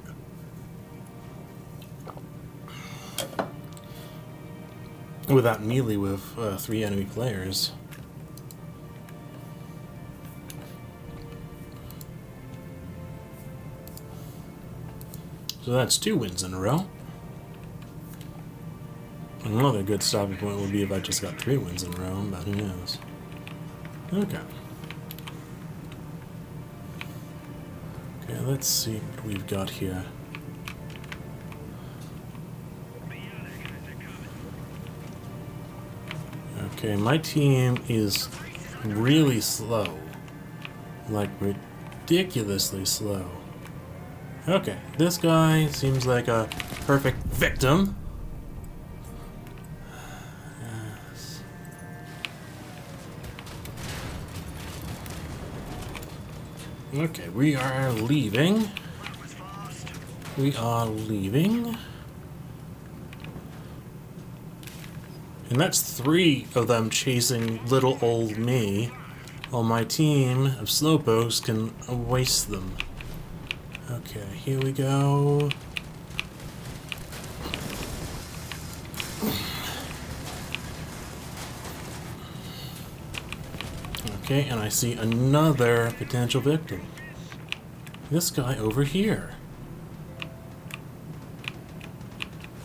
A: Without melee with 3 enemy players. So that's 2 wins in a row. Another good stopping point would be if I just got 3 wins in a row, but who knows. Okay. Okay, let's see what we've got here. Okay, my team is really slow. Like, ridiculously slow. Okay, this guy seems like a perfect victim. Okay, we are leaving. We are leaving. And that's 3 of them chasing little old me, while my team of slowpokes can waste them. Okay, here we go. Okay, and I see another potential victim. This guy over here.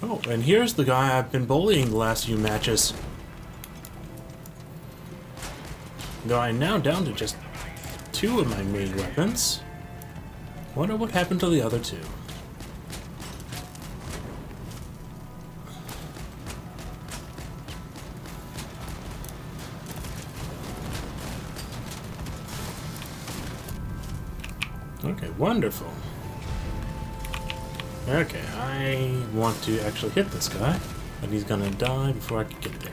A: Oh, and here's the guy I've been bullying the last few matches. Though I'm now down to just 2 of my main weapons. Wonder what happened to the other 2. Okay, wonderful. Okay, I want to actually hit this guy, but he's gonna die before I can get there.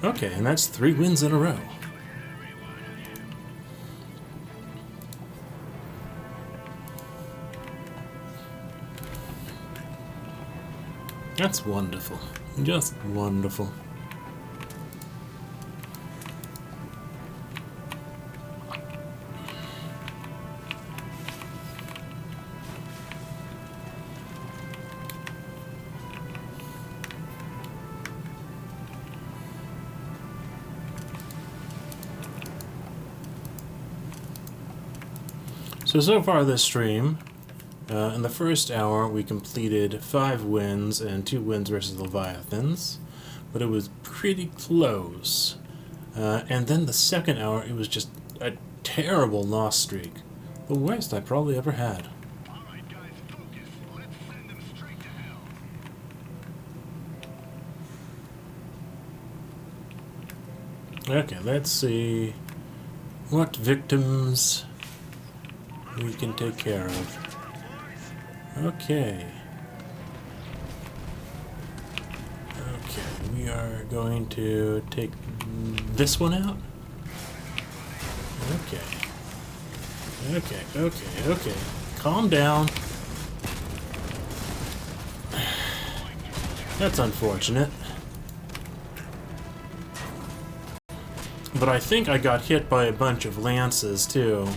A: Okay, and that's 3 wins in a row. That's wonderful. Just wonderful. So far this stream, in the first hour we completed 5 wins and 2 wins versus Leviathans, but it was pretty close. And then the second hour, it was just a terrible loss streak. The worst I probably ever had.
B: Alright guys, focus. Let's send them straight to hell.
A: Okay, let's see what victims we can take care of. Okay. Okay, we are going to take this one out. Okay. Calm down. That's unfortunate. But I think I got hit by a bunch of lances, too.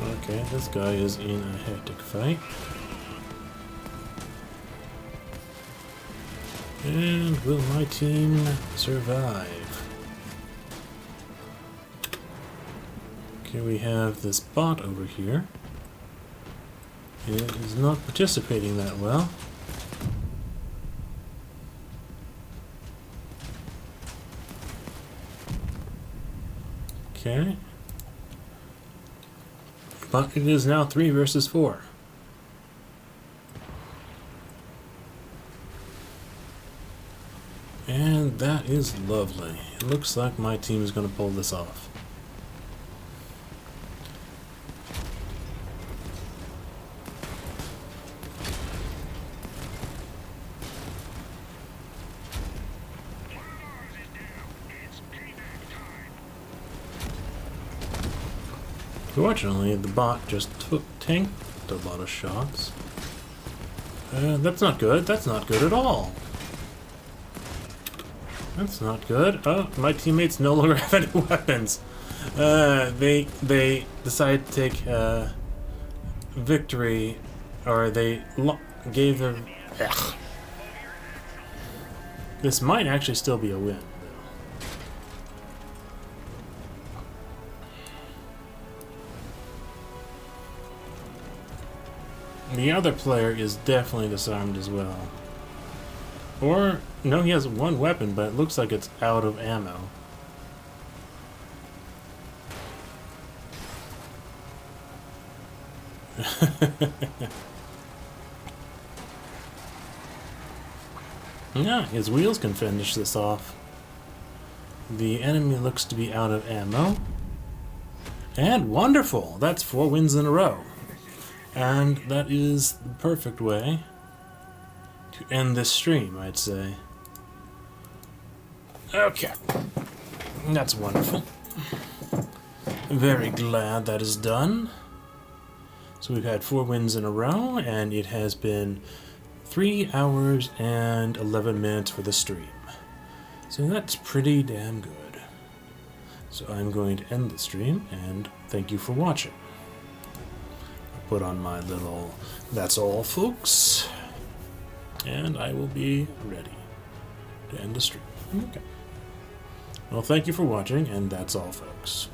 A: Okay, this guy is in a hectic fight. And will my team survive? Okay, we have this bot over here. It is not participating that well. Okay. But it is now 3 versus 4. And that is lovely. It looks like my team is going to pull this off. Fortunately, the bot just tanked a lot of shots. That's not good. That's not good at all. That's not good. Oh, my teammates no longer have any weapons. They decided to take victory, or they gave them. Ugh. This might actually still be a win. The other player is definitely disarmed as well. Or, no, he has one weapon, but it looks like it's out of ammo. Yeah, his wheels can finish this off. The enemy looks to be out of ammo. And wonderful! That's 4 wins in a row. And that is the perfect way to end this stream, I'd say. Okay. That's wonderful. Very glad that is done. So we've had 4 wins in a row, and it has been 3 hours and 11 minutes for the stream. So that's pretty damn good. So I'm going to end the stream, and thank you for watching. Put on my little "that's all folks," and I will be ready to end the stream. Okay. Well, thank you for watching, and that's all folks.